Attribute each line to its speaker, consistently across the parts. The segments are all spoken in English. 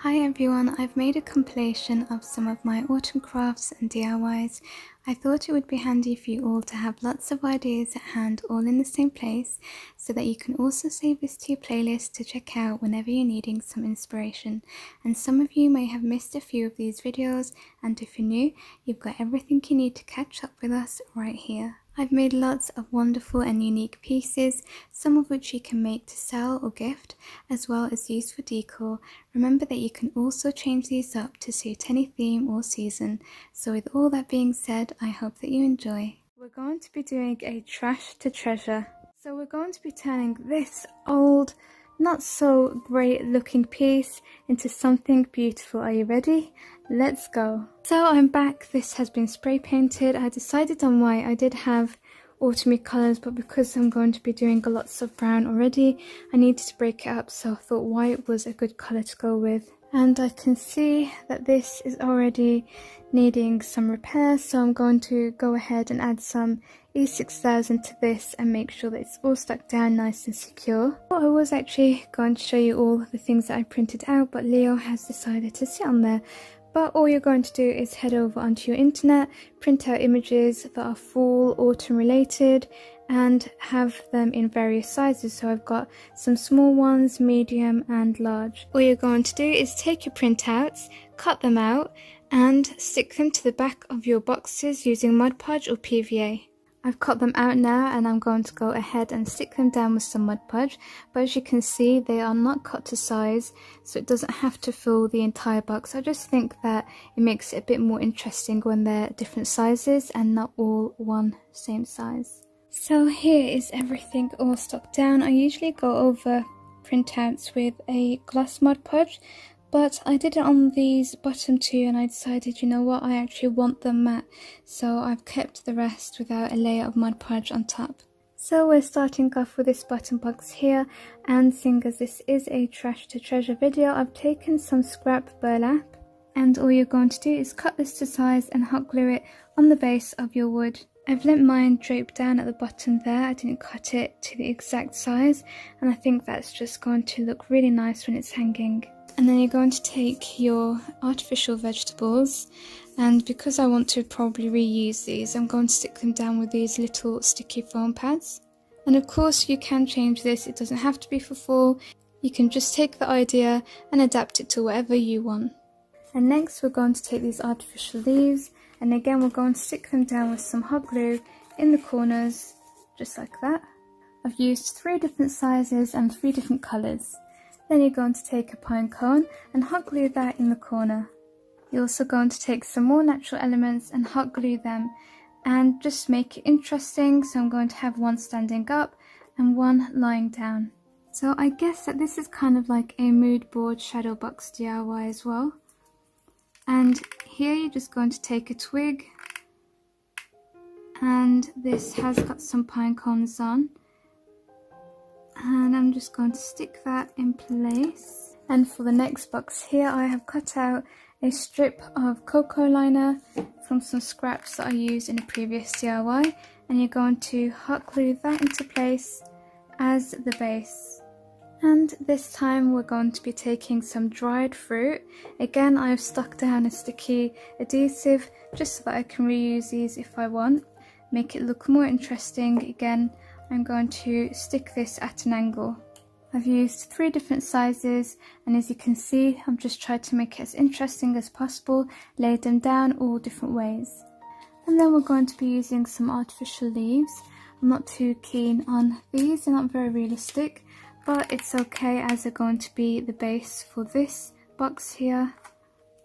Speaker 1: Hi everyone, I've made a compilation of some of my autumn crafts and DIYs. I thought it would be handy for you all to have lots of ideas at hand all in the same place, so that you can also save this to your playlist to check out whenever you're needing some inspiration. And some of you may have missed a few of these videos, and if you're new, you've got everything you need to catch up with us right here. I've made lots of wonderful and unique pieces, some of which you can make to sell or gift, as well as use for decor. Remember that you can also change these up to suit any theme or season. So with all that being said, I hope that you enjoy. We're going to be doing a trash to treasure. So we're going to be turning this old, not so great looking piece into something beautiful. Are you ready? Let's go. So I'm back. This has been spray painted. I decided on white. I did have autumny colours, but because I'm going to be doing lots of brown already, I needed to break it up, so I thought white was a good colour to go with. And I can see that this is already needing some repair, so I'm going to go ahead and add some E6000 to this and make sure that it's all stuck down nice and secure. Well, I was actually going to show you all the things that I printed out, but Leo has decided to sit on there. But all you're going to do is head over onto your internet, print out images that are fall autumn related, and have them in various sizes. So I've got some small ones, medium and large. All you're going to do is take your printouts, cut them out and stick them to the back of your boxes using Mod Podge or PVA. I've cut them out now and I'm going to go ahead and stick them down with some Mod Podge, but as you can see they are not cut to size, so it doesn't have to fill the entire box. I just think that it makes it a bit more interesting when they're different sizes and not all one same size. So here is everything all stuck down. I usually go over printouts with a gloss Mod Podge, but I did it on these bottom two and I decided, you know what, I actually want them matte, so I've kept the rest without a layer of Mod Podge on top. So we're starting off with this bottom box here, and seeing as this is a trash to treasure video, I've taken some scrap burlap, and all you're going to do is cut this to size and hot glue it on the base of your wood. I've let mine drape down at the bottom there. I didn't cut it to the exact size, and I think that's just going to look really nice when it's hanging. And then you're going to take your artificial vegetables, and because I want to probably reuse these, I'm going to stick them down with these little sticky foam pads. And of course you can change this, it doesn't have to be for fall. You can just take the idea and adapt it to whatever you want. And next we're going to take these artificial leaves, and again we're going to stick them down with some hot glue in the corners, just like that. I've used 3 different sizes and 3 different colours. Then you're going to take a pine cone and hot glue that in the corner. You're also going to take some more natural elements and hot glue them and just make it interesting. So I'm going to have one standing up and one lying down. So I guess that this is kind of like a mood board shadow box DIY as well. And here you're just going to take a twig, and this has got some pine cones on. And I'm just going to stick that in place. And for the next box here, I have cut out a strip of cocoa liner from some scraps that I used in a previous DIY, and you're going to hot glue that into place as the base. And this time we're going to be taking some dried fruit. Again, I've stuck down a sticky adhesive just so that I can reuse these if I want. Make it look more interesting. Again, I'm going to stick this at an angle. I've used 3 different sizes, and as you can see, I'm just trying to make it as interesting as possible, lay them down all different ways. And then we're going to be using some artificial leaves. I'm not too keen on these, they're not very realistic, but it's okay as they're going to be the base for this box here.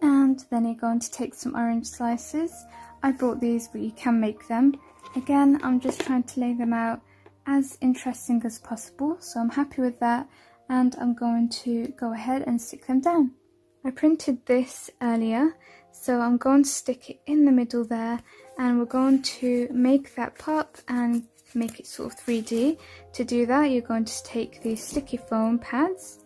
Speaker 1: And then you're going to take some orange slices. I brought these, but you can make them. Again, I'm just trying to lay them out as interesting as possible, so I'm happy with that, and I'm going to go ahead and stick them down. I printed this earlier, so I'm going to stick it in the middle there, and we're going to make that pop and make it sort of 3D. To do that, you're going to take these sticky foam pads,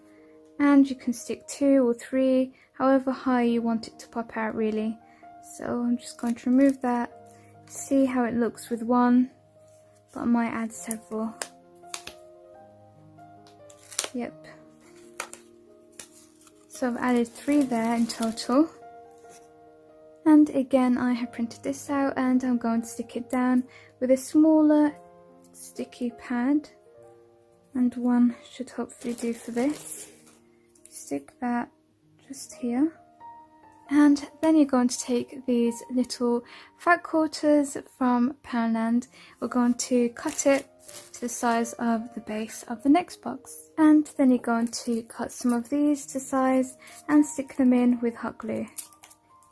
Speaker 1: and you can stick 2 or 3, however high you want it to pop out really. So I'm just going to remove that, see how it looks with one, but I might add several. Yep. So So I've added 3 there in total. And again, I have printed this out and I'm going to stick it down with a smaller sticky pad. And one should hopefully do for this. Stick that just here. And then you're going to take these little fat quarters from Poundland. We're going to cut it to the size of the base of the next box. And then you're going to cut some of these to size and stick them in with hot glue.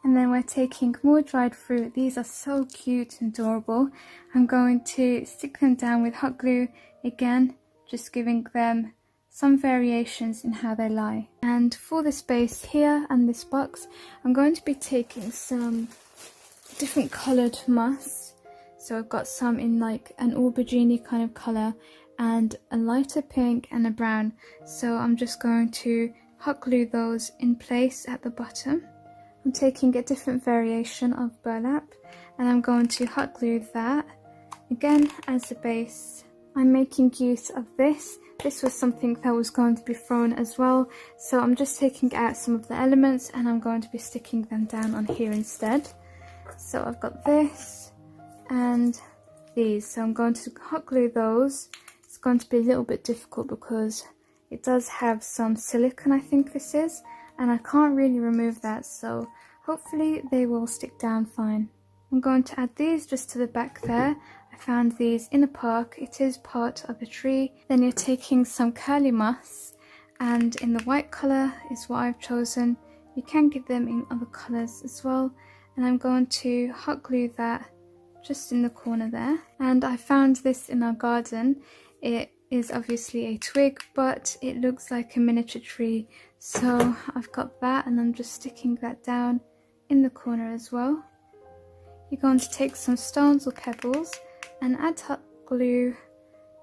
Speaker 1: And then we're taking more dried fruit. These are so cute and adorable. I'm going to stick them down with hot glue again, just giving them some variations in how they lie. And for this base here and this box, I'm going to be taking some different coloured moss. So I've got some in like an aubergine kind of colour and a lighter pink and a brown. So I'm just going to hot glue those in place at the bottom. I'm taking a different variation of burlap and I'm going to hot glue that again as a base. I'm making use of this. This was something that was going to be thrown as well, so I'm just taking out some of the elements and I'm going to be sticking them down on here instead. So I've got this and these, so I'm going to hot glue those. It's going to be a little bit difficult because it does have some silicone, I think this is, and I can't really remove that, so hopefully they will stick down fine. I'm going to add these just to the back there. I found these in a park. It is part of a tree. Then you're taking some curly moss, and in the white colour is what I've chosen. You can get them in other colours as well, and I'm going to hot glue that just in the corner there. And I found this in our garden. It is obviously a twig, but it looks like a miniature tree, so I've got that and I'm just sticking that down in the corner as well. You're going to take some stones or pebbles and add hot glue,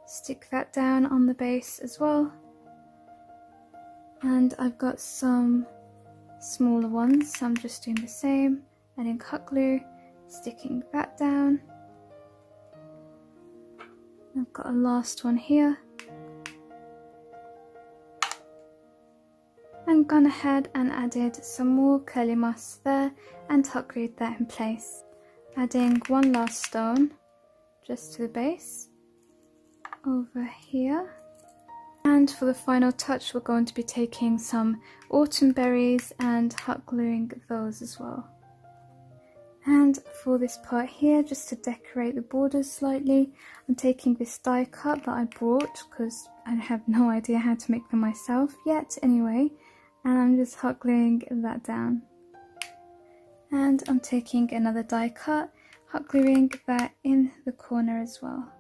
Speaker 1: stick that down on the base as well. And I've got some smaller ones, so I'm just doing the same, adding hot glue, sticking that down. I've got a last one here. And gone ahead and added some more curly moss there and hot glued that in place. Adding one last stone just to the base over here. And for the final touch, we're going to be taking some autumn berries and hot gluing those as well. And for this part here, just to decorate the borders slightly, I'm taking this die cut that I brought because I have no idea how to make them myself yet anyway, and I'm just hot gluing that down. And I'm taking another die cut, hot gluing that in the corner as well.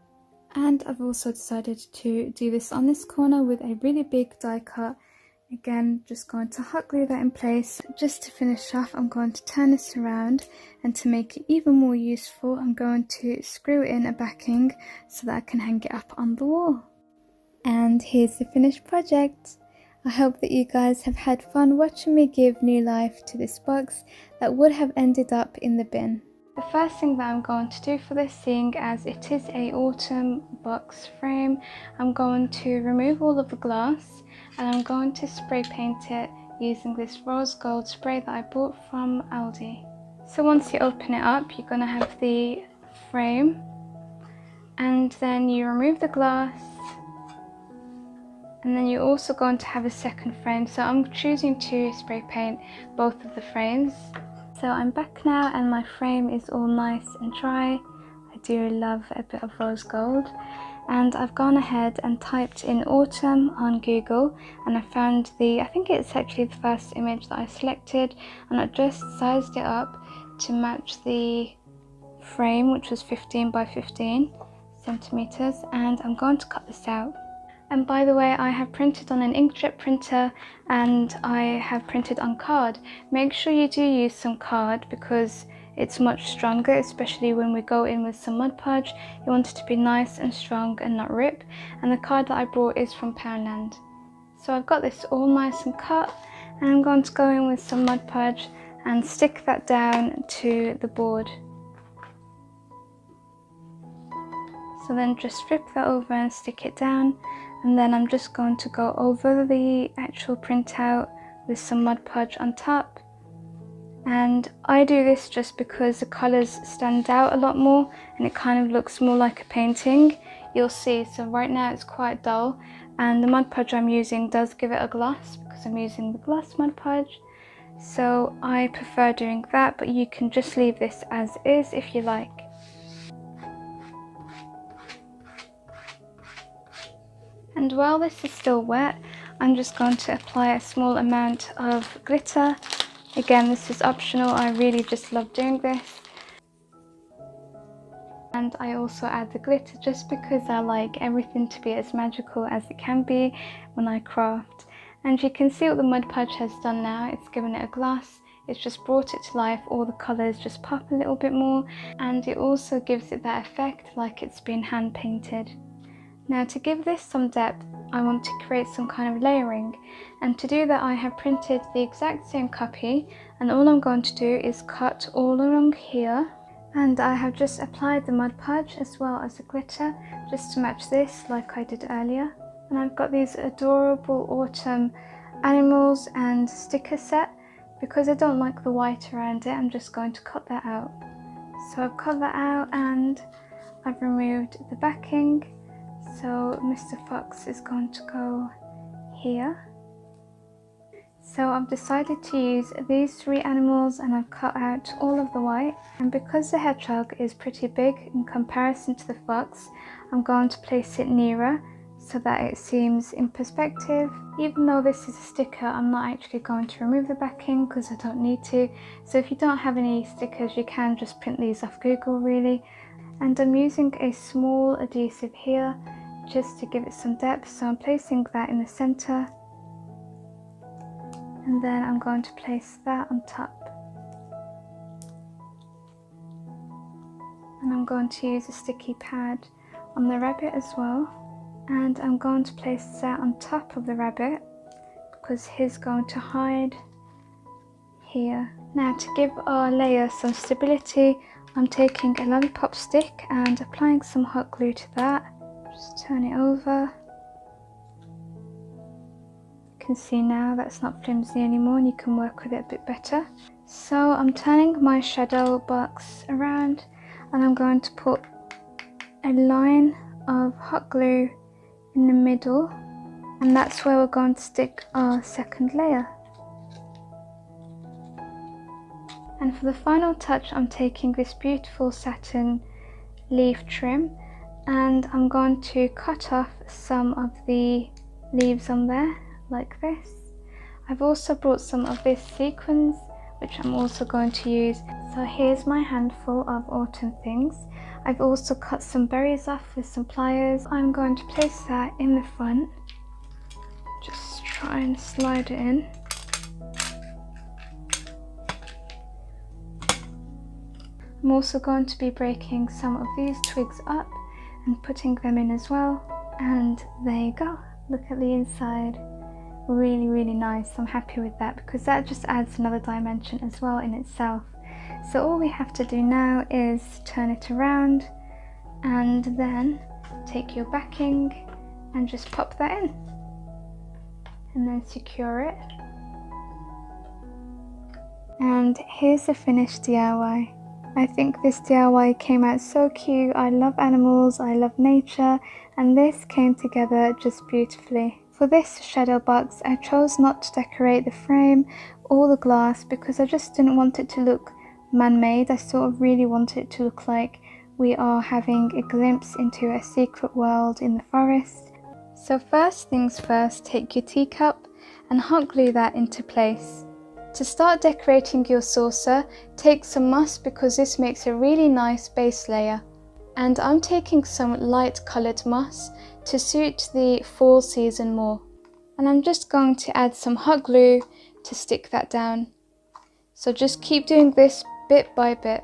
Speaker 1: And I've also decided to do this on this corner with a really big die cut. Again, just going to hot glue that in place. Just to finish off, I'm going to turn this around, and to make it even more useful, I'm going to screw in a backing so that I can hang it up on the wall. And here's the finished project. I hope that you guys have had fun watching me give new life to this box that would have ended up in the bin. The first thing that I'm going to do for this, seeing as it is a autumn box frame, I'm going to remove all of the glass and I'm going to spray paint it using this rose gold spray that I bought from Aldi. So once you open it up, you're going to have the frame, and then you remove the glass, and then you're also going to have a second frame. So I'm choosing to spray paint both of the frames. So I'm back now and my frame is all nice and dry. I do love a bit of rose gold. And I've gone ahead and typed in autumn on Google, and I found I think it's actually the first image that I selected, and I just sized it up to match the frame, which was 15 by 15 centimeters, and I'm going to cut this out. And by the way, I have printed on an inkjet printer and I have printed on card. Make sure you do use some card because it's much stronger, especially when we go in with some Mod Podge. You want it to be nice and strong and not rip. And the card that I brought is from Poundland. So I've got this all nice and cut, and I'm going to go in with some Mod Podge and stick that down to the board. So then just flip that over and stick it down, and then I'm just going to go over the actual printout with some Mod Podge on top. And I do this just because the colours stand out a lot more and it kind of looks more like a painting. You'll see, so right now it's quite dull, and the Mod Podge I'm using does give it a gloss because I'm using the gloss Mod Podge. So I prefer doing that, but you can just leave this as is if you like. And while this is still wet, I'm just going to apply a small amount of glitter. Again, this is optional, I really just love doing this. And I also add the glitter just because I like everything to be as magical as it can be when I craft. And you can see what the Mod Podge has done now. It's given it a gloss, it's just brought it to life, all the colours just pop a little bit more, and it also gives it that effect like it's been hand painted. Now to give this some depth, I want to create some kind of layering, and to do that I have printed the exact same copy, and all I'm going to do is cut all along here, and I have just applied the Mod Podge as well as the glitter just to match this like I did earlier. And I've got these adorable autumn animals and sticker set. Because I don't like the white around it, I'm just going to cut that out. So I've cut that out and I've removed the backing. So Mr. Fox is going to go here. So I've decided to use these 3 animals and I've cut out all of the white. And because the hedgehog is pretty big in comparison to the fox, I'm going to place it nearer so that it seems in perspective. Even though this is a sticker, I'm not actually going to remove the backing because I don't need to. So if you don't have any stickers, you can just print these off Google really. And I'm using a small adhesive here just to give it some depth. So I'm placing that in the center. And then I'm going to place that on top. And I'm going to use a sticky pad on the rabbit as well. And I'm going to place that on top of the rabbit because he's going to hide here. Now to give our layer some stability, I'm taking a lollipop stick and applying some hot glue to that. Just turn it over. You can see now that's not flimsy anymore and you can work with it a bit better. So I'm turning my shadow box around and I'm going to put a line of hot glue in the middle, and that's where we're going to stick our second layer. And for the final touch, I'm taking this beautiful satin leaf trim and I'm going to cut off some of the leaves on there like this. I've also brought some of this sequins which I'm also going to use. So here's my handful of autumn things. I've also cut some berries off with some pliers. I'm going to place that in the front. Just try and slide it in. I'm also going to be breaking some of these twigs up and putting them in as well. And there you go. Look at the inside. Really nice. I'm happy with that because that just adds another dimension as well in itself. So all we have to do now is turn it around and then take your backing and just pop that in and then secure it. And here's the finished DIY. I think this DIY came out so cute. I love animals, I love nature, and this came together just beautifully. For this shadow box, I chose not to decorate the frame or the glass because I just didn't want it to look man-made. I sort of really want it to look like we are having a glimpse into a secret world in the forest. So first things first, take your teacup and hot glue that into place. To start decorating your saucer, take some moss because this makes a really nice base layer. And I'm taking some light coloured moss to suit the fall season more. And I'm just going to add some hot glue to stick that down. So just keep doing this bit by bit.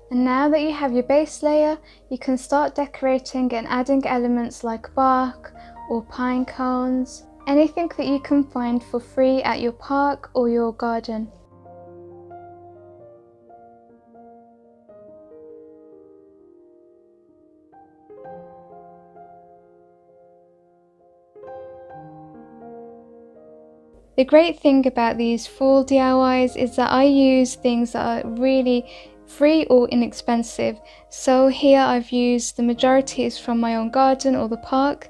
Speaker 1: And now that you have your base layer, you can start decorating and adding elements like bark or pine cones, anything that you can find for free at your park or your garden. The great thing about these fall DIYs is that I use things that are really free or inexpensive. So here I've used, the majority is from my own garden or the park,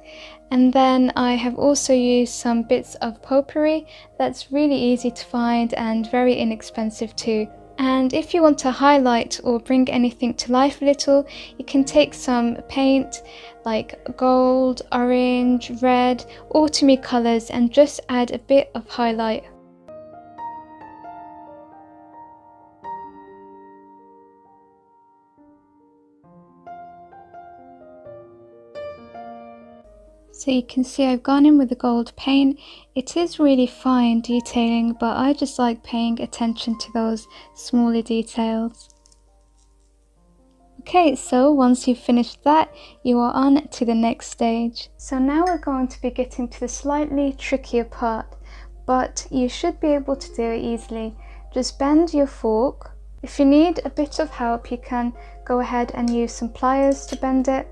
Speaker 1: and then I have also used some bits of potpourri that's really easy to find and very inexpensive too. And if you want to highlight or bring anything to life a little, you can take some paint like gold, orange, red, autumny colours and just add a bit of highlight. So you can see I've gone in with the gold paint. It is really fine detailing, but I just like paying attention to those smaller details. Okay, so once you've finished that, you are on to the next stage. So now we're going to be getting to the slightly trickier part, but you should be able to do it easily. Just bend your fork. If you need a bit of help, you can go ahead and use some pliers to bend it.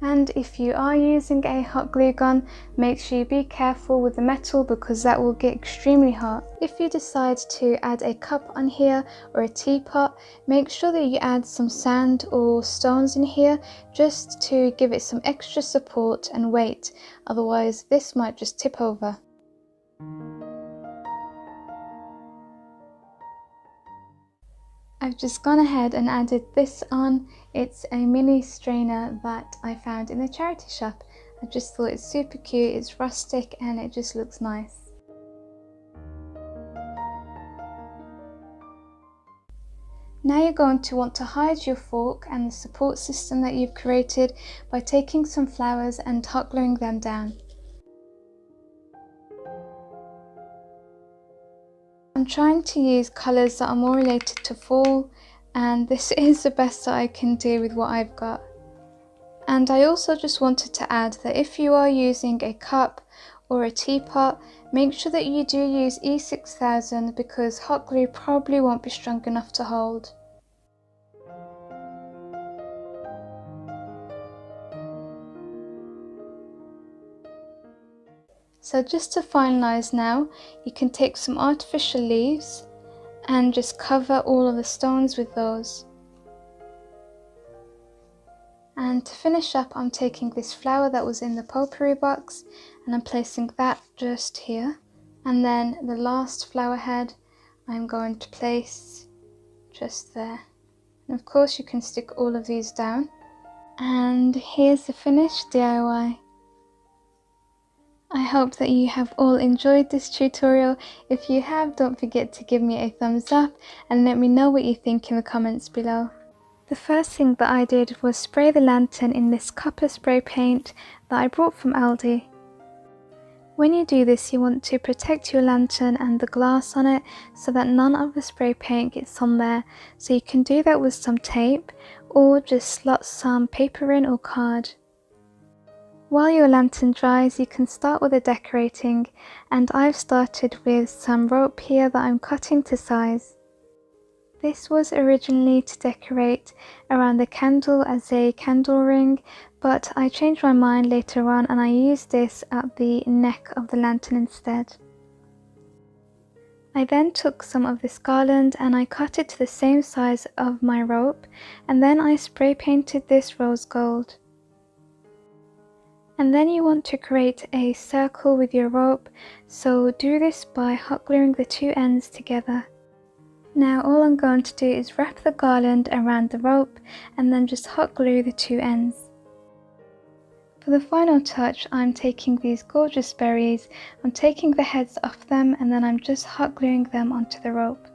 Speaker 1: And if you are using a hot glue gun, make sure you be careful with the metal because that will get extremely hot. If you decide to add a cup on here or a teapot, make sure that you add some sand or stones in here just to give it some extra support and weight, otherwise this might just tip over. I've just gone ahead and added this on. It's a mini strainer that I found in a charity shop. I just thought it's super cute, it's rustic and it just looks nice. Now you're going to want to hide your fork and the support system that you've created by taking some flowers and hot gluing them down. I'm trying to use colours that are more related to fall, and this is the best that I can do with what I've got. And I also just wanted to add that if you are using a cup or a teapot, make sure that you do use E6000 because hot glue probably won't be strong enough to hold. So just to finalise now, you can take some artificial leaves and just cover all of the stones with those. And to finish up, I'm taking this flower that was in the potpourri box and I'm placing that just here. And then the last flower head I'm going to place just there. And of course you can stick all of these down. And here's the finished DIY. I hope that you have all enjoyed this tutorial. If you have, don't forget to give me a thumbs up and let me know what you think in the comments below. The first thing that I did was spray the lantern in this copper spray paint that I brought from Aldi. When you do this, you want to protect your lantern and the glass on it so that none of the spray paint gets on there. So you can do that with some tape or just slot some paper in or card. While your lantern dries, you can start with the decorating, and I've started with some rope here that I'm cutting to size. This was originally to decorate around the candle as a candle ring, but I changed my mind later on and I used this at the neck of the lantern instead. I then took some of this garland and I cut it to the same size of my rope, and then I spray painted this rose gold. And then you want to create a circle with your rope, so do this by hot gluing the two ends together. Now all I'm going to do is wrap the garland around the rope and then just hot glue the two ends. For the final touch, I'm taking these gorgeous berries, I'm taking the heads off them and then I'm just hot gluing them onto the rope.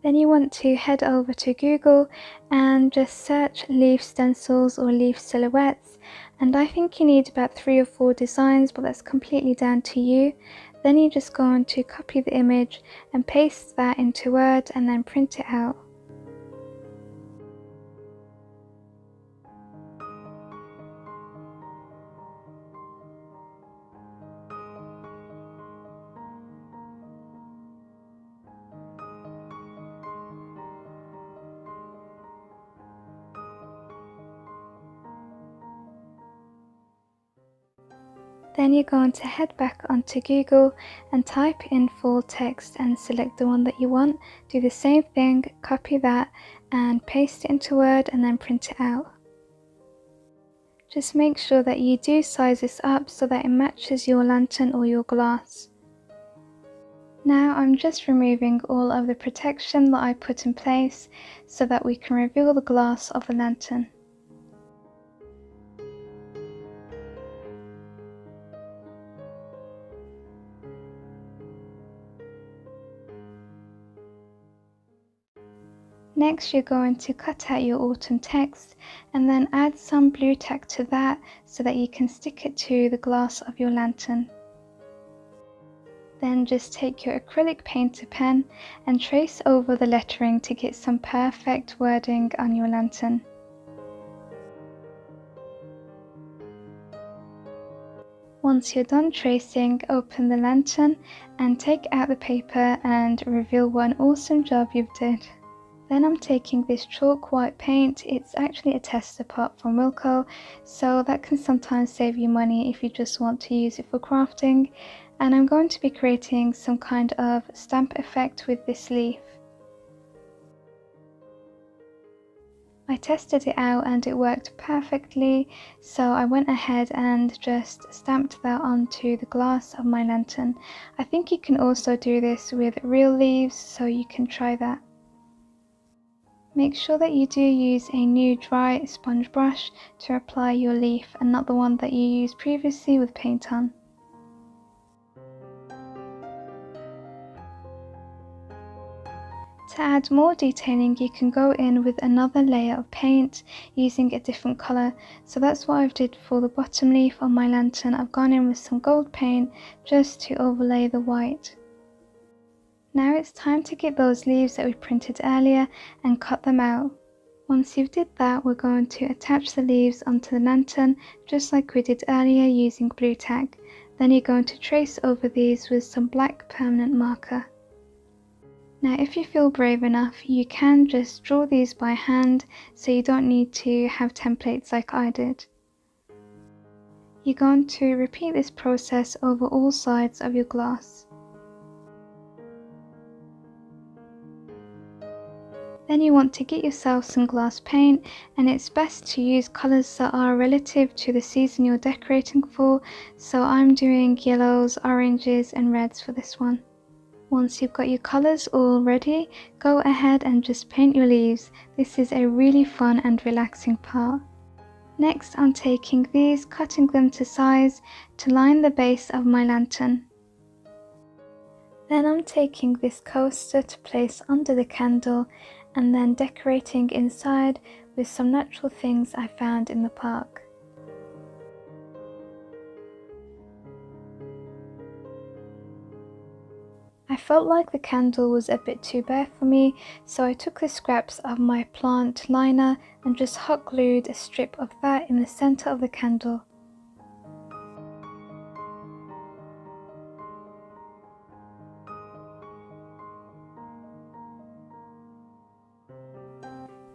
Speaker 1: Then you want to head over to Google and just search leaf stencils or leaf silhouettes, and I think you need about 3 or 4 designs, but that's completely down to you. Then you just go on to copy the image and paste that into Word and then print it out. Then you're going to head back onto Google and type in full text and select the one that you want. Do the same thing, copy that and paste it into Word and then print it out. Just make sure that you do size this up so that it matches your lantern or your glass. Now I'm just removing all of the protection that I put in place so that we can reveal the glass of the lantern. Next you're going to cut out your autumn text and then add some blue tack to that so that you can stick it to the glass of your lantern. Then just take your acrylic painter pen and trace over the lettering to get some perfect wording on your lantern. Once you're done tracing, open the lantern and take out the paper and reveal what an awesome job you've did. Then I'm taking this chalk white paint. It's actually a tester pot from Wilko, so that can sometimes save you money if you just want to use it for crafting. And I'm going to be creating some kind of stamp effect with this leaf. I tested it out and it worked perfectly, so I went ahead and just stamped that onto the glass of my lantern. I think you can also do this with real leaves, so you can try that. Make sure that you do use a new dry sponge brush to apply your leaf and not the one that you used previously with paint on. To add more detailing, you can go in with another layer of paint using a different colour. So that's what I've did for the bottom leaf on my lantern. I've gone in with some gold paint just to overlay the white. Now it's time to get those leaves that we printed earlier and cut them out. Once you've did that, we're going to attach the leaves onto the lantern just like we did earlier using blue tack. Then you're going to trace over these with some black permanent marker. Now if you feel brave enough, you can just draw these by hand, so you don't need to have templates like I did. You're going to repeat this process over all sides of your glass. Then you want to get yourself some glass paint, and it's best to use colours that are relative to the season you're decorating for, so I'm doing yellows, oranges and reds for this one. Once you've got your colours all ready, go ahead and just paint your leaves. This is a really fun and relaxing part. Next I'm taking these, cutting them to size to line the base of my lantern. Then I'm taking this coaster to place under the candle and then decorating inside with some natural things I found in the park. I felt like the candle was a bit too bare for me, so I took the scraps of my plant liner and just hot glued a strip of that in the centre of the candle.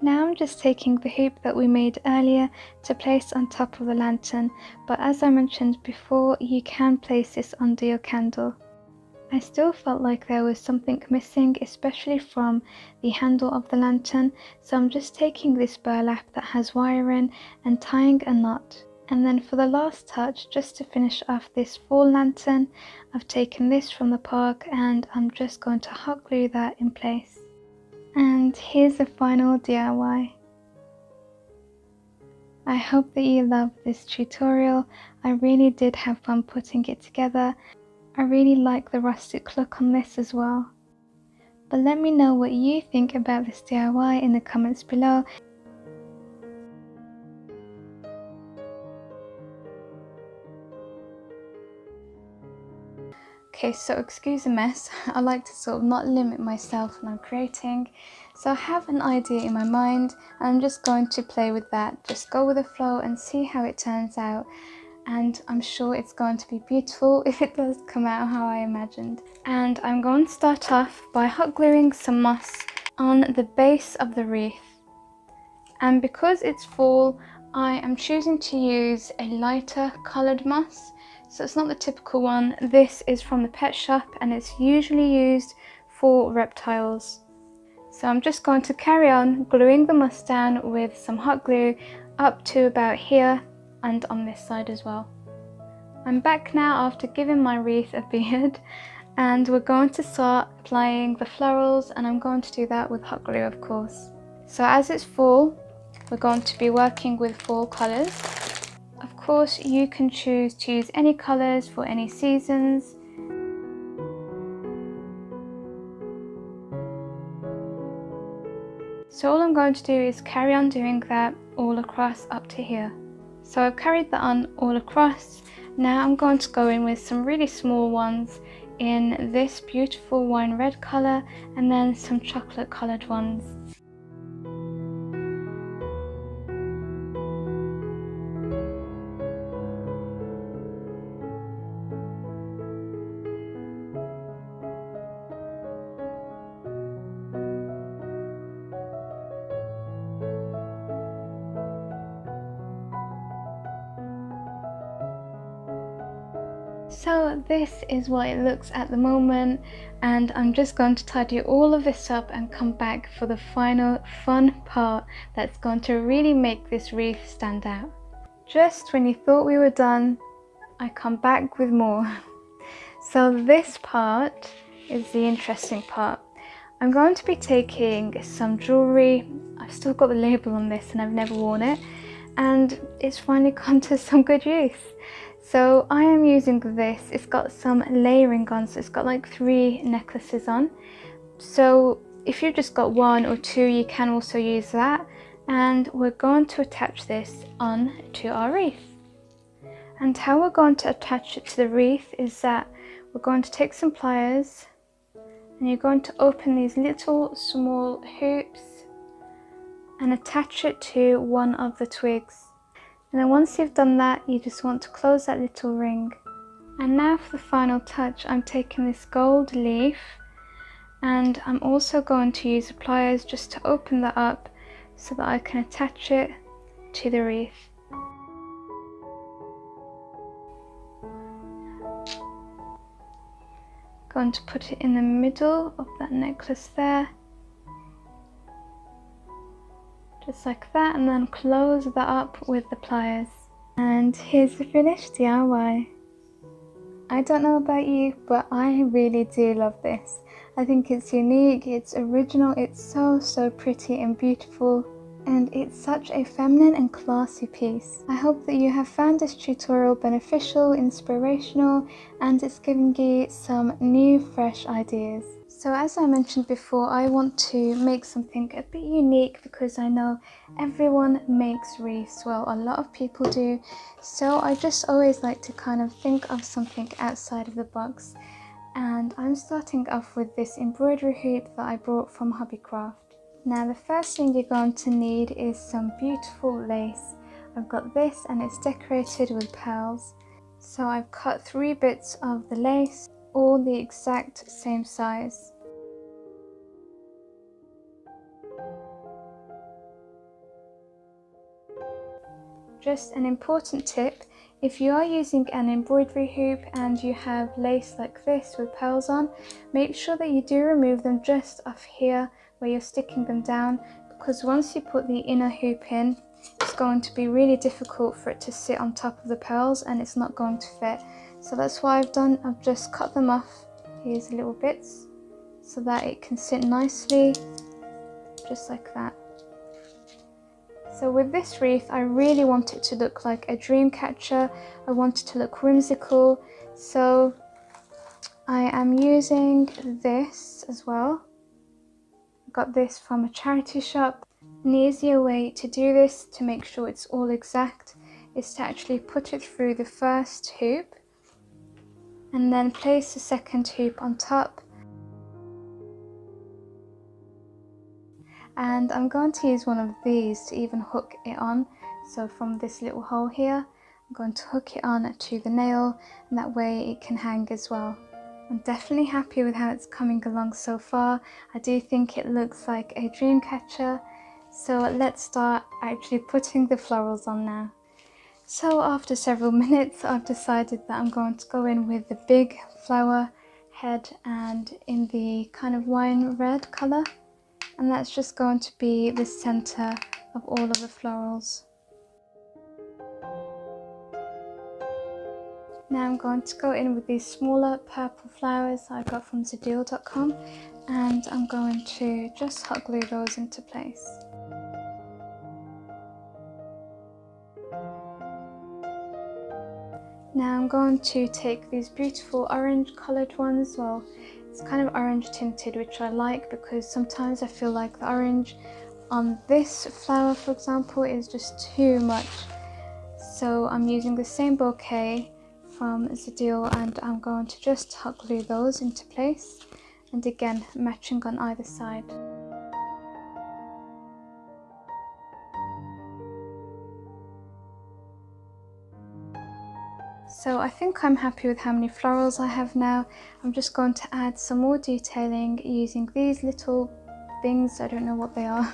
Speaker 1: Now I'm just taking the hoop that we made earlier to place on top of the lantern, but as I mentioned before, you can place this under your candle. I still felt like there was something missing, especially from the handle of the lantern, so I'm just taking this burlap that has wire in and tying a knot. And then for the last touch, just to finish off this fall lantern, I've taken this from the park and I'm just going to hot glue that in place. And here's the final DIY. I hope that you loved this tutorial. I really did have fun putting it together. I really like the rustic look on this as well. But let me know what you think about this DIY in the comments below. Okay, so excuse the mess. I like to sort of not limit myself when I'm creating. So I have an idea in my mind and I'm just going to play with that. Just go with the flow and see how it turns out. And I'm sure it's going to be beautiful if it does come out how I imagined. And I'm going to start off by hot gluing some moss on the base of the wreath. And because it's fall, I am choosing to use a lighter coloured moss. So it's not the typical one. This is from the pet shop and it's usually used for reptiles. So I'm just going to carry on gluing the Mustang with some hot glue up to about here and on this side as well. I'm back now after giving my wreath a beard, and we're going to start applying the florals, and I'm going to do that with hot glue, of course. So as it's fall, we're going to be working with fall colours. Of course, you can choose to use any colours for any seasons. So all I'm going to do is carry on doing that all across up to here. So I've carried that on all across. Now I'm going to go in with some really small ones in this beautiful wine red colour and then some chocolate coloured ones. So this is what it looks at the moment, and I'm just going to tidy all of this up and come back for the final fun part that's going to really make this wreath stand out. Just when you thought we were done, I come back with more. So this part is the interesting part. I'm going to be taking some jewellery. I've still got the label on this and I've never worn it, and it's finally come to some good use. So I am using this. It's got some layering on, so it's got like 3 necklaces on. So if you've just got 1 or 2, you can also use that. And we're going to attach this on to our wreath. And how we're going to attach it to the wreath is that we're going to take some pliers and you're going to open these little small hoops and attach it to one of the twigs. And then once you've done that, you just want to close that little ring. And now for the final touch, I'm taking this gold leaf and I'm also going to use the pliers just to open that up so that I can attach it to the wreath. Going to put it in the middle of that necklace there. Just like that, and then close that up with the pliers. And here's the finished DIY. I don't know about you, but I really do love this. I think it's unique, it's original, it's so pretty and beautiful, and it's such a feminine and classy piece. I hope that you have found this tutorial beneficial, inspirational, and it's giving you some new fresh ideas. So as I mentioned before, I want to make something a bit unique because I know everyone makes wreaths. Well, a lot of people do. So I just always like to kind of think of something outside of the box. And I'm starting off with this embroidery hoop that I brought from Hobbycraft. Now the first thing you're going to need is some beautiful lace. I've got this and it's decorated with pearls. So I've cut 3 bits of the lace, all the exact same size. Just an important tip, if you are using an embroidery hoop and you have lace like this with pearls on, make sure that you do remove them just off here where you're sticking them down, because once you put the inner hoop in, it's going to be really difficult for it to sit on top of the pearls and it's not going to fit. So that's what I've done, I've just cut them off, here's the little bits, so that it can sit nicely, just like that. So with this wreath, I really want it to look like a dream catcher. I want it to look whimsical. So I am using this as well. I got this from a charity shop. An easier way to do this, to make sure it's all exact, is to actually put it through the first hoop and then place the second hoop on top. And I'm going to use one of these to even hook it on. So from this little hole here, I'm going to hook it on to the nail, and that way it can hang as well. I'm definitely happy with how it's coming along so far. I do think it looks like a dream catcher. So let's start actually putting the florals on now. So after several minutes, I've decided that I'm going to go in with the big flower head and in the kind of wine red colour, and that's just going to be the centre of all of the florals. Now I'm going to go in with these smaller purple flowers I got from DECOR, and I'm going to just hot glue those into place. Now I'm going to take these beautiful orange coloured ones. Well, it's kind of orange tinted, which I like because sometimes I feel like the orange on this flower, for example, is just too much. So I'm using the same bouquet from DECOR and I'm going to just hot glue those into place, and again matching on either side. So I think I'm happy with how many florals I have now. I'm just going to add some more detailing using these little things, I don't know what they are,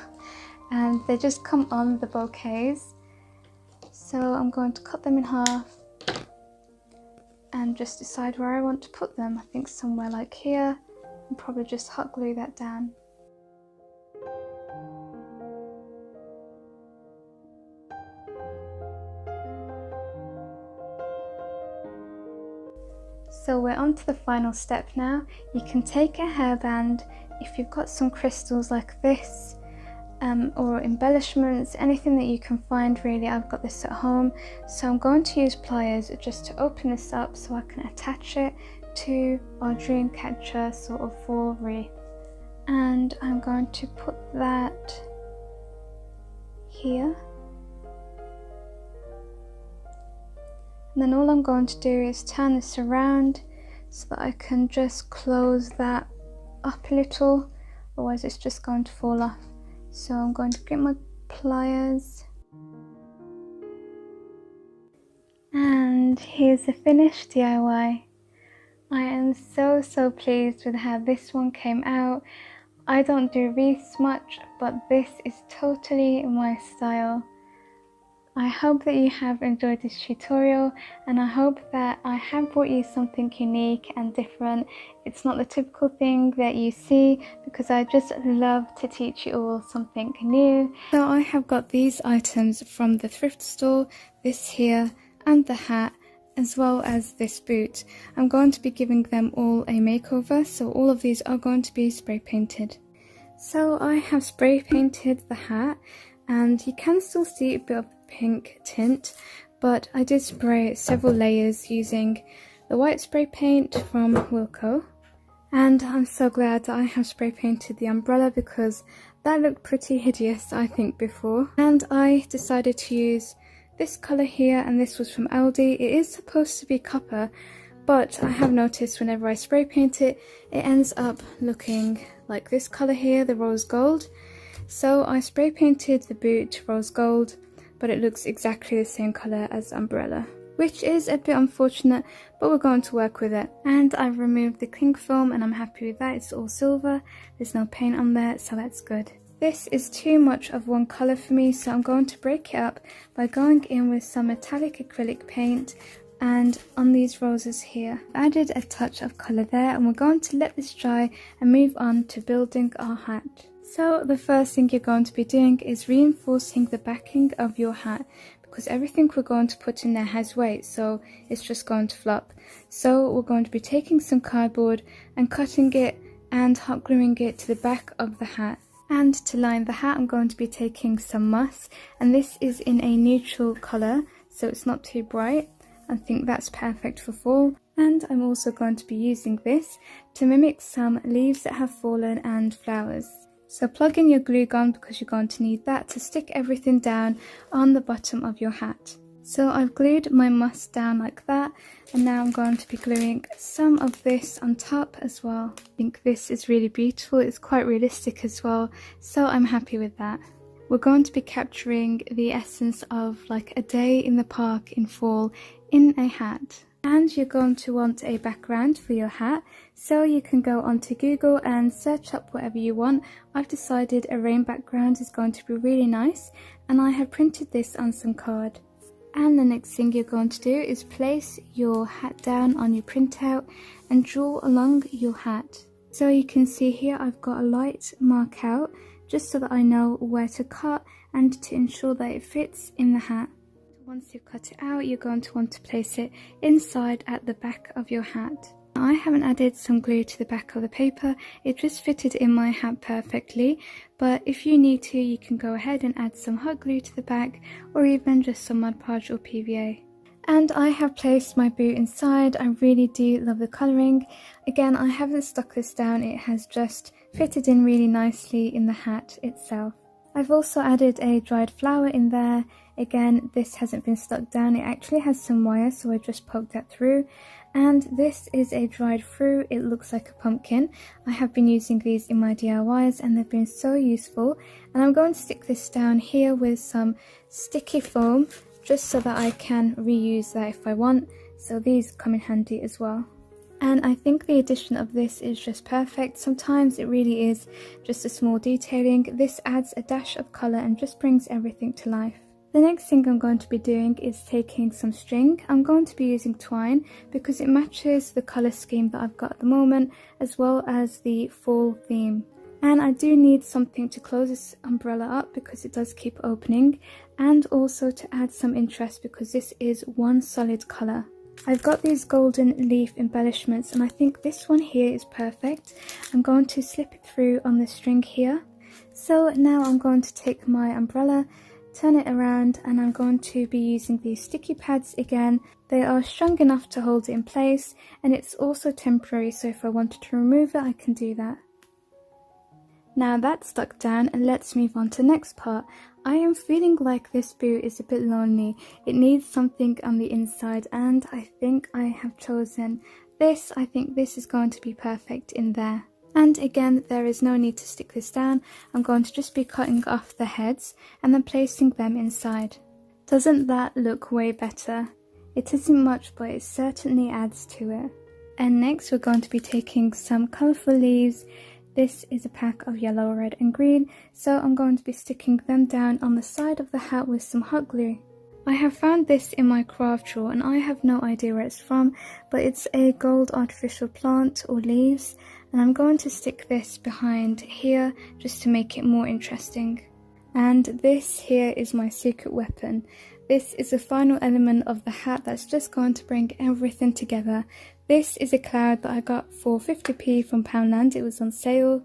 Speaker 1: and they just come on the bouquets. So I'm going to cut them in half and just decide where I want to put them. I think somewhere like here, and probably just hot glue that down. So we're on to the final step now. You can take a hairband if you've got some crystals like this, or embellishments, anything that you can find really. I've got this at home, so I'm going to use pliers just to open this up so I can attach it to our dream catcher sort of fall wreath. And I'm going to put that here. And then all I'm going to do is turn this around so that I can just close that up a little, otherwise it's just going to fall off. So I'm going to get my pliers, and here's the finished DIY. I am so pleased with how this one came out. I don't do wreaths much, but this is totally my style. I hope that you have enjoyed this tutorial, and I hope that I have brought you something unique and different. It's not the typical thing that you see, because I just love to teach you all something new. So I have got these items from the thrift store, this here and the hat, as well as this boot. I'm going to be giving them all a makeover, so all of these are going to be spray painted. So I have spray painted the hat, and you can still see a bit of pink tint, but I did spray several layers using the white spray paint from Wilko, and I'm so glad that I have spray painted the umbrella because that looked pretty hideous I think before. And I decided to use this colour here, and this was from Aldi. It is supposed to be copper, but I have noticed whenever I spray paint it, it ends up looking like this colour here, the rose gold. So I spray painted the boot rose gold, but it looks exactly the same colour as the umbrella, which is a bit unfortunate, but we're going to work with it. And I've removed the cling film and I'm happy with that. It's all silver, there's no paint on there, so that's good. This is too much of one colour for me, so I'm going to break it up by going in with some metallic acrylic paint, and on these roses here I've added a touch of colour there, and we're going to let this dry and move on to building our hat. So the first thing you're going to be doing is reinforcing the backing of your hat, because everything we're going to put in there has weight, so it's just going to flop. So we're going to be taking some cardboard and cutting it and hot gluing it to the back of the hat. And to line the hat I'm going to be taking some moss, and this is in a neutral colour, so it's not too bright. I think that's perfect for fall. And I'm also going to be using this to mimic some leaves that have fallen and flowers. So plug in your glue gun, because you're going to need that to stick everything down on the bottom of your hat. So I've glued my moss down like that, and now I'm going to be gluing some of this on top as well. I think this is really beautiful, it's quite realistic as well, so I'm happy with that. We're going to be capturing the essence of like a day in the park in fall in a hat. And you're going to want a background for your hat, so you can go onto Google and search up whatever you want. I've decided a rain background is going to be really nice, and I have printed this on some card. And the next thing you're going to do is place your hat down on your printout and draw along your hat. So you can see here I've got a light mark out just so that I know where to cut and to ensure that it fits in the hat. Once you've cut it out, you're going to want to place it inside at the back of your hat. I haven't added some glue to the back of the paper, it just fitted in my hat perfectly, but if you need to, you can go ahead and add some hot glue to the back or even just some Mod Podge or PVA. And I have placed my boot inside. I really do love the colouring. Again, I haven't stuck this down, it has just fitted in really nicely in the hat itself. I've also added a dried flower in there. Again, this hasn't been stuck down, it actually has some wire, so I just poked that through. And this is a dried fruit, it looks like a pumpkin. I have been using these in my DIYs and they've been so useful. And I'm going to stick this down here with some sticky foam, just so that I can reuse that if I want. So these come in handy as well. And I think the addition of this is just perfect. Sometimes it really is just a small detailing. This adds a dash of colour and just brings everything to life. The next thing I'm going to be doing is taking some string. I'm going to be using twine because it matches the colour scheme that I've got at the moment, as well as the fall theme. And I do need something to close this umbrella up because it does keep opening, and also to add some interest because this is one solid colour. I've got these golden leaf embellishments and I think this one here is perfect. I'm going to slip it through on the string here. So now I'm going to take my umbrella, turn it around, and I'm going to be using these sticky pads again. They are strong enough to hold it in place, and it's also temporary, so if I wanted to remove it I can do that. Now that's stuck down, and let's move on to the next part. I am feeling like this boot is a bit lonely. It needs something on the inside, and I think I have chosen this. I think this is going to be perfect in there. And again, there is no need to stick this down. I'm going to just be cutting off the heads and then placing them inside. Doesn't that look way better? It isn't much, but it certainly adds to it. And next we're going to be taking some colourful leaves. This is a pack of yellow, red and green, so I'm going to be sticking them down on the side of the hat with some hot glue. I have found this in my craft drawer and I have no idea where it's from, but it's a gold artificial plant or leaves, and I'm going to stick this behind here just to make it more interesting. And this here is my secret weapon. This is the final element of the hat that's just going to bring everything together. This is a cloud that I got for 50p from Poundland. It was on sale,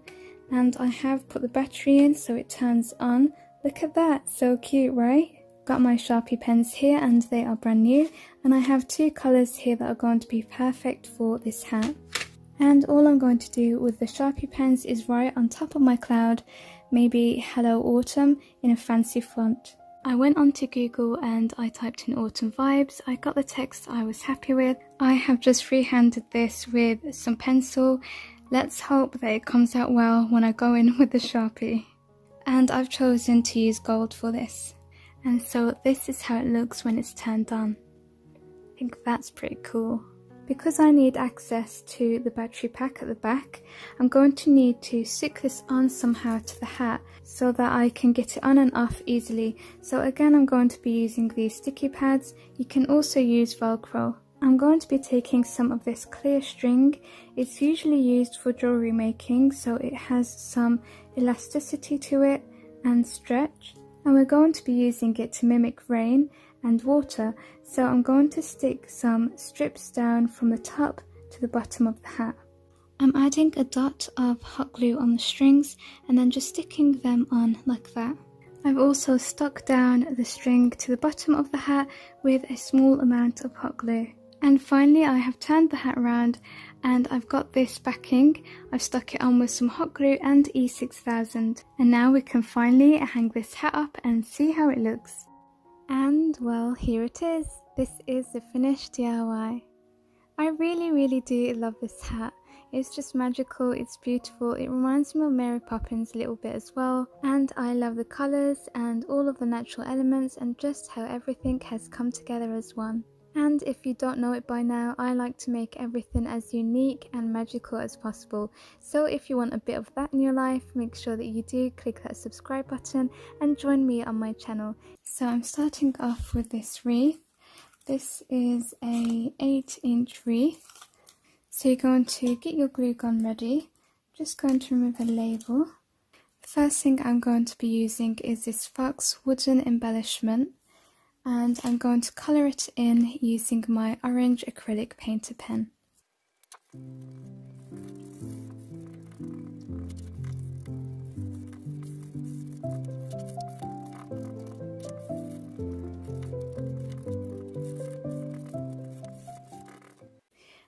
Speaker 1: and I have put the battery in so it turns on. Look at that, so cute, right? Got my Sharpie pens here and they are brand new, and I have two colours here that are going to be perfect for this hat. And all I'm going to do with the Sharpie pens is write on top of my cloud, maybe Hello Autumn in a fancy font. I went onto Google and I typed in autumn vibes. I got the text I was happy with. I have just freehanded this with some pencil. Let's hope that it comes out well when I go in with the Sharpie. And I've chosen to use gold for this. And so this is how it looks when it's turned on. I think that's pretty cool. Because I need access to the battery pack at the back, I'm going to need to stick this on somehow to the hat so that I can get it on and off easily. So again, I'm going to be using these sticky pads. You can also use Velcro. I'm going to be taking some of this clear string. It's usually used for jewellery making, so it has some elasticity to it and stretch. And we're going to be using it to mimic rain and water, so I'm going to stick some strips down from the top to the bottom of the hat. I'm adding a dot of hot glue on the strings and then just sticking them on like that. I've also stuck down the string to the bottom of the hat with a small amount of hot glue. And finally I have turned the hat around and I've got this backing. I've stuck it on with some hot glue and E6000. And now we can finally hang this hat up and see how it looks. And well, here it is. This is the finished DIY. I really do love this hat. It's just magical, it's beautiful, it reminds me of Mary Poppins a little bit as well, and I love the colours and all of the natural elements and just how everything has come together as one. And if you don't know it by now, I like to make everything as unique and magical as possible. So if you want a bit of that in your life, make sure that you do click that subscribe button and join me on my channel. So I'm starting off with this wreath. This is a 8-inch wreath. So you're going to get your glue gun ready. I'm just going to remove a label. The first thing I'm going to be using is this fox wooden embellishment, and I'm going to colour it in using my orange acrylic painter pen.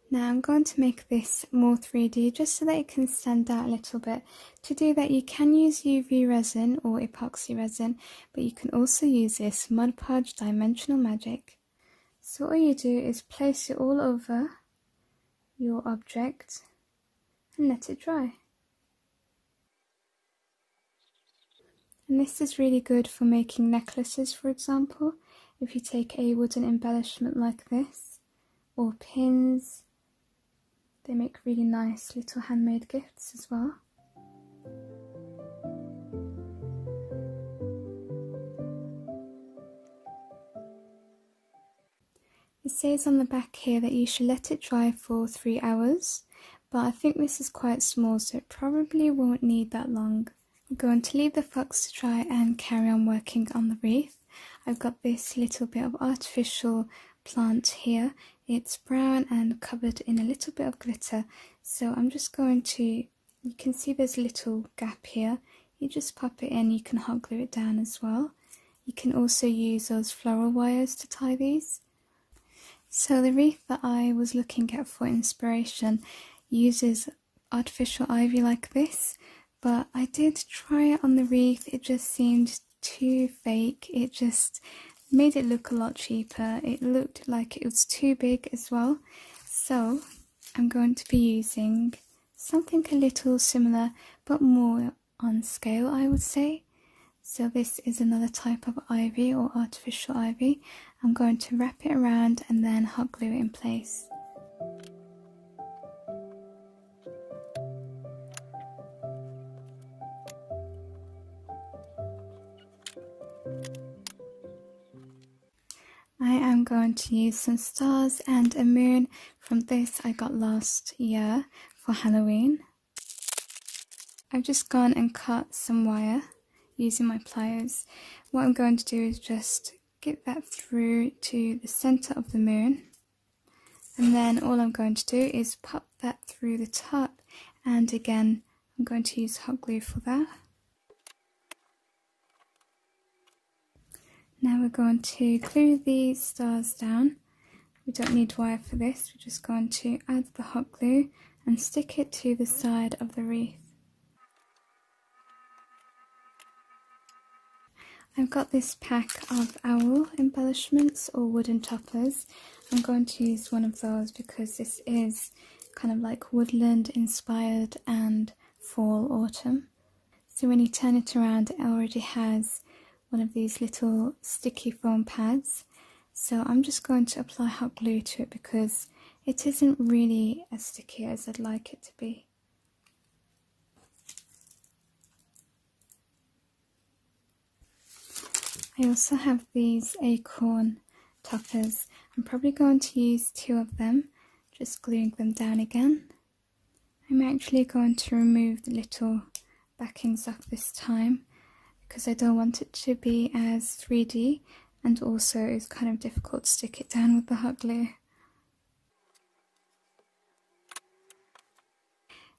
Speaker 1: Now I'm going to make this more 3D just so that it can stand out a little bit. To do that you can use UV resin or epoxy resin, but you can also use this Mod Podge Dimensional Magic. So all you do is place it all over your object and let it dry. And this is really good for making necklaces, for example, if you take a wooden embellishment like this, or pins. They make really nice little handmade gifts as well. It says on the back here that you should let it dry for 3 hours, but I think this is quite small, so it probably won't need that long. I'm going to leave the fox to dry and carry on working on the wreath. I've got this little bit of artificial plant here. It's brown and covered in a little bit of glitter, so I'm just going to, you can see there's a little gap here. You just pop it in, you can hot glue it down as well. You can also use those floral wires to tie these. So the wreath that I was looking at for inspiration uses artificial ivy like this, but I did try it on the wreath. It just seemed too fake. It just made it look a lot cheaper. It looked like it was too big as well. So I'm going to be using something a little similar but more on scale, I would say. So this is another type of ivy or artificial ivy. I'm going to wrap it around and then hot glue it in place. I am going to use some stars and a moon. From this I got last year for Halloween. I've just gone and cut some wire using my pliers. What I'm going to do is just get that through to the center of the moon, and then all I'm going to do is pop that through the top, and again I'm going to use hot glue for that. Now we're going to glue the stars down. We don't need wire for this, we're just going to add the hot glue and stick it to the side of the wreath. I've got this pack of owl embellishments or wooden toppers. I'm going to use one of those because this is kind of like woodland inspired and fall autumn. So when you turn it around, it already has one of these little sticky foam pads. So I'm just going to apply hot glue to it because it isn't really as sticky as I'd like it to be. I also have these acorn toppers. I'm probably going to use 2 of them, just gluing them down again. I'm actually going to remove the little backings off this time because I don't want it to be as 3D, and also it's kind of difficult to stick it down with the hot glue.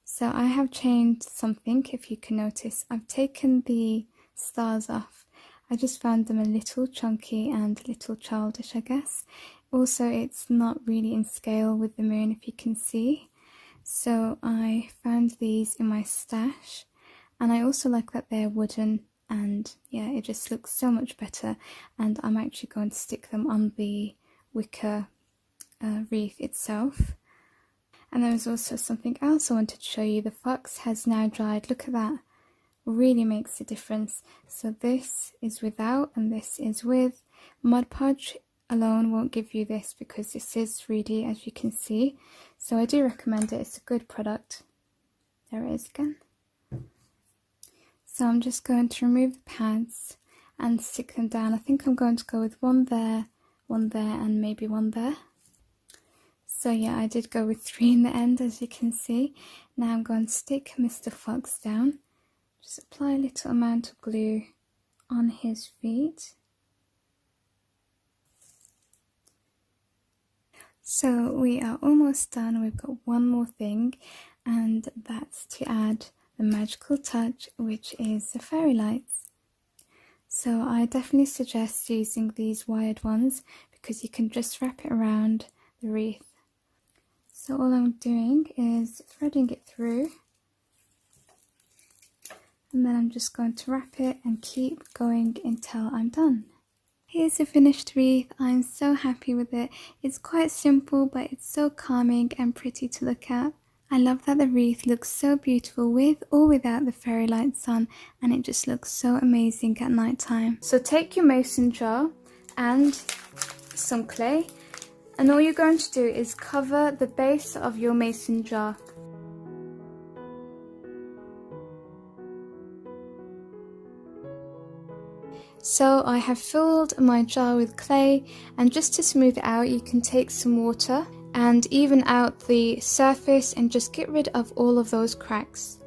Speaker 1: So I have changed something, if you can notice. I've taken the stars off. I just found them a little chunky and a little childish, I guess. Also, it's not really in scale with the moon, if you can see. So I found these in my stash, and I also like that they're wooden, and yeah, it just looks so much better. And I'm actually going to stick them on the wicker wreath itself. And there was also something else I wanted to show you. The fox has now dried. Look at that. Really makes a difference. So this is without and this is with. Mod Podge alone won't give you this, because this is 3D, as you can see. So I do recommend it. It's a good product. There it is again. So I'm just going to remove the pads and stick them down. I think I'm going to go with one there, and maybe one there. So yeah, I did go with 3 in the end, as you can see. Now I'm going to stick Mr. Fox down. Just apply a little amount of glue on his feet. So we are almost done. We've got one more thing, and that's to add the magical touch, which is the fairy lights. So I definitely suggest using these wired ones, because you can just wrap it around the wreath. So all I'm doing is threading it through, and then I'm just going to wrap it and keep going until I'm done. Here's the finished wreath. I'm so happy with it. It's quite simple, but it's so calming and pretty to look at. I love that the wreath looks so beautiful with or without the fairy lights on, and it just looks so amazing at night time. So take your mason jar and some clay, and all you're going to do is cover the base of your mason jar. So I have filled my jar with clay, and just to smooth it out, you can take some water and even out the surface and just get rid of all of those cracks.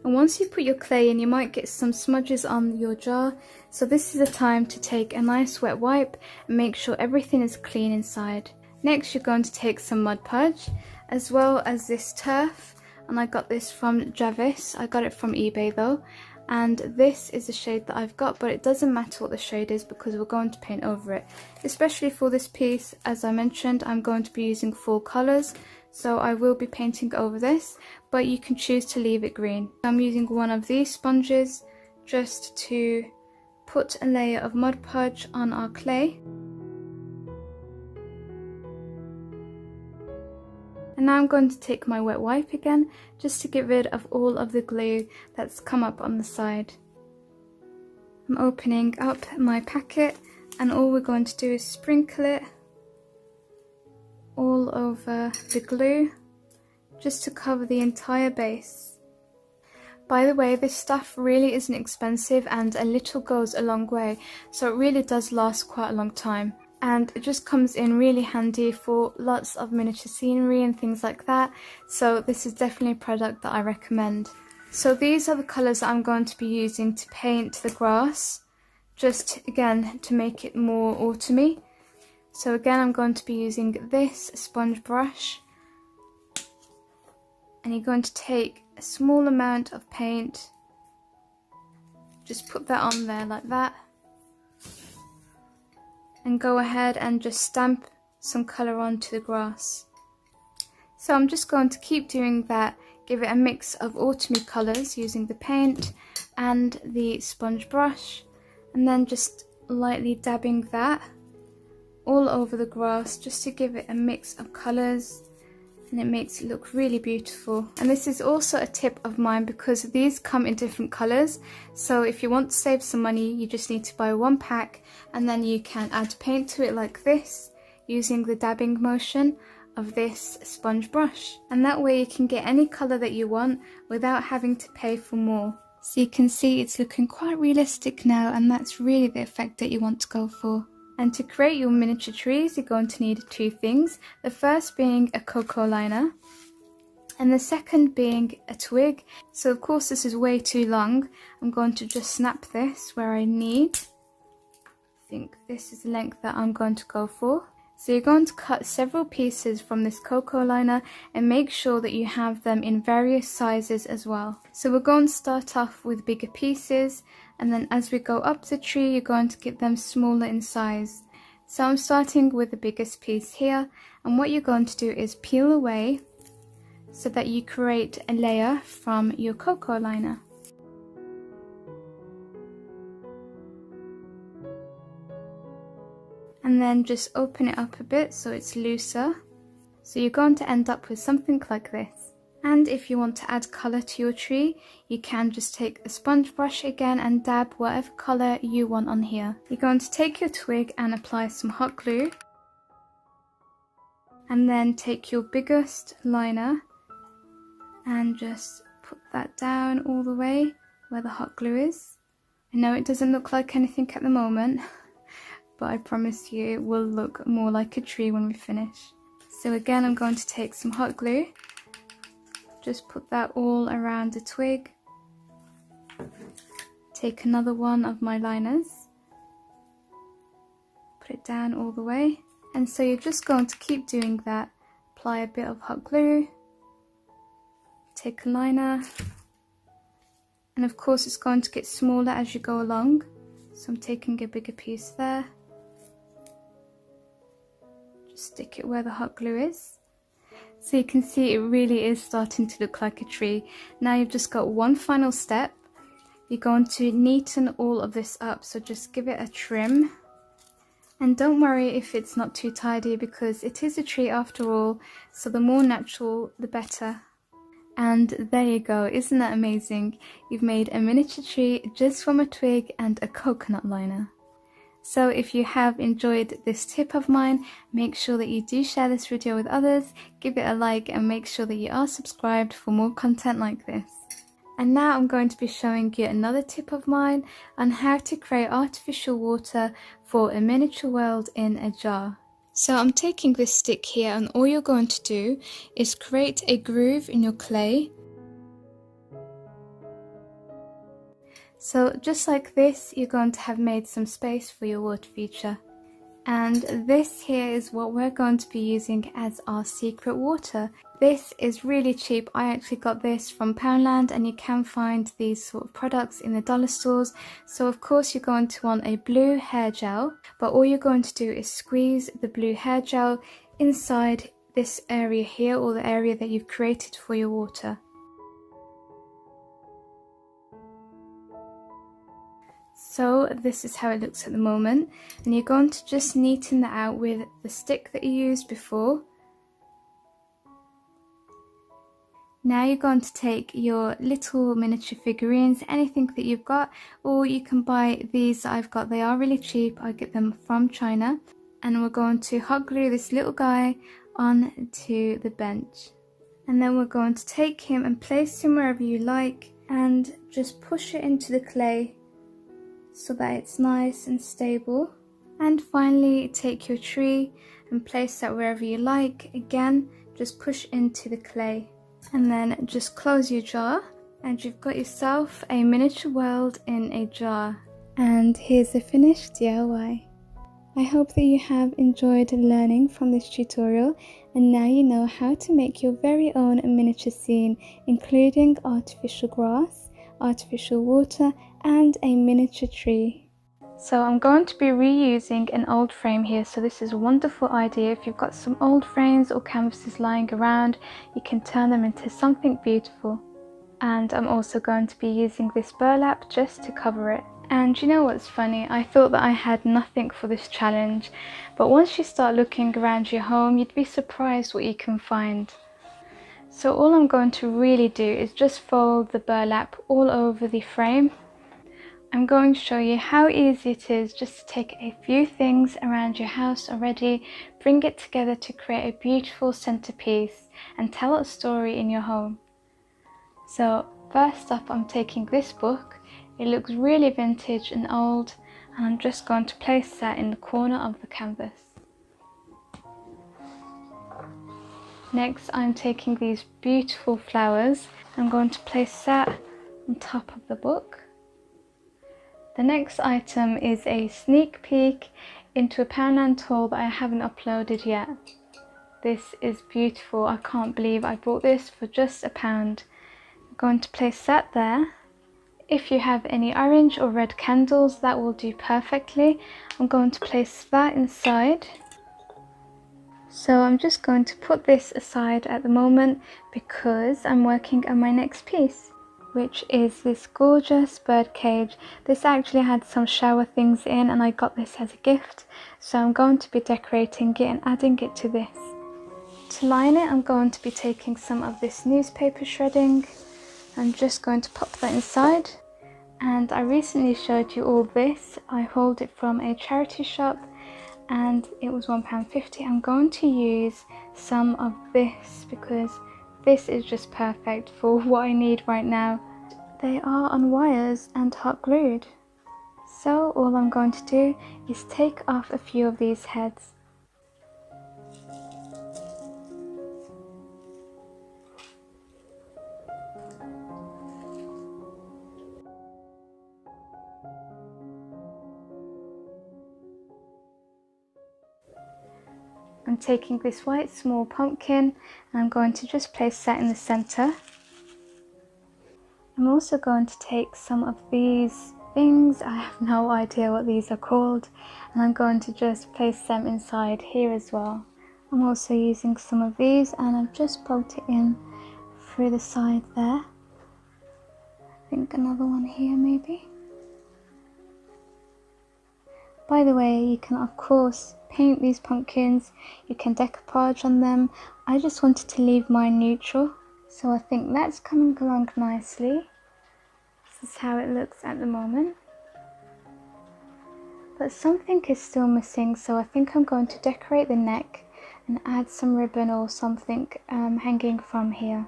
Speaker 1: And once you put your clay in, you might get some smudges on your jar, so this is the time to take a nice wet wipe and make sure everything is clean inside. Next, you're going to take some Mod Podge, as well as this turf, and I got this from Javis. I got it from eBay though, and this is the shade that I've got, but it doesn't matter what the shade is because we're going to paint over it. Especially for this piece, as I mentioned, I'm going to be using full colours, so I will be painting over this, but you can choose to leave it green. I'm using one of these sponges just to put a layer of Mod Podge on our clay. And now I'm going to take my wet wipe again, just to get rid of all of the glue that's come up on the side. I'm opening up my packet, and all we're going to do is sprinkle it all over the glue, just to cover the entire base. By the way, this stuff really isn't expensive, and a little goes a long way, so it really does last quite a long time. And it just comes in really handy for lots of miniature scenery and things like that, so this is definitely a product that I recommend. So these are the colours that I'm going to be using to paint the grass, just again to make it more autumny. So again, I'm going to be using this sponge brush, and you're going to take a small amount of paint, just put that on there like that, and go ahead and just stamp some colour onto the grass. So I'm just going to keep doing that, give it a mix of autumny colours using the paint and the sponge brush, and then just lightly dabbing that all over the grass just to give it a mix of colours, and it makes it look really beautiful. And this is also a tip of mine, because these come in different colours, so if you want to save some money, you just need to buy one pack, and then you can add paint to it like this using the dabbing motion of this sponge brush, and that way you can get any colour that you want without having to pay for more. So you can see it's looking quite realistic now, and that's really the effect that you want to go for. And to create your miniature trees, you're going to need 2 things. The first being a cocoa liner, and the second being a twig. So of course this is way too long. I'm going to just snap this where I need. I think this is the length that I'm going to go for. So you're going to cut several pieces from this cocoa liner, and make sure that you have them in various sizes as well. So we're going to start off with bigger pieces, and then as we go up the tree, you're going to get them smaller in size. So I'm starting with the biggest piece here, and what you're going to do is peel away so that you create a layer from your cocoa liner. And then just open it up a bit so it's looser. So you're going to end up with something like this. And if you want to add colour to your tree, you can just take a sponge brush again and dab whatever colour you want on here. You're going to take your twig and apply some hot glue. And then take your biggest liner and just put that down all the way where the hot glue is. I know it doesn't look like anything at the moment, but I promise you it will look more like a tree when we finish. So again, I'm going to take some hot glue, just put that all around the twig. Take another one of my liners, put it down all the way. And so you're just going to keep doing that. Apply a bit of hot glue, take a liner, and of course it's going to get smaller as you go along. So I'm taking a bigger piece there. Just stick it where the hot glue is. So you can see it really is starting to look like a tree. Now you've just got one final step. You're going to neaten all of this up, so just give it a trim. And don't worry if it's not too tidy, because it is a tree after all, so the more natural the better. And there you go, isn't that amazing? You've made a miniature tree just from a twig and a coconut liner. So if you have enjoyed this tip of mine, make sure that you do share this video with others, give it a like, and make sure that you are subscribed for more content like this. And now I'm going to be showing you another tip of mine on how to create artificial water for a miniature world in a jar. So I'm taking this stick here, and all you're going to do is create a groove in your clay. So just like this, you're going to have made some space for your water feature. And this here is what we're going to be using as our secret water. This is really cheap. I actually got this from Poundland, and you can find these sort of products in the dollar stores. So of course you're going to want a blue hair gel, but all you're going to do is squeeze the blue hair gel inside this area here, or the area that you've created for your water. So this is how it looks at the moment, and you're going to just neaten that out with the stick that you used before. Now you're going to take your little miniature figurines, anything that you've got, or you can buy these that I've got. They are really cheap, I get them from China. And we're going to hot glue this little guy onto the bench. And then we're going to take him and place him wherever you like, and just push it into the clay so that it's nice and stable. And finally take your tree and place that wherever you like. Again, just push into the clay. And then just close your jar, and you've got yourself a miniature world in a jar. And here's the finished DIY. I hope that you have enjoyed learning from this tutorial, and now you know how to make your very own miniature scene, including artificial grass, artificial water, and a miniature tree. So I'm going to be reusing an old frame here, so this is a wonderful idea. If you've got some old frames or canvases lying around, you can turn them into something beautiful. And I'm also going to be using this burlap just to cover it. And you know what's funny? I thought that I had nothing for this challenge, but once you start looking around your home, you'd be surprised what you can find. So all I'm going to really do is just fold the burlap all over the frame. I'm going to show you how easy it is just to take a few things around your house already, bring it together to create a beautiful centerpiece and tell a story in your home. So first up, I'm taking this book. It looks really vintage and old, and I'm just going to place that in the corner of the canvas. Next, I'm taking these beautiful flowers. I'm going to place that on top of the book. The next item is a sneak peek into a Poundland haul that I haven't uploaded yet. This is beautiful. I can't believe I bought this for just £1. I'm going to place that there. If you have any orange or red candles, that will do perfectly. I'm going to place that inside. So I'm just going to put this aside at the moment because I'm working on my next piece, which is this gorgeous bird cage. This actually had some shower things in, and I got this as a gift, so I'm going to be decorating it and adding it to this. to line it, I'm going to be taking some of this newspaper shredding. I'm just going to pop that inside. And I recently showed you all this. I hauled it from a charity shop and it was £1.50. I'm going to use some of this because this is just perfect for what I need right now. They are on wires and hot glued. So all I'm going to do is take off a few of these heads. I'm taking this white small pumpkin and I'm going to just place that in the center. I'm also going to take some of these things, I have no idea what these are called, and I'm going to just place them inside here as well. I'm also using some of these and I've just plugged it in through the side there. I think another one here maybe. By the way, you can of course paint these pumpkins, you can decoupage on them. I just wanted to leave mine neutral, so I think that's coming along nicely. This is how it looks at the moment. But something is still missing, so I think I'm going to decorate the neck and add some ribbon or something hanging from here.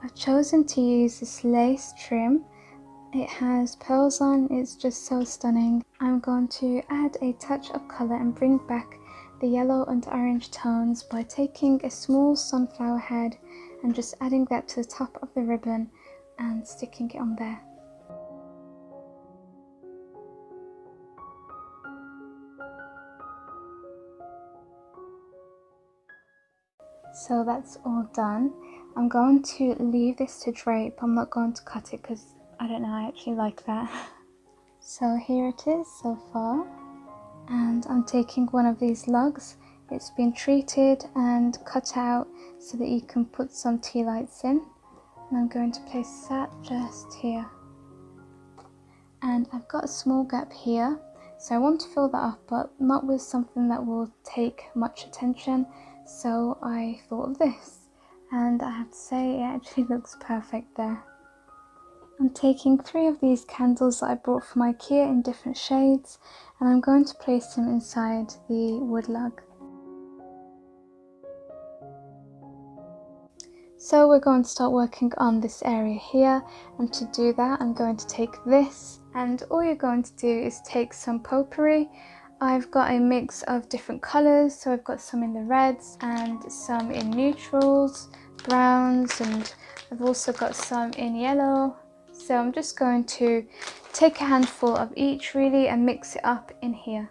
Speaker 1: I've chosen to use this lace trim. It has pearls on, it's just so stunning. I'm going to add a touch of colour and bring back the yellow and orange tones by taking a small sunflower head and just adding that to the top of the ribbon and sticking it on there. So that's all done. I'm going to leave this to drape. I'm not going to cut it because I don't know, I actually like that. So here it is so far, and I'm taking one of these lugs. It's been treated and cut out so that you can put some tea lights in, and I'm going to place that just here. And I've got a small gap here, so I want to fill that up, but not with something that will take much attention, so I thought of this, and I have to say it actually looks perfect there. I'm taking 3 of these candles that I bought from IKEA in different shades, and I'm going to place them inside the wood lug. So we're going to start working on this area here, and to do that I'm going to take this, and all you're going to do is take some potpourri. I've got a mix of different colours, so I've got some in the reds and some in neutrals, browns, and I've also got some in yellow. So I'm just going to take a handful of each really and mix it up in here.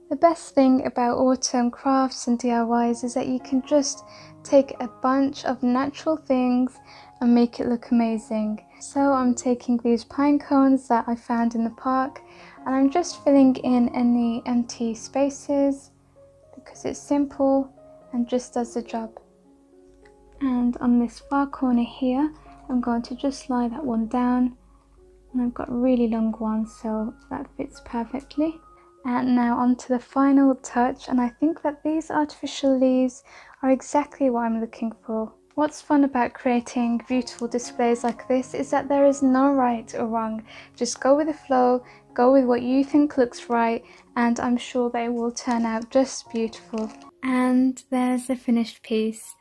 Speaker 1: The best thing about autumn crafts and DIYs is that you can just take a bunch of natural things and make it look amazing. So I'm taking these pine cones that I found in the park and I'm just filling in any empty spaces because it's simple and just does the job. And on this far corner here, I'm going to just lie that one down, and I've got a really long one, so that fits perfectly. And now on to the final touch, and I think that these artificial leaves are exactly what I'm looking for. What's fun about creating beautiful displays like this is that there is no right or wrong. Just go with the flow, go with what you think looks right, and I'm sure they will turn out just beautiful. And there's the finished piece.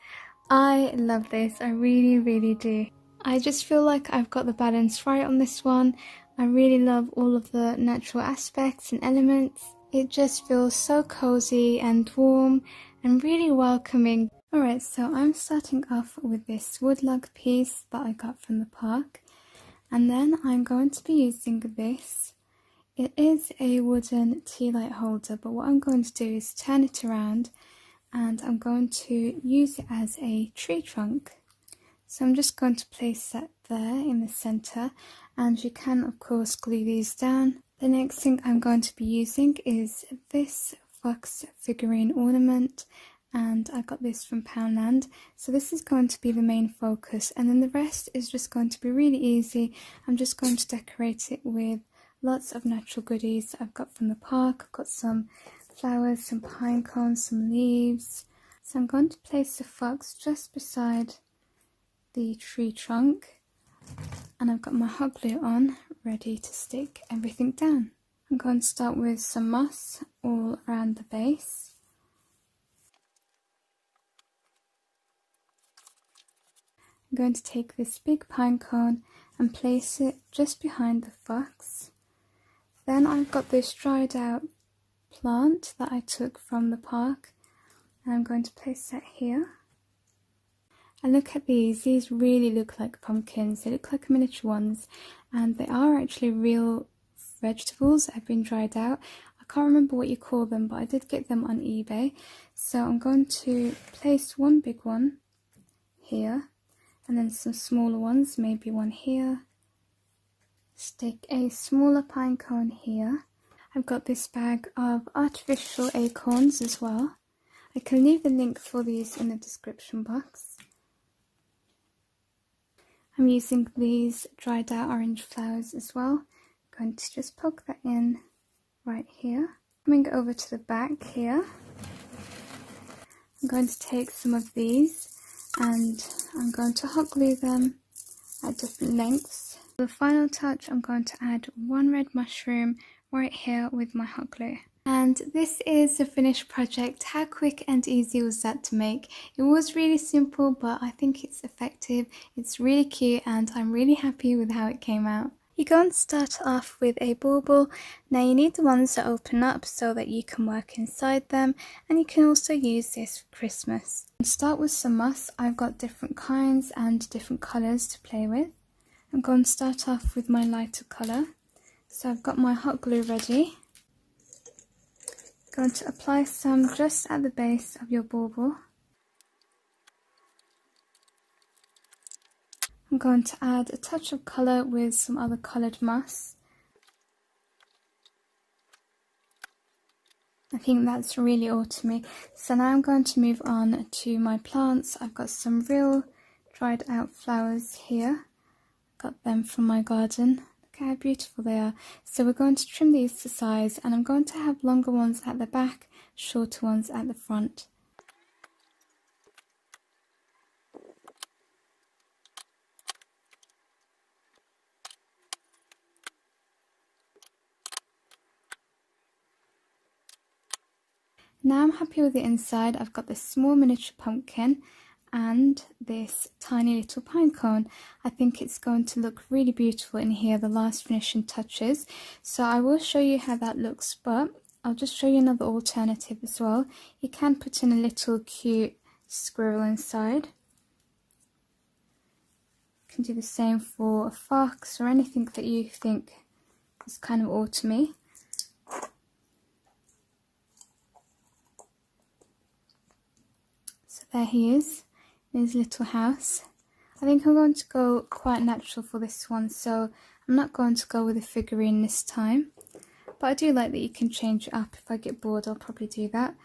Speaker 1: I love this, I really do. I just feel like I've got the balance right on this one. I really love all of the natural aspects and elements. It just feels so cozy and warm and really welcoming. Alright, so I'm starting off with this wood lug piece that I got from the park, and then I'm going to be using this. It is a wooden tea light holder, but what I'm going to do is turn it around and I'm going to use it as a tree trunk. So I'm just going to place that there in the center, and you can of course glue these down. The next thing I'm going to be using is this fox figurine ornament, and I got this from Poundland. So this is going to be the main focus, and then the rest is just going to be really easy. I'm just going to decorate it with lots of natural goodies that I've got from the park. I've got some flowers, some pine cones, some leaves. So I'm going to place the fox just beside the tree trunk, and I've got my hot glue on, ready to stick everything down. I'm going to start with some moss all around the base. I'm going to take this big pine cone and place it just behind the fox. Then I've got this dried out plant that I took from the park, and I'm going to place that here. And look at these really look like pumpkins. They look like miniature ones, and they are actually real vegetables that have been dried out. I can't remember what you call them, but I did get them on eBay. So I'm going to place one big one here, and then some smaller ones, maybe one here. Stick a smaller pine cone here. I've got this bag of artificial acorns as well. I can leave the link for these in the description box. I'm using these dried out orange flowers as well. I'm going to just poke that in right here. Coming over to the back here, I'm going to take some of these and I'm going to hot glue them at different lengths. For the final touch, I'm going to add one red mushroom right here with my hot glue. And this is the finished project. How quick and easy was that to make? It was really simple, but I think it's effective. It's really cute and I'm really happy with how it came out. You're going to start off with a bauble. Now you need the ones that open up so that you can work inside them, and you can also use this for Christmas. Start with some moss. I've got different kinds and different colours to play with. I'm going to start off with my lighter colour. So I've got my hot glue ready. Going to apply some just at the base of your bauble. I'm going to add a touch of colour with some other coloured moss. I think that's really autumny. So now I'm going to move on to my plants. I've got some real dried out flowers here. Got them from my garden. Look how beautiful they are. So we're going to trim these to size, and I'm going to have longer ones at the back, shorter ones at the front. Now I'm happy with the inside. I've got this small miniature pumpkin and this tiny little pine cone. I think it's going to look really beautiful in here, the last finishing touches. So I will show you how that looks, but I'll just show you another alternative as well. You can put in a little cute squirrel inside. You can do the same for a fox or anything that you think is kind of autumny. So there he is in his little house. I think I'm going to go quite natural for this one, so I'm not going to go with a figurine this time. But I do like that you can change it up. If I get bored, I'll probably do that.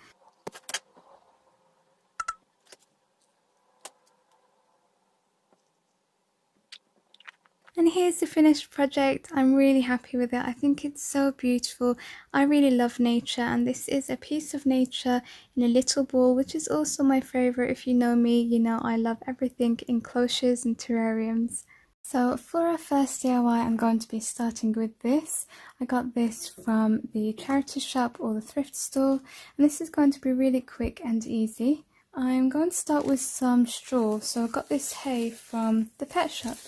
Speaker 1: And here's the finished project. I'm really happy with it. I think it's so beautiful. I really love nature, and this is a piece of nature in a little ball, which is also my favourite. If you know me, you know I love everything enclosures and terrariums. So for our first DIY, I'm going to be starting with this. I got this from the charity shop or the thrift store, and this is going to be really quick and easy. I'm going to start with some straw. So I got this hay from the pet shop.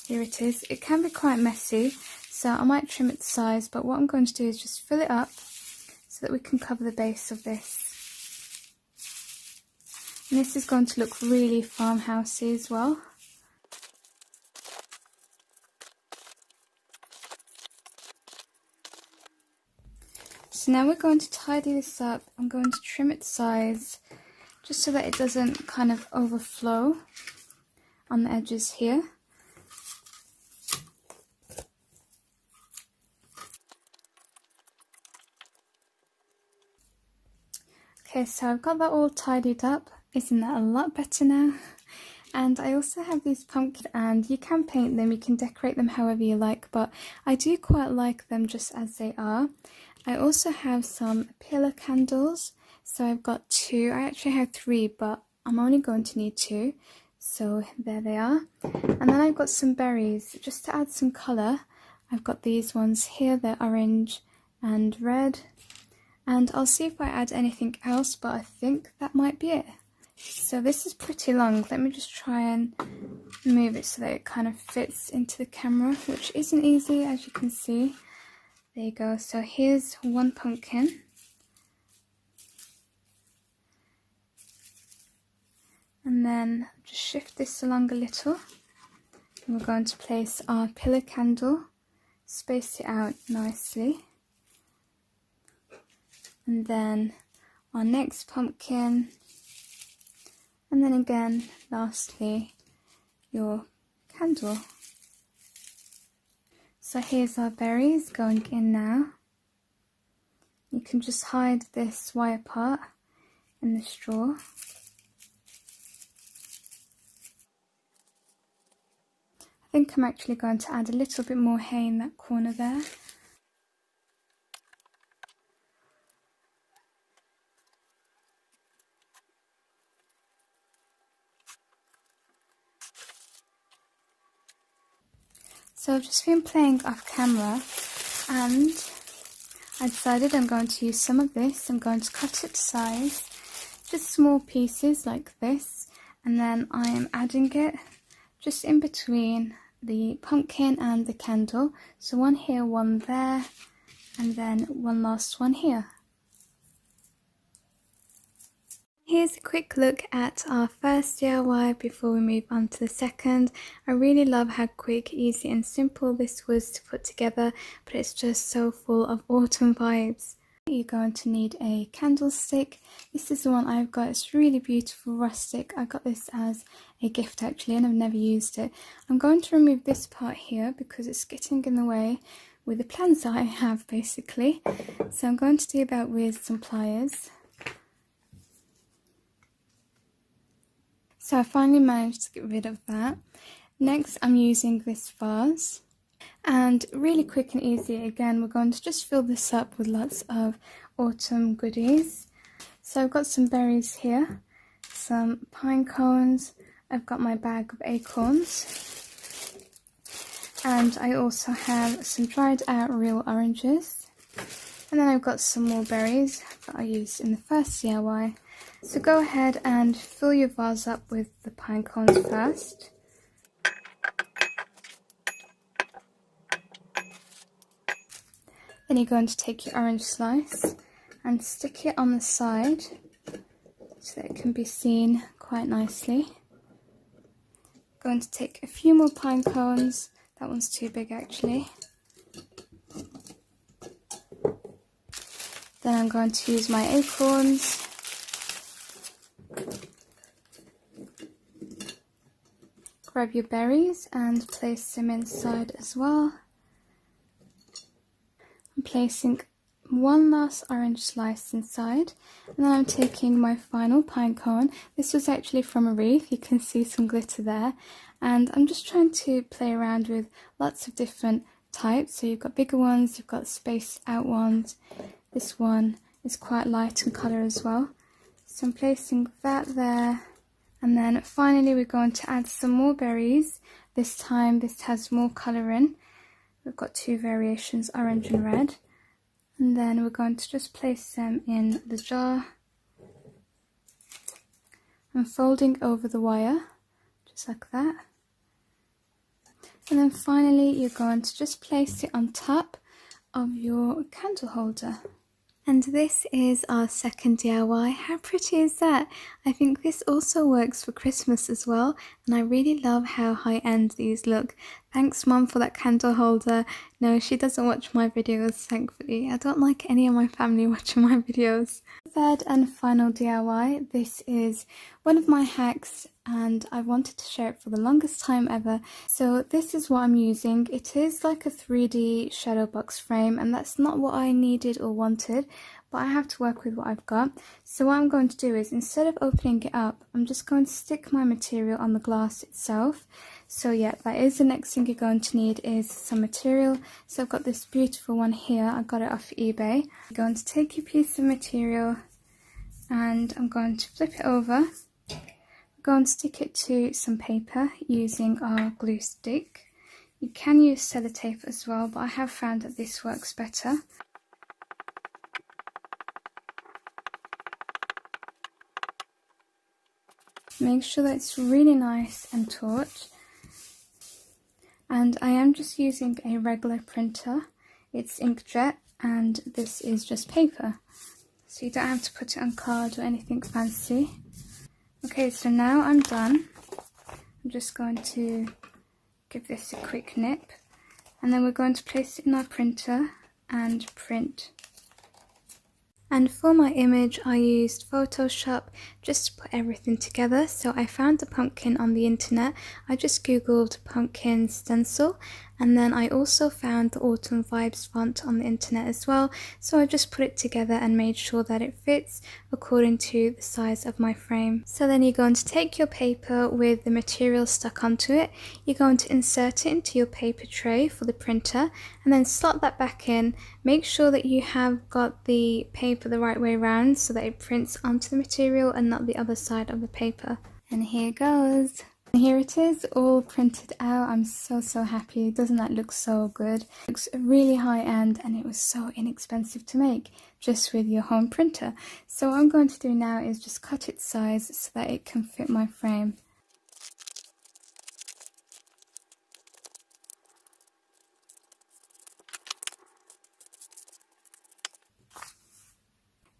Speaker 1: Here it is. It can be quite messy, so I might trim it to size, but what I'm going to do is just fill it up so that we can cover the base of this. And this is going to look really farmhousey as well. So now we're going to tidy this up. I'm going to trim it to size just so that it doesn't kind of overflow on the edges here. Okay, Okay, so I've got that all tidied up. Isn't that a lot better now? And I also have these pumpkins, and you can paint them, you can decorate them however you like, but I do quite like them just as they are. I also have some pillar candles, so I've got 2. I actually have 3, but I'm only going to need 2, so there they are. And then I've got some berries, just to add some colour. I've got these ones here, they're orange and red, and I'll see if I add anything else, but I think that might be it. So this is pretty long. Let me just try and move it so that it kind of fits into the camera, which isn't easy, as you can see. There you go. So here's one pumpkin. And then just shift this along a little. And we're going to place our pillar candle, space it out nicely. And then our next pumpkin. And then again, lastly, your candle. So here's our berries going in now. You can just hide this wire part in the straw. I think I'm actually going to add a little bit more hay in that corner there. So I've just been playing off camera, and I decided I'm going to use some of this. I'm going to cut it to size, just small pieces like this, and then I am adding it just in between the pumpkin and the candle. So one here, one there, and then one last one here. Here's a quick look at our first DIY before we move on to the second. I really love how quick, easy and simple this was to put together, but it's just so full of autumn vibes. You're going to need a candlestick. This is the one I've got. It's really beautiful, rustic. I got this as a gift actually, and I've never used it. I'm going to remove this part here because it's getting in the way with the plans that I have basically. So I'm going to do that with some pliers. So I finally managed to get rid of that. Next I'm using this vase, and really quick and easy again, we're going to just fill this up with lots of autumn goodies. So I've got some berries here, some pine cones, I've got my bag of acorns, and I also have some dried out real oranges, and then I've got some more berries that I used in the first DIY. So go ahead and fill your vase up with the pine cones first. Then you're going to take your orange slice and stick it on the side so that it can be seen quite nicely. Going to take a few more pine cones. That one's too big actually. Then I'm going to use my acorns. Grab your berries and place them inside as well. I'm placing one last orange slice inside, and then I'm taking my final pine cone. This was actually from a wreath, you can see some glitter there, and I'm just trying to play around with lots of different types. So you've got bigger ones, you've got spaced out ones. This one is quite light in colour as well. So I'm placing that there. And then finally we're going to add some more berries. This time this has more colour in. We've got 2 variations, orange and red. And then we're going to just place them in the jar. I'm folding over the wire, just like that. And then finally you're going to just place it on top of your candle holder. And this is our second DIY. How pretty is that? I think this also works for Christmas as well, and I really love how high-end these look. Thanks Mum for that candle holder. No, she doesn't watch my videos, thankfully. I don't like any of my family watching my videos. Third and final DIY. This is one of my hacks and I wanted to share it for the longest time ever. So this is what I'm using. It is like a 3D shadow box frame, and that's not what I needed or wanted, but I have to work with what I've got. So what I'm going to do is, instead of opening it up, I'm just going to stick my material on the glass itself. So yeah, that is the next thing you're going to need, is some material. So I've got this beautiful one here, I got it off eBay. I'm going to take a piece of material and I'm going to flip it over. I'm going to stick it to some paper using our glue stick. You can use sellotape as well, but I have found that this works better. Make sure that it's really nice and taut. And I am just using a regular printer. It's inkjet and this is just paper. So you don't have to put it on card or anything fancy. Okay, so now I'm done. I'm just going to give this a quick nip. And then we're going to place it in our printer and print. And for my image I used Photoshop just to put everything together. So I found the pumpkin on the internet. I just googled pumpkin stencil, and then I also found the Autumn Vibes font on the internet as well. So I just put it together and made sure that it fits according to the size of my frame. So then you're going to take your paper with the material stuck onto it. You're going to insert it into your paper tray for the printer and then slot that back in. Make sure that you have got the paper the right way around so that it prints onto the material and not the other side of the paper. And here goes. And here it is, all printed out. I'm so happy. Doesn't that look so good? It looks really high end and it was so inexpensive to make just with your home printer. So what I'm going to do now is just cut its size so that it can fit my frame.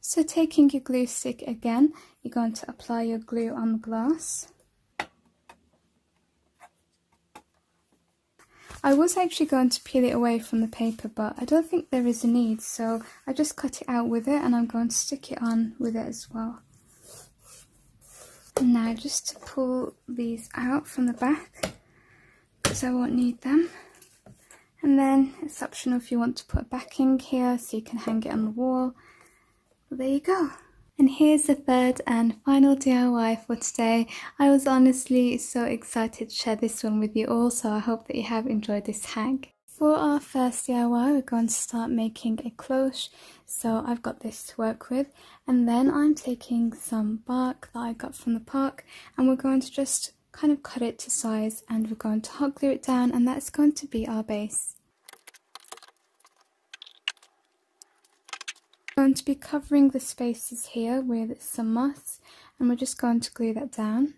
Speaker 1: So taking your glue stick again, you're going to apply your glue on the glass. I was actually going to peel it away from the paper, but I don't think there is a need, so I just cut it out with it and I'm going to stick it on with it as well. And now just to pull these out from the back, because I won't need them. And then it's optional if you want to put a backing here so you can hang it on the wall. Well, there you go. And here's the third and final DIY for today. I was honestly so excited to share this one with you all, so I hope that you have enjoyed this hack. For our first DIY, we're going to start making a cloche. So I've got this to work with, and then I'm taking some bark that I got from the park, and we're going to just kind of cut it to size, and we're going to hot glue it down, and that's going to be our base. Going to be covering the spaces here with some moss, and we're just going to glue that down.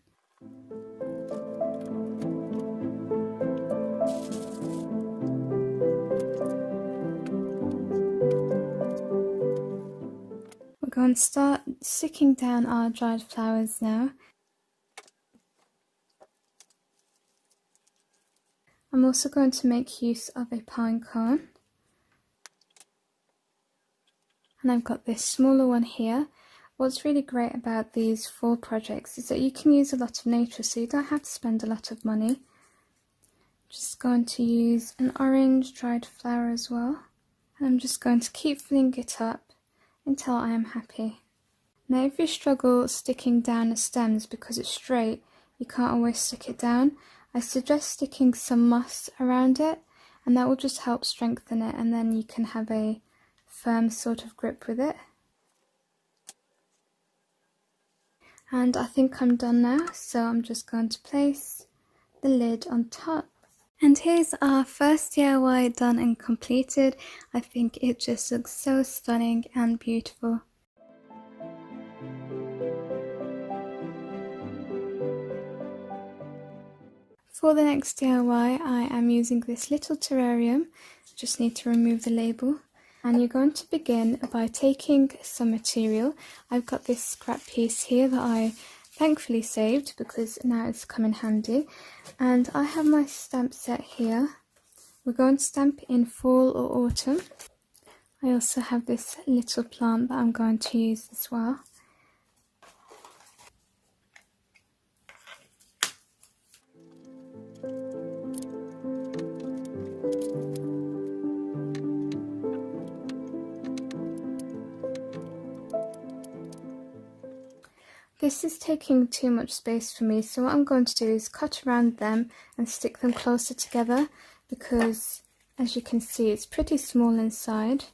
Speaker 1: We're going to start sticking down our dried flowers now. I'm also going to make use of a pine cone. And I've got this smaller one here. What's really great about these fall projects is that you can use a lot of nature, so you don't have to spend a lot of money. Just going to use an orange dried flower as well. And I'm just going to keep filling it up until I am happy. Now if you struggle sticking down the stems because it's straight, you can't always stick it down, I suggest sticking some moss around it, and that will just help strengthen it, and then you can have a firm sort of grip with it. And I think I'm done now, so I'm just going to place the lid on top. And here's our first DIY done and completed. I think it just looks so stunning and beautiful. For the next DIY, I am using this little terrarium. Just need to remove the label. And you're going to begin by taking some material. I've got this scrap piece here that I thankfully saved because now it's come in handy. And I have my stamp set here. We're going to stamp in fall or autumn. I also have this little plant that I'm going to use as well. this is taking too much space for me, so what I'm going to do is cut around them and stick them closer together, because as you can see it's pretty small inside.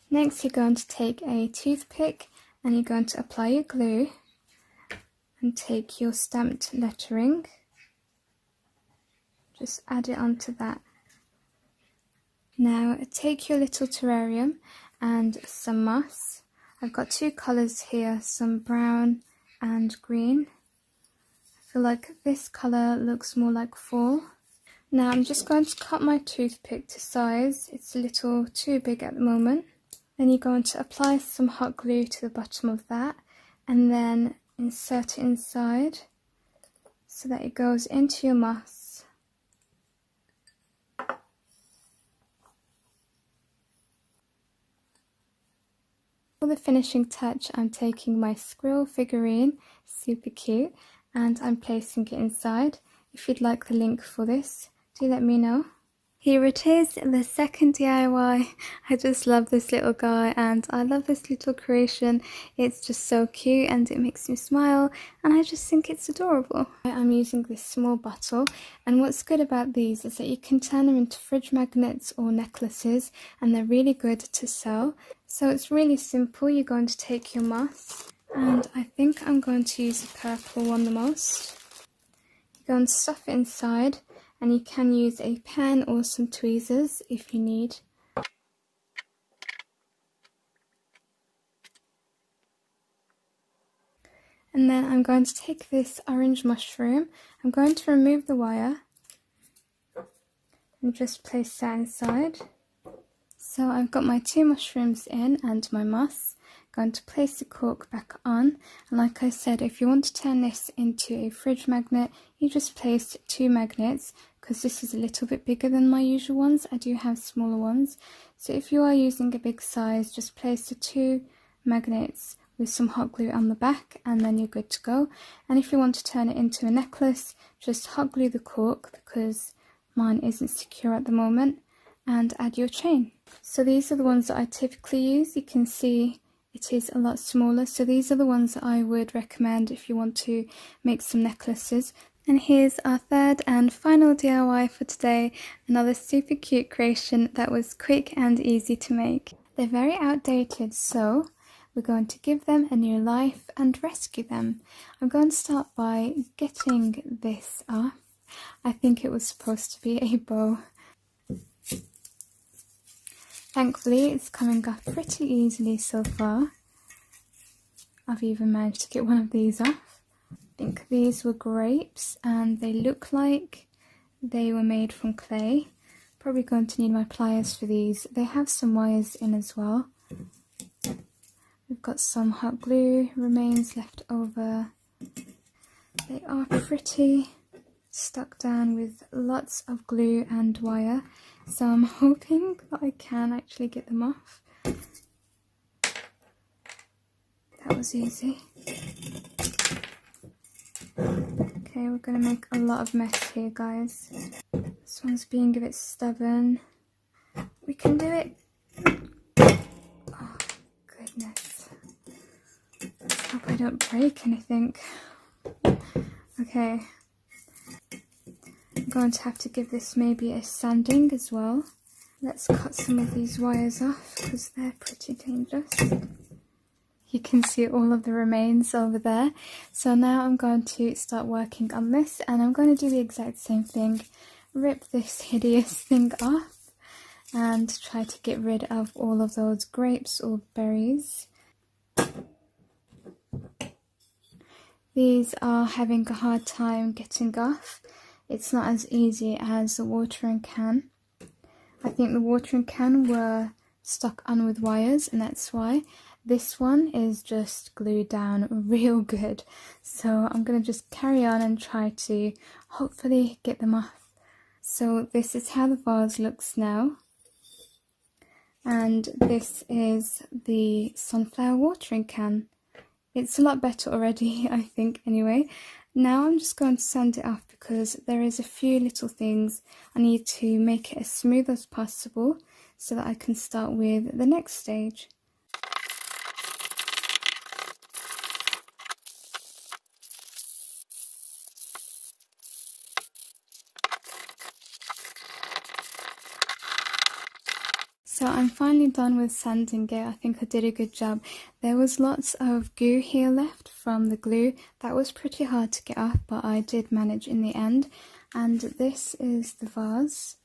Speaker 1: Next you're going to take a toothpick and you're going to apply your glue and take your stamped lettering, just add it onto that. Now take your little terrarium and some moss. I've got two colours here, some brown and green. I feel like this colour looks more like fall. Now I'm just going to cut my toothpick to size, it's a little too big at the moment. Then you're going to apply some hot glue to the bottom of that and then insert it inside so that it goes into your moss. For the finishing touch, I'm taking my squirrel figurine, super cute, and I'm placing it inside. If you'd like the link for this, do let me know. Here it is, the second DIY. I just love this little guy and I love this little creation. It's just so cute and it makes me smile and I just think it's adorable. I'm using this small bottle, and what's good about these is that you can turn them into fridge magnets or necklaces, and they're really good to sell. So it's really simple. You're going to take your moss, and I think I'm going to use the purple one the most. You're going to stuff it inside, and you can use a pen or some tweezers if you need. And then I'm going to take this orange mushroom, I'm going to remove the wire and just place that inside. So I've got my two mushrooms in and my moss. I'm going to place the cork back on, and like I said, if you want to turn this into a fridge magnet, you just place two magnets, because this is a little bit bigger than my usual ones. I do have smaller ones, so if you are using a big size, just place the two magnets with some hot glue on the back and then you're good to go. And if you want to turn it into a necklace, just hot glue the cork, because mine isn't secure at the moment, and add your chain. So these are the ones that I typically use. You can see it is a lot smaller, so these are the ones that I would recommend if you want to make some necklaces. And here's our third and final DIY for today, another super cute creation that was quick and easy to make. They're very outdated, so we're going to give them a new life and rescue them. I'm going to start by getting this off. I think it was supposed to be a bow. Thankfully it's coming off pretty easily so far. I've even managed to get one of these off. I think these were grapes and they look like they were made from clay. Probably going to need my pliers for these. They have some wires in as well. We've got some hot glue remains left over. They are pretty stuck down with lots of glue and wire, so I'm hoping that I can actually get them off. That was easy. Okay, we're going to make a lot of mess here, guys. This one's being a bit stubborn. We can do it. Oh, goodness. Hope I don't break anything. Okay. I'm going to have to give this maybe a sanding as well. Let's cut some of these wires off because they're pretty dangerous. You can see all of the remains over there. So now I'm going to start working on this, and I'm going to do the exact same thing. Rip this hideous thing off and try to get rid of all of those grapes or berries. These are having a hard time getting off. It's not as easy as the watering can. I think the watering can were stuck on with wires, and that's why. This one is just glued down real good, so I'm going to just carry on and try to hopefully get them off. So this is how the vase looks now, and this is the sunflower watering can. It's a lot better already, I think, anyway. Now I'm just going to sand it off because there is a few little things I need to make it as smooth as possible so that I can start with the next stage. So I'm finally done with sanding it. I think I did a good job. There was lots of goo here left from the glue. That was pretty hard to get off, but I did manage in the end. And this is the vase.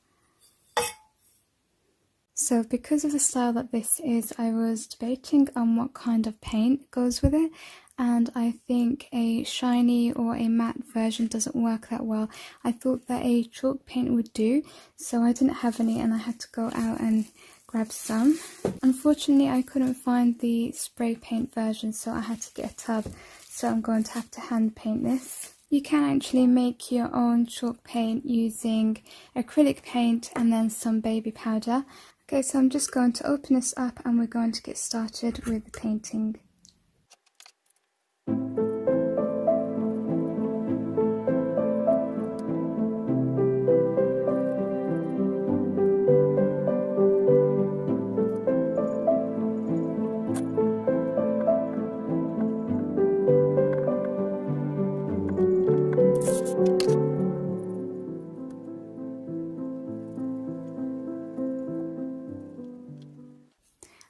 Speaker 1: So because of the style that this is, I was debating on what kind of paint goes with it, and I think a shiny or a matte version doesn't work that well. I thought that a chalk paint would do, so I didn't have any and I had to go out and grab some. Unfortunately, I couldn't find the spray paint version, so I had to get a tub, so I'm going to have to hand paint this. You can actually make your own chalk paint using acrylic paint and then some baby powder. Okay, so I'm just going to open this up and we're going to get started with the painting.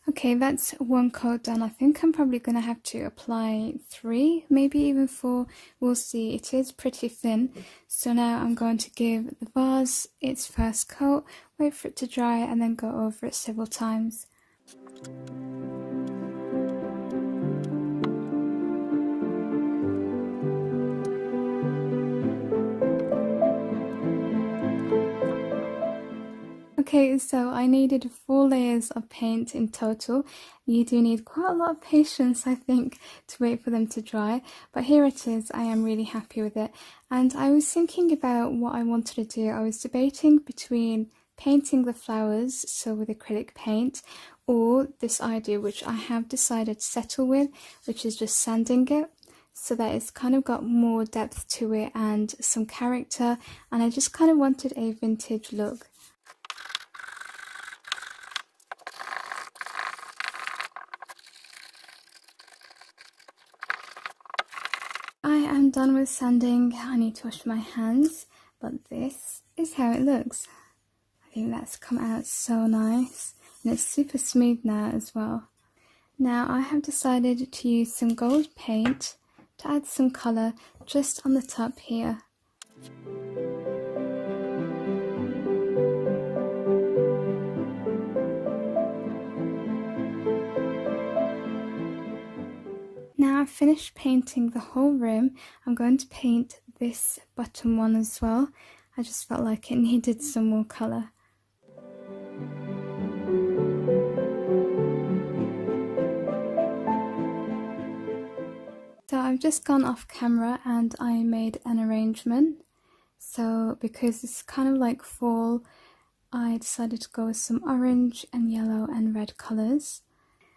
Speaker 1: Okay, that's one coat done. I think I'm probably going to have to apply 3, maybe even 4. We'll see. It is pretty thin. So now I'm going to give the vase its first coat, wait for it to dry, and then go over it several times. Okay, so I needed 4 layers of paint in total. You do need quite a lot of patience, I think, to wait for them to dry, but here it is. I am really happy with it. And I was thinking about what I wanted to do. I was debating between painting the flowers, so with acrylic paint, or this idea which I have decided to settle with, which is just sanding it, so that it's kind of got more depth to it and some character, and I just kind of wanted a vintage look. I am done with sanding. I need to wash my hands, but this is how it looks. I think that's come out so nice, and it's super smooth now as well. Now I have decided to use some gold paint to add some colour just on the top here. Now I've finished painting the whole rim. I'm going to paint this bottom one as well. I just felt like it needed some more colour. So I've just gone off camera and I made an arrangement. So because it's kind of like fall, I decided to go with some orange and yellow and red colours.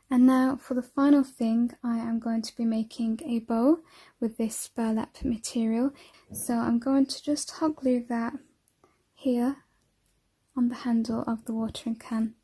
Speaker 1: And now for the final thing, I am going to be making a bow with this burlap material. So I'm going to just hot glue that here on the handle of the watering can.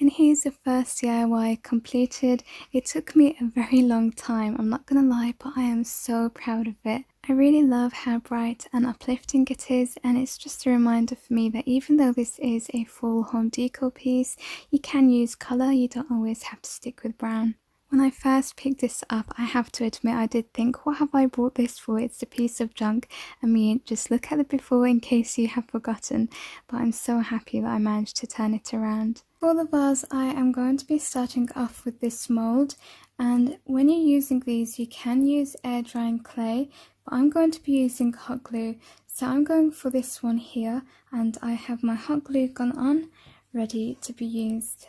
Speaker 1: And here's the first DIY completed. It took me a very long time, I'm not gonna lie, but I am so proud of it. I really love how bright and uplifting it is, and it's just a reminder for me that even though this is a full home decor piece, you can use colour, you don't always have to stick with brown. When I first picked this up, I have to admit I did think, what have I bought this for? It's a piece of junk. I mean, just look at it before in case you have forgotten, but I'm so happy that I managed to turn it around. For the vase, I am going to be starting off with this mould, and when you're using these, you can use air drying clay, but I'm going to be using hot glue. So I'm going for this one here, and I have my hot glue gun on, ready to be used.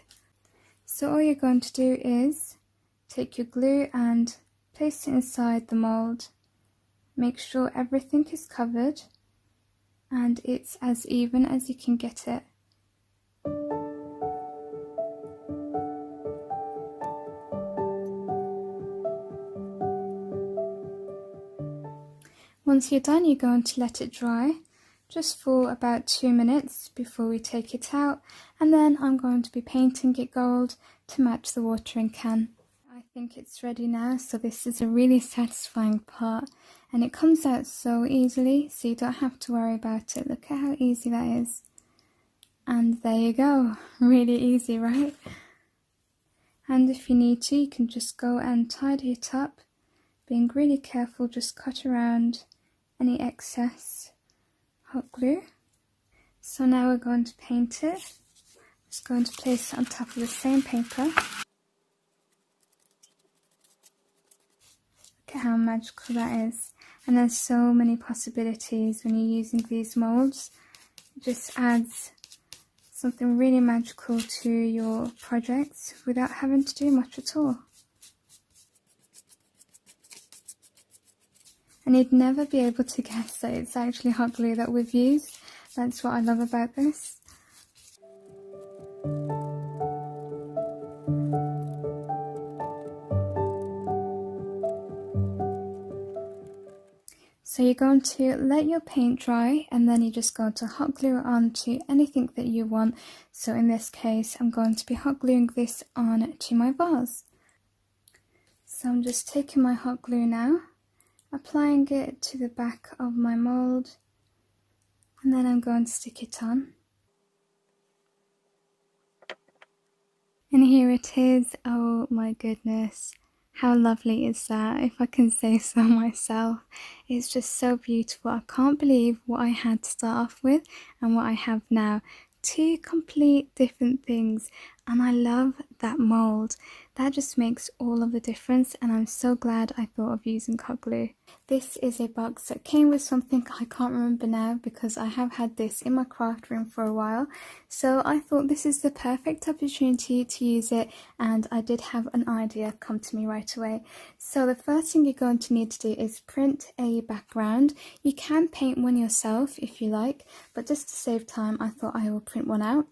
Speaker 1: So all you're going to do is take your glue and place it inside the mould. Make sure everything is covered and it's as even as you can get it. Once you're done, you're going to let it dry just for about 2 minutes before we take it out, and then I'm going to be painting it gold to match the watering can. I think it's ready now, so this is a really satisfying part, and it comes out so easily, so you don't have to worry about it. Look at how easy that is. And there you go, really easy, right? And if you need to, you can just go and tidy it up, being really careful, just cut around any excess hot glue. So now we're going to paint it. Just going to place it on top of the same paper. Look at how magical that is. And there's so many possibilities when you're using these molds. It just adds something really magical to your projects without having to do much at all. And you'd never be able to guess that it's actually hot glue that we've used. That's what I love about this. So you're going to let your paint dry, and then you're just going to hot glue it onto anything that you want. So in this case, I'm going to be hot gluing this on to my vase. So I'm just taking my hot glue now, applying it to the back of my mould, and then I'm going to stick it on. And here it is. Oh my goodness, how lovely is that, if I can say so myself. It's just so beautiful. I can't believe what I had to start off with and what I have now. Two complete different things, and I love that mould. That just makes all of the difference, and I'm so glad I thought of using hot glue. This is a box that came with something I can't remember now, because I have had this in my craft room for a while, so I thought this is the perfect opportunity to use it, and I did have an idea come to me right away. So the first thing you're going to need to do is print a background. You can paint one yourself if you like, but just to save time I thought I will print one out.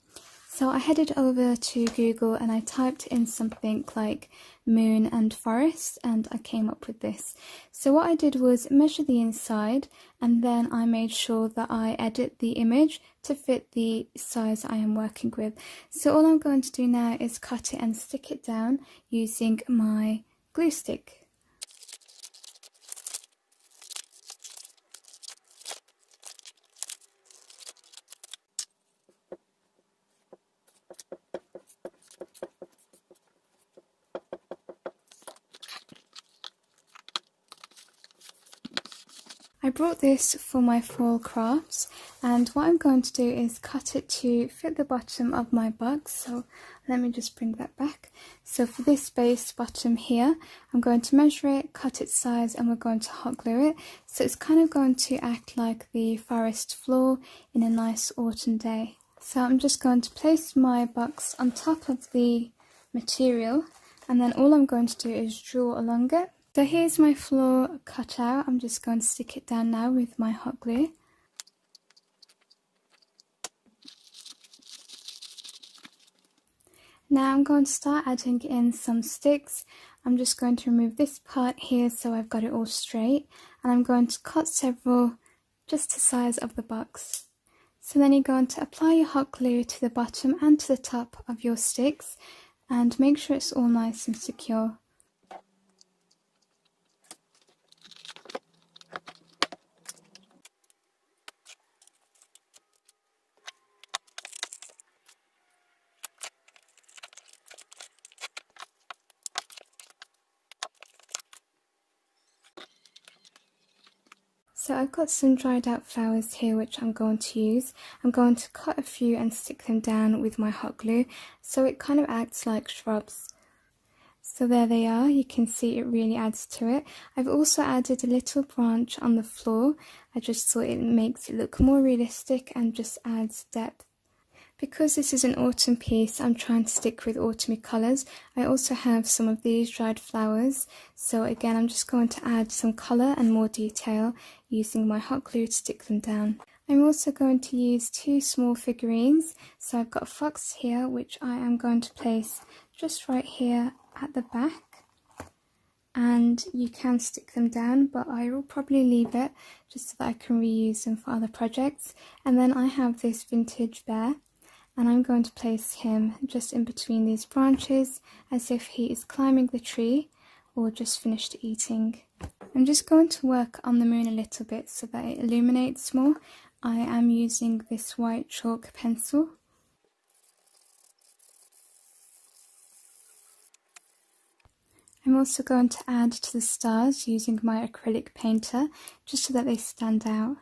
Speaker 1: So I headed over to Google and I typed in something like moon and forest, and I came up with this. So what I did was measure the inside, and then I made sure that I edit the image to fit the size I am working with. So all I'm going to do now is cut it and stick it down using my glue stick. I brought this for my fall crafts, and what I'm going to do is cut it to fit the bottom of my box. So let me just bring that back. So for this base bottom here, I'm going to measure it, cut its size, and we're going to hot glue it. So it's kind of going to act like the forest floor in a nice autumn day. So I'm just going to place my box on top of the material, and then all I'm going to do is draw along it. So here's my floor cut out. I'm just going to stick it down now with my hot glue. Now I'm going to start adding in some sticks. I'm just going to remove this part here so I've got it all straight, and I'm going to cut several just the size of the box. So then you're going to apply your hot glue to the bottom and to the top of your sticks, and make sure it's all nice and secure. So I've got some dried out flowers here which I'm going to use. I'm going to cut a few and stick them down with my hot glue so it kind of acts like shrubs. So there they are, you can see it really adds to it. I've also added a little branch on the floor. I just thought it makes it look more realistic and just adds depth. Because this is an autumn piece, I'm trying to stick with autumny colours. I also have some of these dried flowers, so again I'm just going to add some colour and more detail using my hot glue to stick them down. I'm also going to use two small figurines, so I've got a fox here which I am going to place just right here at the back. And you can stick them down, but I will probably leave it just so that I can reuse them for other projects. And then I have this vintage bear, and I'm going to place him just in between these branches as if he is climbing the tree or just finished eating. I'm just going to work on the moon a little bit so that it illuminates more. I am using this white chalk pencil. I'm also going to add to the stars using my acrylic painter just so that they stand out.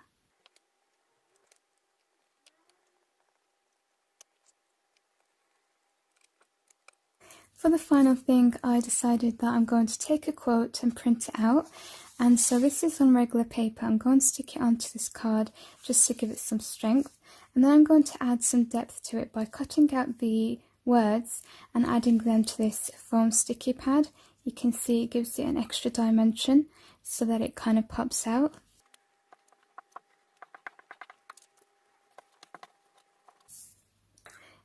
Speaker 1: For the final thing, I decided that I'm going to take a quote and print it out, and so this is on regular paper. I'm going to stick it onto this card just to give it some strength, and then I'm going to add some depth to it by cutting out the words and adding them to this foam sticky pad. You can see it gives it an extra dimension so that it kind of pops out.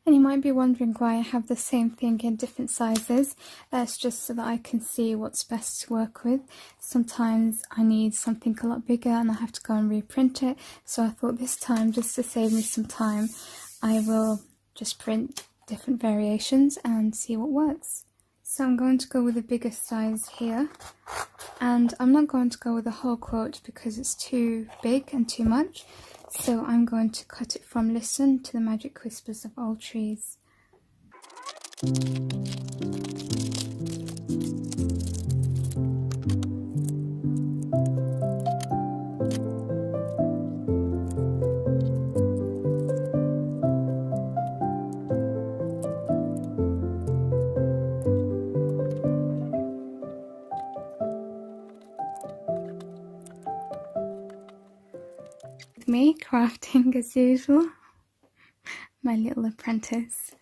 Speaker 1: And you might be wondering why I have the same thing in different sizes. That's just so that I can see what's best to work with. Sometimes I need something a lot bigger and I have to go and reprint it. So I thought this time, just to save me some time, I will just print different variations and see what works. So I'm going to go with a bigger size here, and I'm not going to go with a whole quote because it's too big and too much, so I'm going to cut it from Listen to the Magic Whispers of Old Trees. Me crafting as usual, my little apprentice.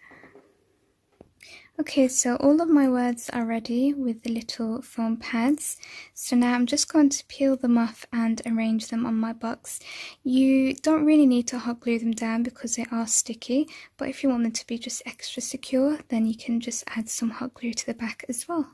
Speaker 1: Okay, so all of my words are ready with the little foam pads. So now I'm just going to peel them off and arrange them on my box. You don't really need to hot glue them down because they are sticky, but if you want them to be just extra secure, then you can just add some hot glue to the back as well.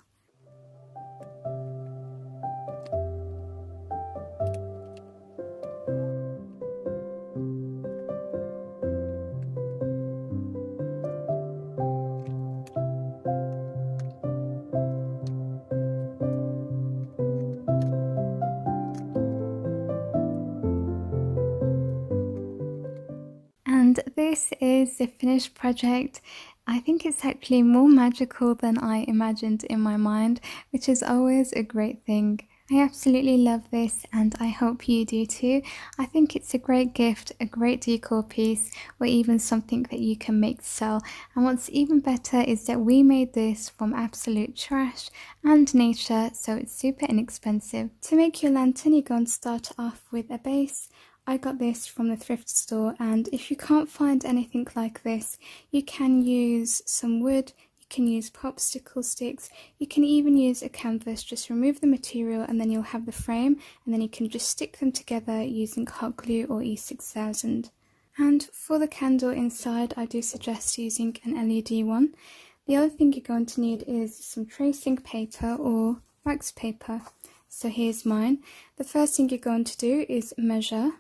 Speaker 1: And this is the finished project. I think it's actually more magical than I imagined in my mind, which is always a great thing. I absolutely love this and I hope you do too. I think it's a great gift, a great decor piece, or even something that you can make to sell. And what's even better is that we made this from absolute trash and nature, so it's super inexpensive. To make your lantern, you're going to start off with a base. I got this from the thrift store, and if you can't find anything like this, you can use some wood, you can use popsicle sticks, you can even use a canvas. Just remove the material and then you'll have the frame, and then you can just stick them together using hot glue or E6000. And for the candle inside, I do suggest using an LED one. The other thing you're going to need is some tracing paper or wax paper. So here's mine. The first thing you're going to do is measure.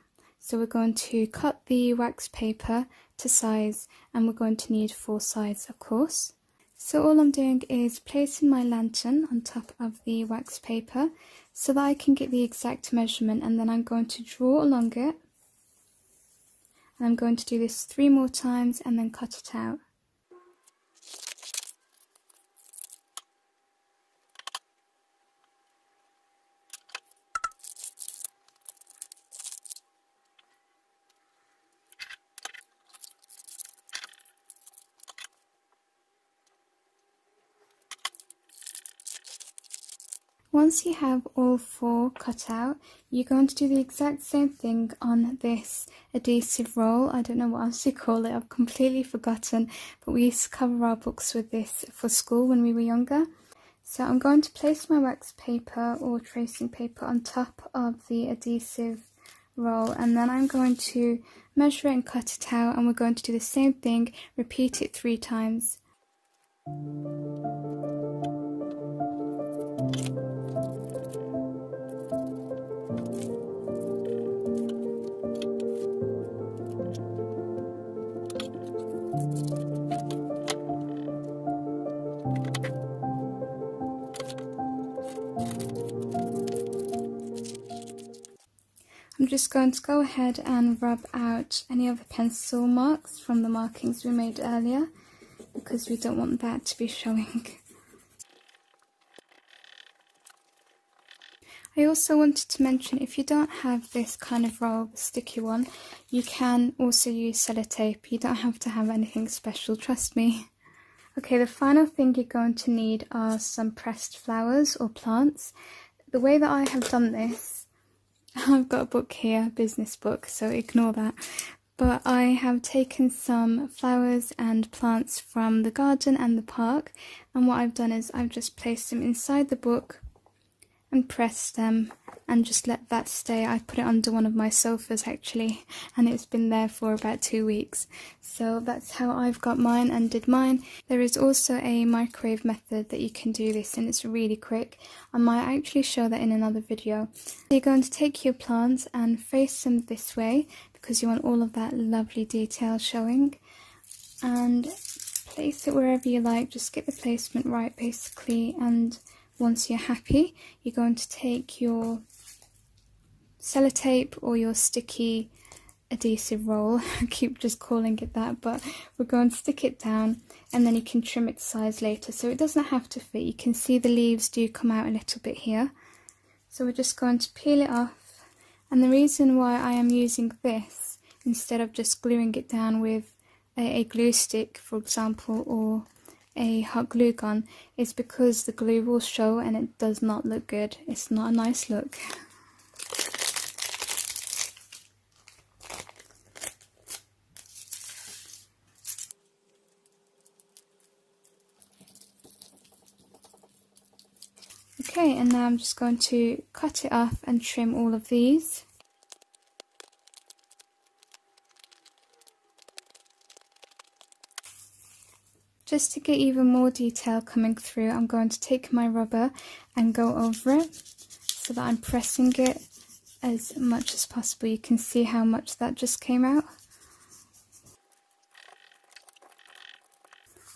Speaker 1: So we're going to cut the wax paper to size, and we're going to need 4 sides, of course. So all I'm doing is placing my lantern on top of the wax paper so that I can get the exact measurement, and then I'm going to draw along it. And I'm going to do this 3 more times and then cut it out. Once you have all 4 cut out, you're going to do the exact same thing on this adhesive roll. I don't know what else you call it, I've completely forgotten, but we used to cover our books with this for school when we were younger. So I'm going to place my wax paper or tracing paper on top of the adhesive roll, and then I'm going to measure it and cut it out, and we're going to do the same thing, repeat it 3 times. I'm just going to go ahead and rub out any of the pencil marks from the markings we made earlier, because we don't want that to be showing. I also wanted to mention, if you don't have this kind of roll, the sticky one, you can also use sellotape. You don't have to have anything special, trust me. Okay, the final thing you're going to need are some pressed flowers or plants. The way that I have done this, I've got a book here, business book, so ignore that. But I have taken some flowers and plants from the garden and the park, and what I've done is I've just placed them inside the book and pressed them and just let that stay. I put it under one of my sofas actually, and it's been there for about 2 weeks. So that's how I've got mine and did mine. There is also a microwave method that you can do this, and it's really quick. I might actually show that in another video. You're going to take your plants and face them this way because you want all of that lovely detail showing, and place it wherever you like. Just get the placement right basically, and once you're happy, you're going to take your sellotape or your sticky adhesive roll, I keep just calling it that, but we're going to stick it down, and then you can trim it to size later, so it doesn't have to fit. You can see the leaves do come out a little bit here, so we're just going to peel it off. And the reason why I am using this instead of just gluing it down with a glue stick, for example, or a hot glue gun, is because the glue will show and it does not look good. It's not a nice look. Okay, and now I'm just going to cut it off and trim all of these. Just to get even more detail coming through, I'm going to take my rubber and go over it so that I'm pressing it as much as possible. You can see how much that just came out.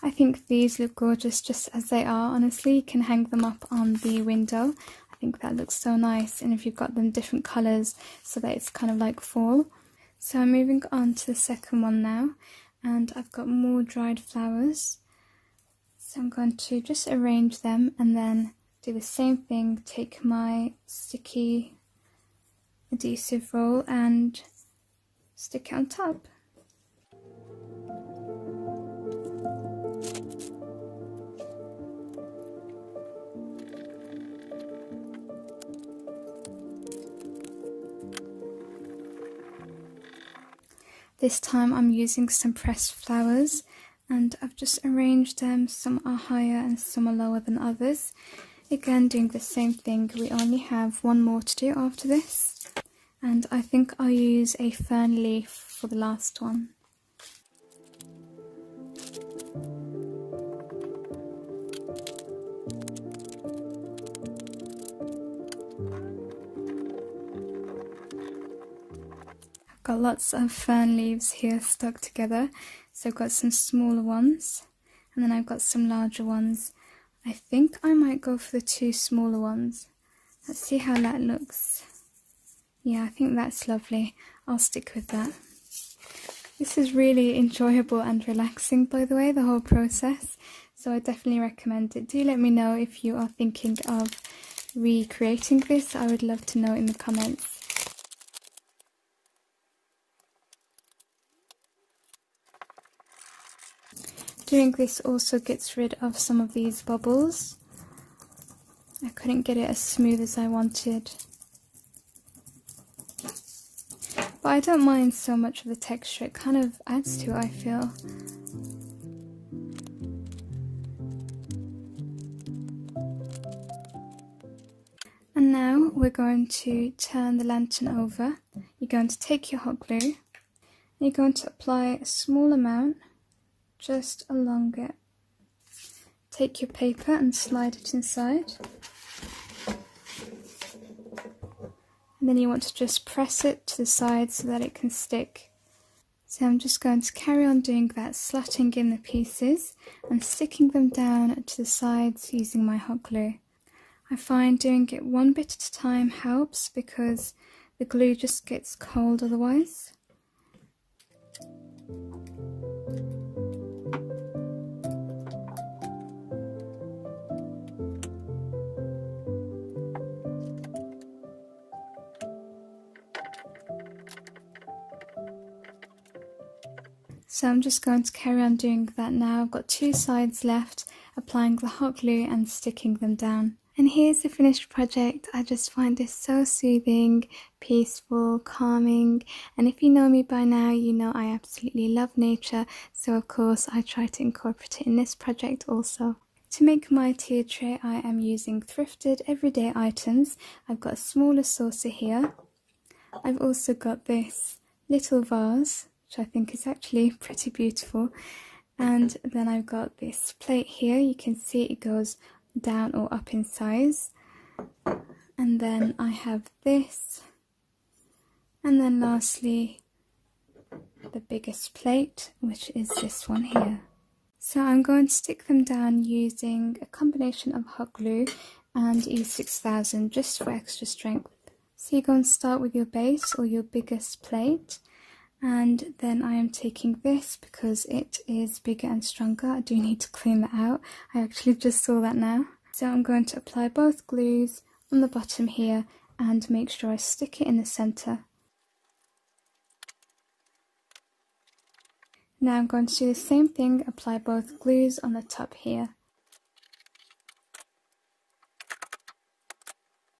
Speaker 1: I think these look gorgeous just as they are, honestly. You can hang them up on the window. I think that looks so nice, and if you've got them different colours so that it's kind of like fall. So I'm moving on to the second one now, and I've got more dried flowers. So I'm going to just arrange them and then do the same thing, take my sticky adhesive roll and stick it on top. This time I'm using some pressed flowers, and I've just arranged them. Some are higher and some are lower than others. Again, doing the same thing. We only have one more to do after this, and I think I'll use a fern leaf for the last one. Got lots of fern leaves here stuck together, so I've got some smaller ones and then I've got some larger ones. I think I might go for the 2 smaller ones. Let's see how that looks. Yeah, I think that's lovely. I'll stick with that. This is really enjoyable and relaxing, by the way, the whole process, so I definitely recommend it. Do let me know if you are thinking of recreating this. I would love to know in the comments. Doing this also gets rid of some of these bubbles. I couldn't get it as smooth as I wanted. But I don't mind so much of the texture, it kind of adds to it, I feel. And now we're going to turn the lantern over. You're going to take your hot glue, and you're going to apply a small amount just along it. Take your paper and slide it inside. And then you want to just press it to the side so that it can stick. So I'm just going to carry on doing that, slotting in the pieces and sticking them down to the sides using my hot glue. I find doing it one bit at a time helps because the glue just gets cold otherwise. So I'm just going to carry on doing that now. I've got two sides left, applying the hot glue and sticking them down. And here's the finished project. I just find this so soothing, peaceful, calming, and if you know me by now, you know I absolutely love nature, so of course I try to incorporate it in this project also. To make my tea tray, I am using thrifted everyday items. I've got a smaller saucer here. I've also got this little vase, which I think is actually pretty beautiful, and then I've got this plate here. You can see it goes down or up in size, and then I have this, and then lastly the biggest plate, which is this one here. So I'm going to stick them down using a combination of hot glue and E6000 just for extra strength. So you're going to start with your base or your biggest plate, and then I am taking this because it is bigger and stronger. I do need to clean that out. I actually just saw that now. So I'm going to apply both glues on the bottom here and make sure I stick it in the center. Now I'm going to do the same thing, apply both glues on the top here.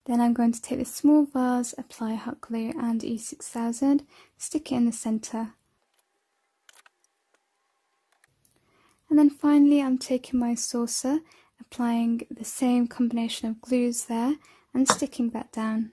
Speaker 1: Then I'm going to take this small vase, apply hot glue and E6000, stick it in the center. And then finally I'm taking my saucer, applying the same combination of glues there and sticking that down.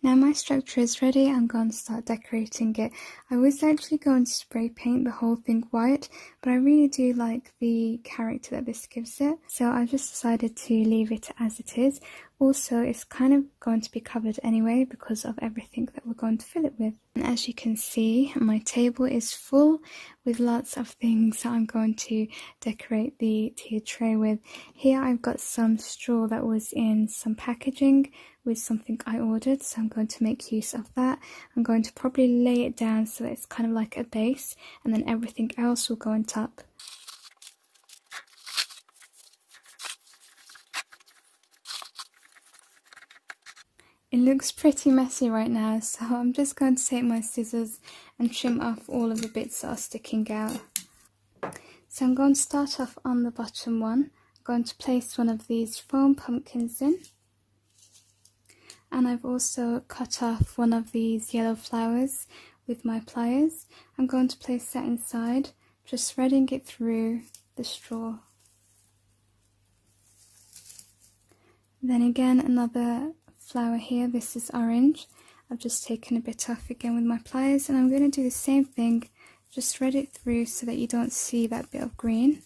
Speaker 1: Now my structure is ready, I'm going to start decorating it. I was actually going to spray paint the whole thing white, but I really do like the character that this gives it, so I just decided to leave it as it is. Also, it's kind of going to be covered anyway because of everything that we're going to fill it with. And as you can see, my table is full with lots of things that I'm going to decorate the tea tray with. Here I've got some straw that was in some packaging with something I ordered, so I'm going to make use of that. I'm going to probably lay it down so that it's kind of like a base, and then everything else will go on top. It looks pretty messy right now, so I'm just going to take my scissors and trim off all of the bits that are sticking out. So I'm going to start off on the bottom one. I'm going to place one of these foam pumpkins in. And I've also cut off one of these yellow flowers with my pliers. I'm going to place that inside, just threading it through the straw. Then again, another flower here. This is orange. I've just taken a bit off again with my pliers, and I'm going to do the same thing, just thread it through so that you don't see that bit of green.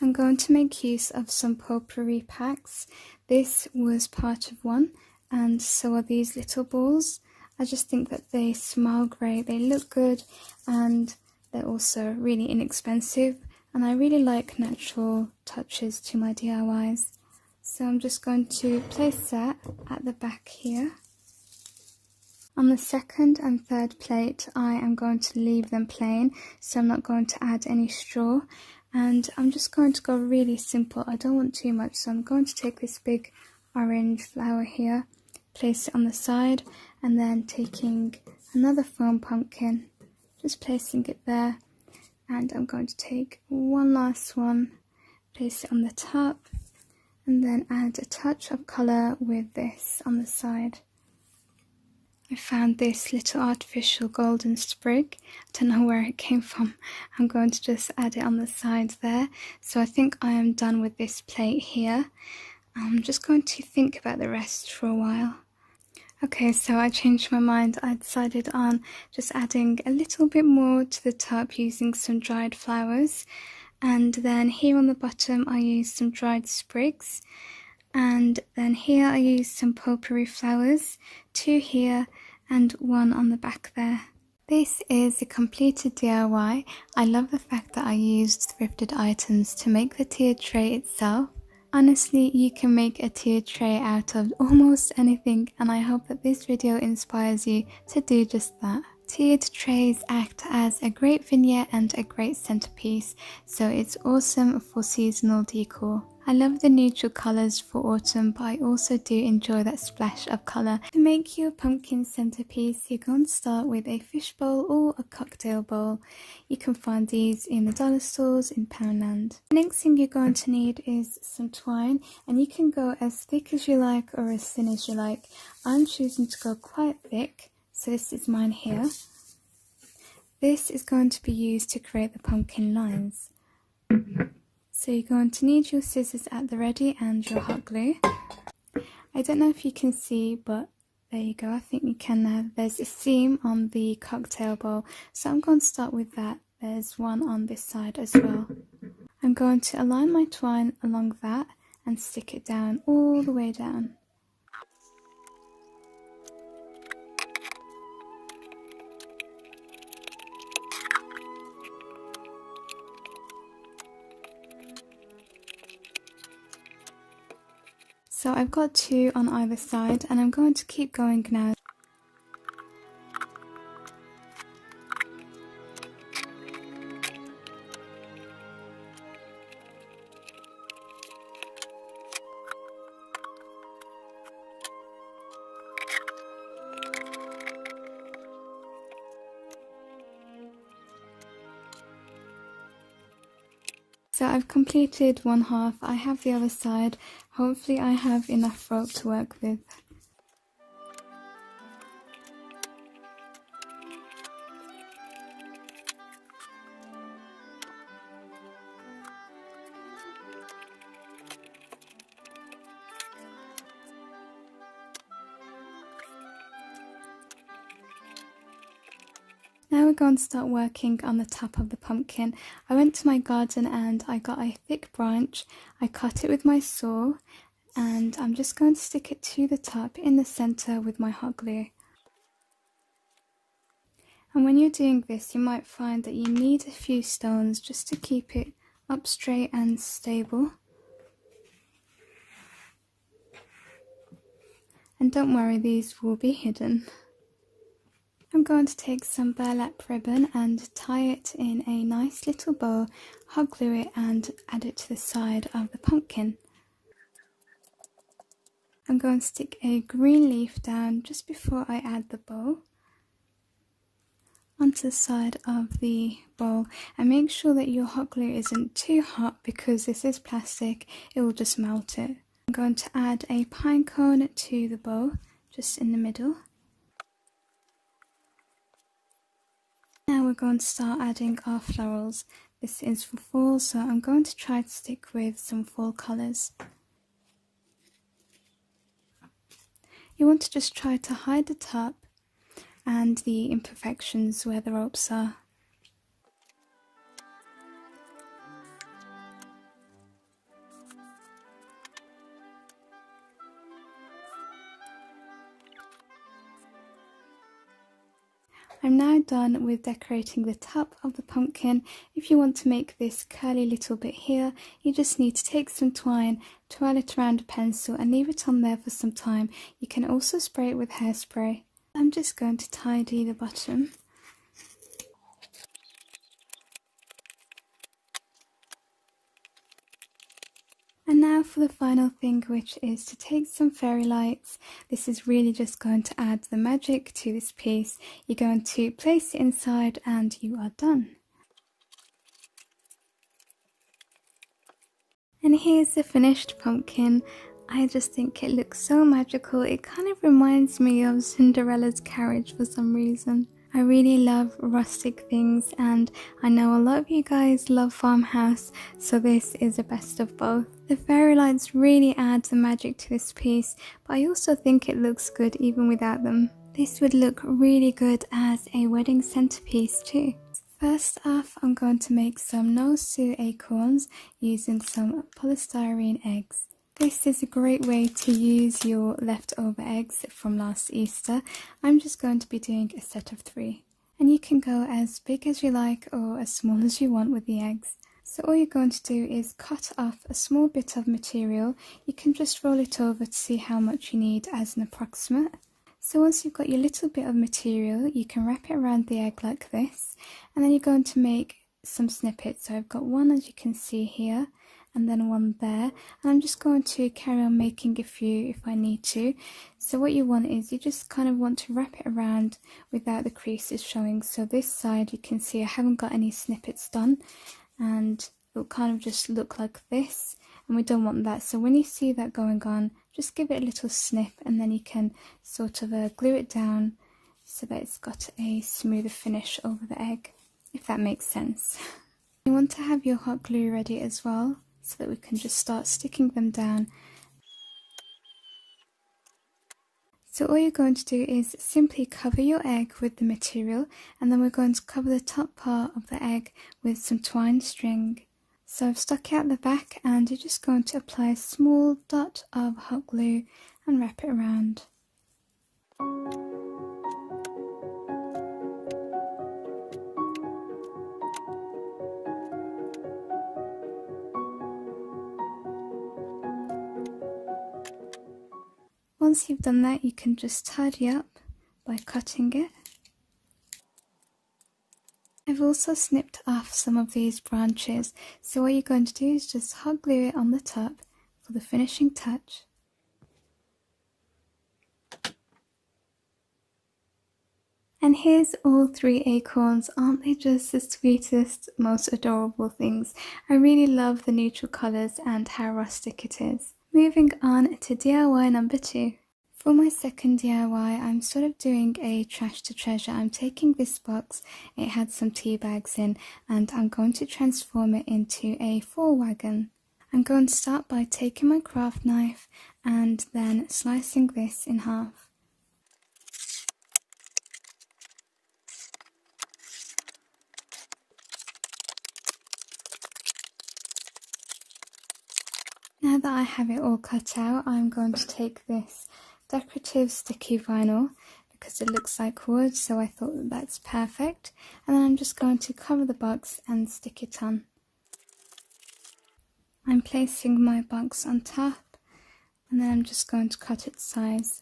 Speaker 1: I'm going to make use of some potpourri packs. This was part of one, and so are these little balls. I just think that they smell great, they look good, and they're also really inexpensive, and I really like natural touches to my DIYs. So I'm just going to place that at the back here. On the second and third plate, I am going to leave them plain, so I'm not going to add any straw. And I'm just going to go really simple. I don't want too much, so I'm going to take this big orange flower here, place it on the side, and then taking another foam pumpkin, just placing it there. And I'm going to take one last one place it on the top, and then add a touch of colour with this on the side. I found this little artificial golden sprig. I don't know where it came from. I'm going to just add it on the side there. So I think I am done with this plate here. I'm just going to think about the rest for a while. Okay, so I changed my mind. I decided on just adding a little bit more to the top using some dried flowers. And then here on the bottom I used some dried sprigs. And then here I used some potpourri flowers, 2 here and 1 on the back there. This is a completed DIY. I love the fact that I used thrifted items to make the tiered tray itself. Honestly, you can make a tiered tray out of almost anything, and I hope that this video inspires you to do just that. Tiered trays act as a great vignette and a great centerpiece, so it's awesome for seasonal decor. I love the neutral colours for autumn, but I also do enjoy that splash of colour. To make your pumpkin centerpiece, you're going to start with a fish bowl or a cocktail bowl. You can find these in the dollar stores in Poundland. The next thing you're going to need is some twine, and you can go as thick as you like or as thin as you like. I'm choosing to go quite thick, so this is mine here. This is going to be used to create the pumpkin lines. So you're going to need your scissors at the ready and your hot glue. I don't know if you can see, but there you go, I think you can now. There's a seam on the cocktail bowl, so I'm going to start with that. There's one on this side as well. I'm going to align my twine along that and stick it down all the way down. So I've got 2 on either side, and I'm going to keep going now. So I've completed one half. I have the other side. Hopefully I have enough rope to work with. Now we're going to start working on the top of the pumpkin. I went to my garden and I got a thick branch. I cut it with my saw, and I'm just going to stick it to the top in the center with my hot glue. And when you're doing this, you might find that you need a few stones just to keep it up straight and stable. And don't worry, these will be hidden. I'm going to take some burlap ribbon and tie it in a nice little bow, hot glue it and add it to the side of the pumpkin. I'm going to stick a green leaf down just before I add the bow onto the side of the bowl, and make sure that your hot glue isn't too hot because this is plastic, it will just melt it. I'm going to add a pine cone to the bow just in the middle. Now we're going to start adding our florals. This is for fall, so I'm going to try to stick with some fall colours. You want to just try to hide the top and the imperfections where the ropes are. I'm now done with decorating the top of the pumpkin. If you want to make this curly little bit here, you just need to take some twine, twirl it around a pencil and leave it on there for some time. You can also spray it with hairspray. I'm just going to tidy the bottom. And now for the final thing, which is to take some fairy lights. This is really just going to add the magic to this piece. You're going to place it inside and you are done. And here's the finished pumpkin. I just think it looks so magical. It kind of reminds me of Cinderella's carriage for some reason. I really love rustic things, and I know a lot of you guys love farmhouse, so this is the best of both. The fairy lights really add the magic to this piece, but I also think it looks good even without them. This would look really good as a wedding centerpiece too. First off, I'm going to make some no-sew acorns using some polystyrene eggs. This is a great way to use your leftover eggs from last Easter. I'm just going to be doing a set of 3. And you can go as big as you like or as small as you want with the eggs. So all you're going to do is cut off a small bit of material. You can just roll it over to see how much you need as an approximate. So once you've got your little bit of material, you can wrap it around the egg like this. And then you're going to make some snippets. So I've got one, as you can see here, and then one there, and I'm just going to carry on making a few if I need to. So what you want is you just kind of want to wrap it around without the creases showing. So this side you can see I haven't got any snippets done, and it'll kind of just look like this, and we don't want that. So when you see that going on, just give it a little snip, and then you can sort of glue it down so that it's got a smoother finish over the egg, if that makes sense. You want to have your hot glue ready as well, so that we can just start sticking them down. So all you're going to do is simply cover your egg with the material, and then we're going to cover the top part of the egg with some twine string. So I've stuck it at the back, and you're just going to apply a small dot of hot glue and wrap it around. Once you've done that, you can just tidy up by cutting it. I've also snipped off some of these branches, so what you're going to do is just hot glue it on the top for the finishing touch. And here's all 3 acorns. Aren't they just the sweetest, most adorable things? I really love the neutral colours and how rustic it is. Moving on to DIY number 2. For my second DIY, I'm sort of doing a trash to treasure. I'm taking this box, it had some tea bags in, and I'm going to transform it into a 4-wagon. I'm going to start by taking my craft knife and then slicing this in half. Now that I have it all cut out, I'm going to take this decorative sticky vinyl because it looks like wood, so I thought that that's perfect. And then I'm just going to cover the box and stick it on. I'm placing my box on top, and then I'm just going to cut its size.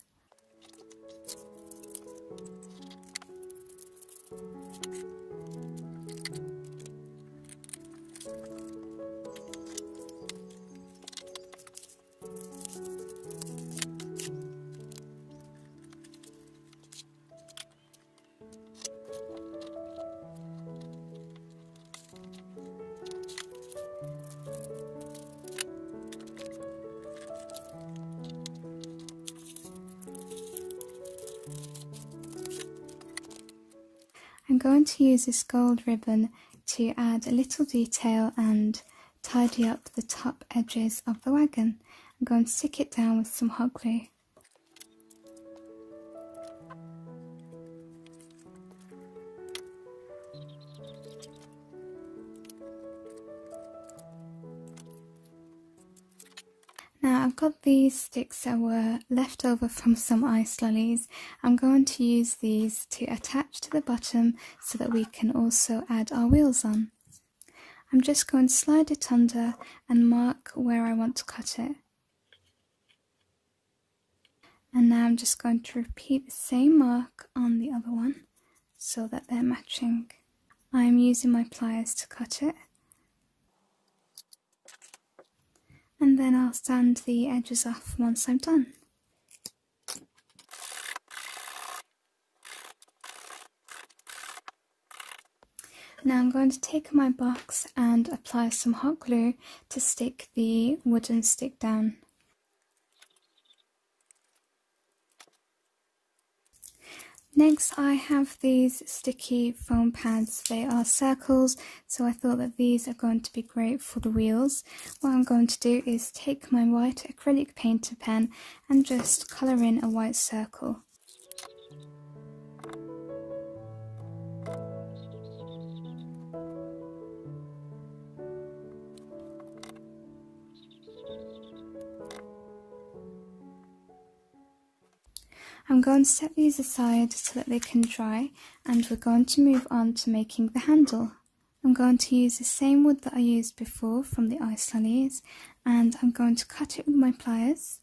Speaker 1: I'm going to use this gold ribbon to add a little detail and tidy up the top edges of the wagon. I'm going to stick it down with some hot glue. Now I've got these sticks that were left over from some ice lollies. I'm going to use these to attach to the bottom so that we can also add our wheels on. I'm just going to slide it under and mark where I want to cut it. And now I'm just going to repeat the same mark on the other one so that they're matching. I'm using my pliers to cut it. And then I'll sand the edges off once I'm done. Now I'm going to take my box and apply some hot glue to stick the wooden stick down. Next I have these sticky foam pads. They are circles, so I thought that these are going to be great for the wheels. What I'm going to do is take my white acrylic painter pen and just colour in a white circle. I'm going to set these aside so that they can dry, and we're going to move on to making the handle. I'm going to use the same wood that I used before from the ice lilies, and I'm going to cut it with my pliers.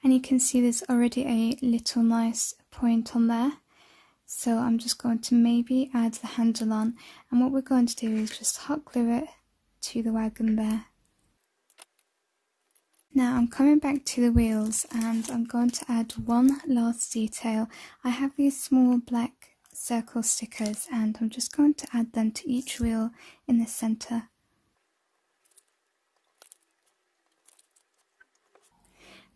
Speaker 1: And you can see there's already a little nice point on there. So I'm just going to maybe add the handle on, and what we're going to do is just hot glue it to the wagon there. Now I'm coming back to the wheels and I'm going to add one last detail. I have these small black circle stickers and I'm just going to add them to each wheel in the centre.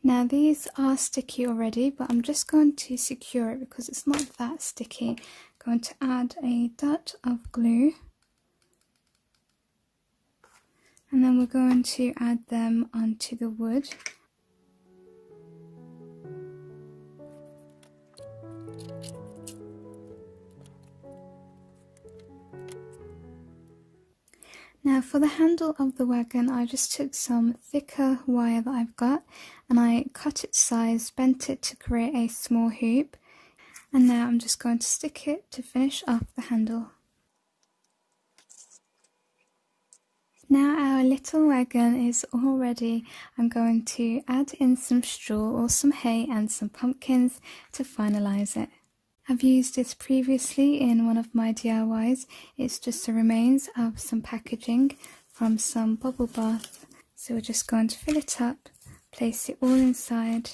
Speaker 1: Now these are sticky already, but I'm just going to secure it because it's not that sticky. I'm going to add a dot of glue. And then we're going to add them onto the wood. Now for the handle of the wagon, I just took some thicker wire that I've got and I cut its size, bent it to create a small hoop. And now I'm just going to stick it to finish off the handle. Now our little wagon is all ready. I'm going to add in some straw or some hay and some pumpkins to finalise it. I've used this previously in one of my DIYs. It's just the remains of some packaging from some bubble bath. So we're just going to fill it up, place it all inside.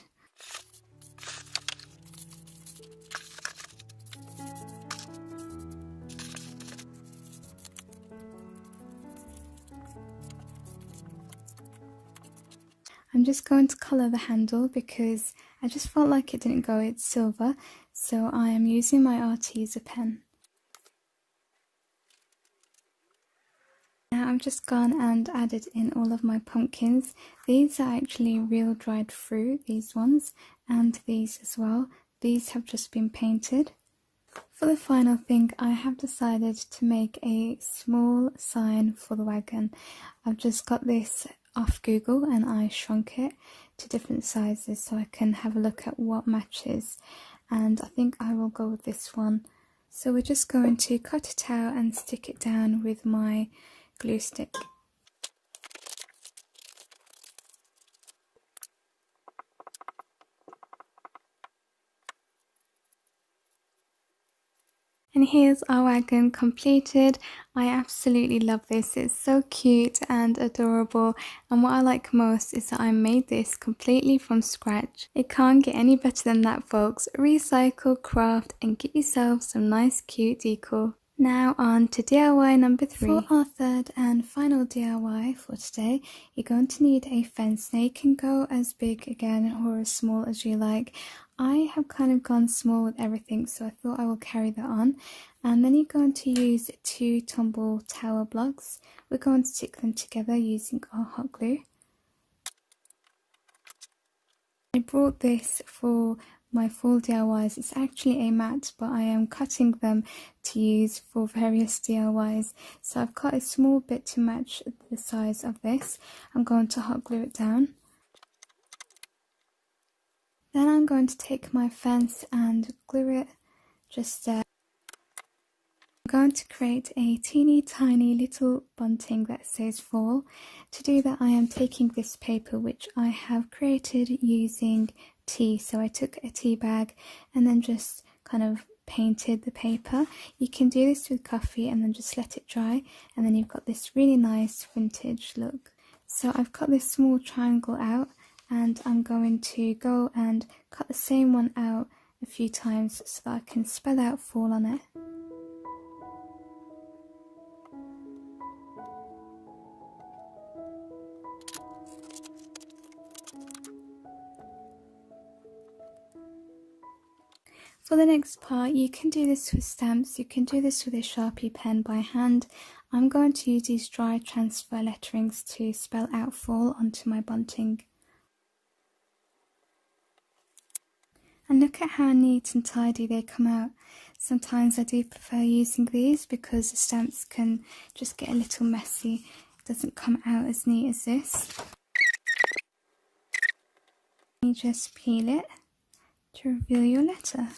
Speaker 1: I'm just going to colour the handle because I just felt like it didn't go, it's silver, so I am using my ARTEZA pen. Now I've just gone and added in all of my pumpkins. These are actually real dried fruit, these ones, and these as well. These have just been painted. For the final thing, I have decided to make a small sign for the wagon. I've just got this off Google and I shrunk it to different sizes so I can have a look at what matches, and I think I will go with this one. So we're just going to cut it out and stick it down with my glue stick. And here's our wagon completed. I absolutely love this. It's so cute and adorable, and what I like most is that I made this completely from scratch. It can't get any better than that, folks. Recycle, craft and get yourself some nice cute decor. Now on to DIY number 3. For our third and final DIY for today, you're going to need a fence. Now you can go as big again or as small as you like. I have kind of gone small with everything, so I thought I will carry that on. And then you're going to use 2 tumble tower blocks. We're going to stick them together using our hot glue. I brought this for my fall DIYs. It's actually a mat, but I am cutting them to use for various DIYs. So I've cut a small bit to match the size of this. I'm going to hot glue it down. Then I'm going to take my fence and glue it just there. I'm going to create a teeny tiny little bunting that says fall. To do that, I am taking this paper which I have created using tea. So I took a tea bag and then just kind of painted the paper. You can do this with coffee and then just let it dry, and then you've got this really nice vintage look. So I've cut this small triangle out, and I'm going to go and cut the same one out a few times so that I can spell out fall on it. For the next part, you can do this with stamps, you can do this with a Sharpie pen by hand. I'm going to use these dry transfer letterings to spell out fall onto my bunting. And look at how neat and tidy they come out. Sometimes I do prefer using these because the stamps can just get a little messy. It doesn't come out as neat as this. You just peel it to reveal your letter.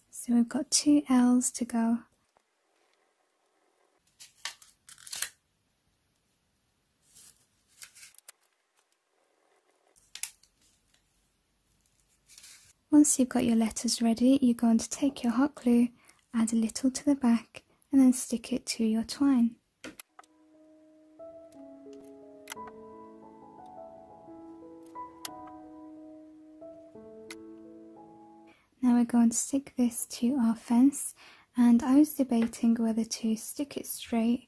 Speaker 1: So we've got 2 L's to go. Once you've got your letters ready, you're going to take your hot glue, add a little to the back, and then stick it to your twine. Now we're going to stick this to our fence, and I was debating whether to stick it straight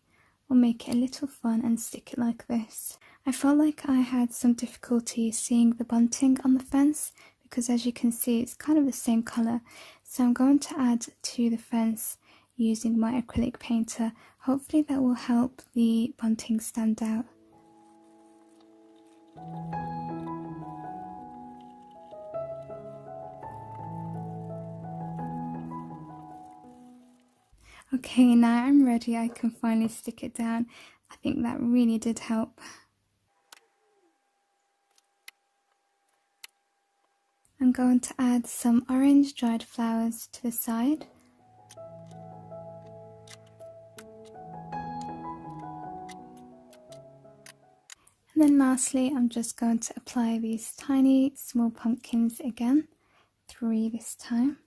Speaker 1: or make it a little fun and stick it like this. I felt like I had some difficulty seeing the bunting on the fence because, as you can see, it's kind of the same colour, so I'm going to add to the fence using my acrylic painter. Hopefully that will help the bunting stand out. Okay, now I'm ready, I can finally stick it down. I think that really did help. I'm going to add some orange dried flowers to the side. And then lastly, I'm just going to apply these tiny small pumpkins again, 3 this time.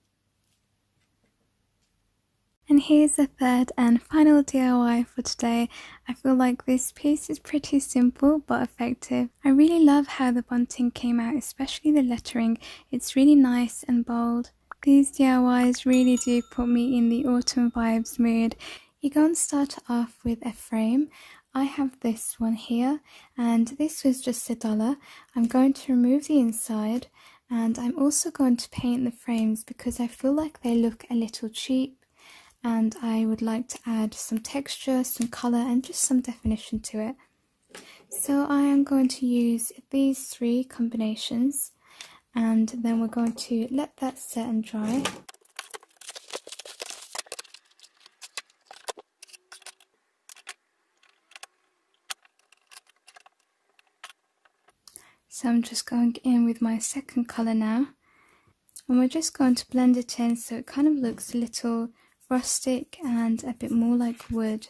Speaker 1: And here's the third and final DIY for today. I feel like this piece is pretty simple but effective. I really love how the bunting came out, especially the lettering. It's really nice and bold. These DIYs really do put me in the autumn vibes mood. You're going to start off with a frame. I have this one here, and this was just $1. I'm going to remove the inside, and I'm also going to paint the frames because I feel like they look a little cheap. And I would like to add some texture, some colour and just some definition to it. So I am going to use these 3 combinations, and then we're going to let that set and dry. So I'm just going in with my second colour now, and we're just going to blend it in so it kind of looks a little rustic and a bit more like wood.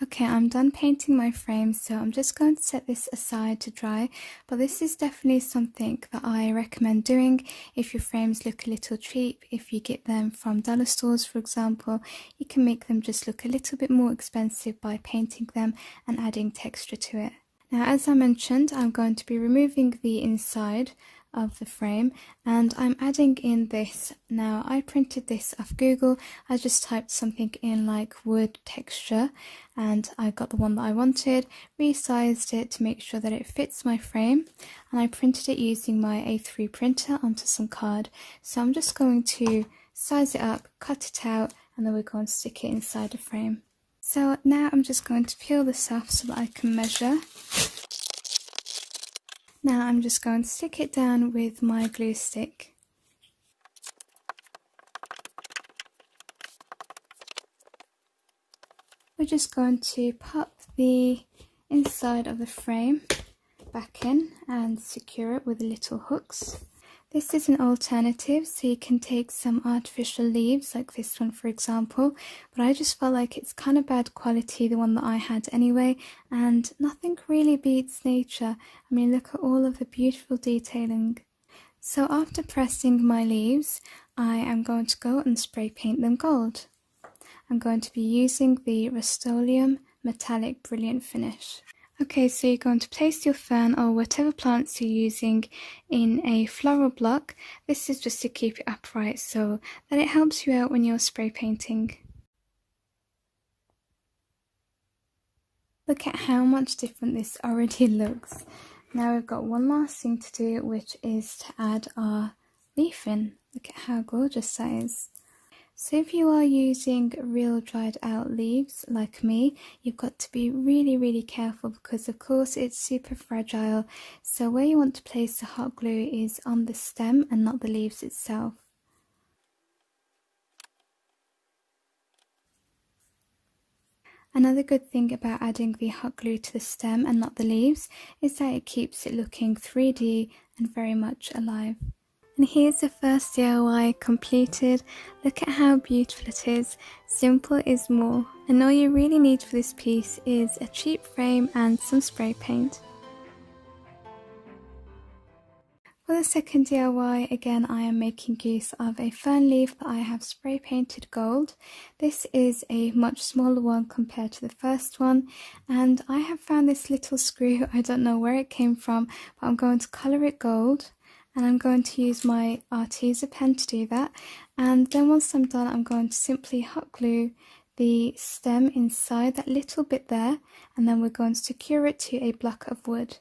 Speaker 1: Okay, I'm done painting my frame, so I'm just going to set this aside to dry, but this is definitely something that I recommend doing if your frames look a little cheap. If you get them from dollar stores, for example, you can make them just look a little bit more expensive by painting them and adding texture to it. Now, as I mentioned, I'm going to be removing the inside of the frame, and I'm adding in this. Now, I printed this off Google. I just typed something in like wood texture, and I got the one that I wanted, resized it to make sure that it fits my frame, and I printed it using my A3 printer onto some card. So I'm just going to size it up, cut it out, and then we're going to stick it inside the frame. So now I'm just going to peel this off so that I can measure. Now I'm just going to stick it down with my glue stick. We're just going to pop the inside of the frame back in and secure it with little hooks. This is an alternative, so you can take some artificial leaves like this one for example, but I just felt like it's kind of bad quality, the one that I had anyway, and nothing really beats nature. I mean, look at all of the beautiful detailing. So after pressing my leaves, I am going to go and spray paint them gold. I'm going to be using the Rust-Oleum Metallic Brilliant Finish. Okay, so you're going to place your fern or whatever plants you're using in a floral block. This is just to keep it upright so that it helps you out when you're spray painting. Look at how much different this already looks. Now we've got one last thing to do, which is to add our leaf in. Look at how gorgeous that is. So if you are using real dried out leaves like me, you've got to be really careful because of course it's super fragile. So where you want to place the hot glue is on the stem and not the leaves itself. Another good thing about adding the hot glue to the stem and not the leaves is that it keeps it looking 3D and very much alive. And here's the first DIY completed. Look at how beautiful it is. Simple is more. And all you really need for this piece is a cheap frame and some spray paint. For the second DIY, again I am making use of a fern leaf that I have spray painted gold. This is a much smaller one compared to the first one, and I have found this little screw. I don't know where it came from, but I'm going to colour it gold. And I'm going to use my ARTEZA pen to do that, and then once I'm done I'm going to simply hot glue the stem inside that little bit there, and then we're going to secure it to a block of wood.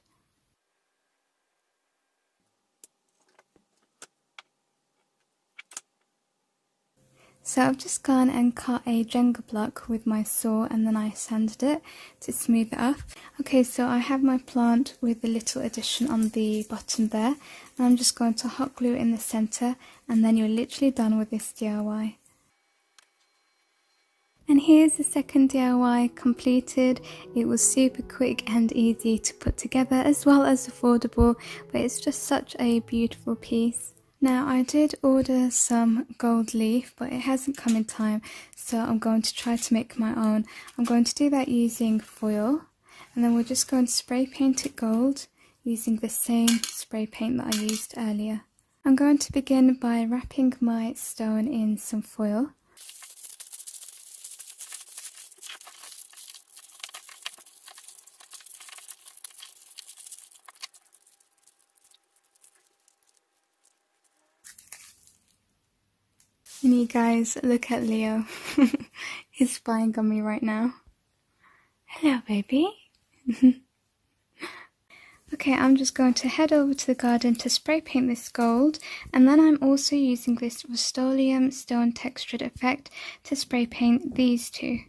Speaker 1: So I've just gone and cut a Jenga block with my saw and then I sanded it to smooth it off. Okay, so I have my plant with the little addition on the bottom there, and I'm just going to hot glue in the centre, and then you're literally done with this DIY. And here's the second DIY completed. It was super quick and easy to put together as well as affordable, but it's just such a beautiful piece. Now I did order some gold leaf, but it hasn't come in time, so I'm going to try to make my own. I'm going to do that using foil, and then we're just going to spray paint it gold using the same spray paint that I used earlier. I'm going to begin by wrapping my stone in some foil. And you guys, look at Leo. He's spying on me right now. Hello, baby. Okay, I'm just going to head over to the garden to spray paint this gold, and then I'm also using this Rust-Oleum stone textured effect to spray paint these two.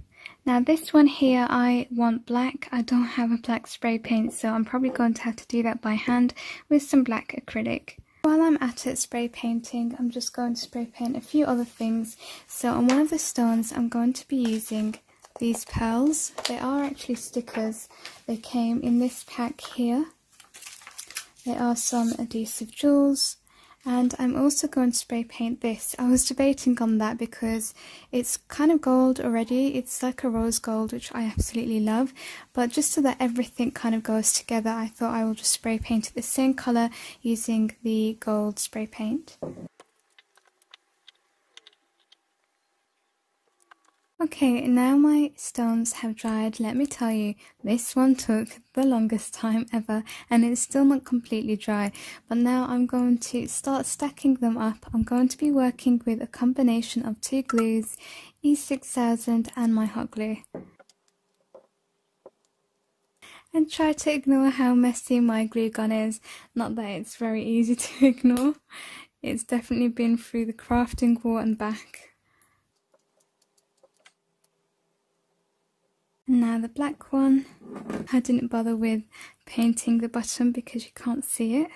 Speaker 1: Now this one here I want black. I don't have a black spray paint, so I'm probably going to have to do that by hand with some black acrylic. While I'm at it spray painting, I'm just going to spray paint a few other things. So on one of the stones I'm going to be using these pearls. They are actually stickers. They came in this pack here. They are some adhesive jewels. And I'm also going to spray paint this. I was debating on that because it's kind of gold already. It's like a rose gold, which I absolutely love. But just so that everything kind of goes together, I thought I will just spray paint it the same colour using the gold spray paint. Okay, now my stones have dried. Let me tell you, this one took the longest time ever and it's still not completely dry. But now I'm going to start stacking them up. I'm going to be working with a combination of two glues, E6000 and my hot glue. And try to ignore how messy my glue gun is. Not that it's very easy to ignore. It's definitely been through the crafting wall and back. Now the black one, I didn't bother with painting the bottom because you can't see it.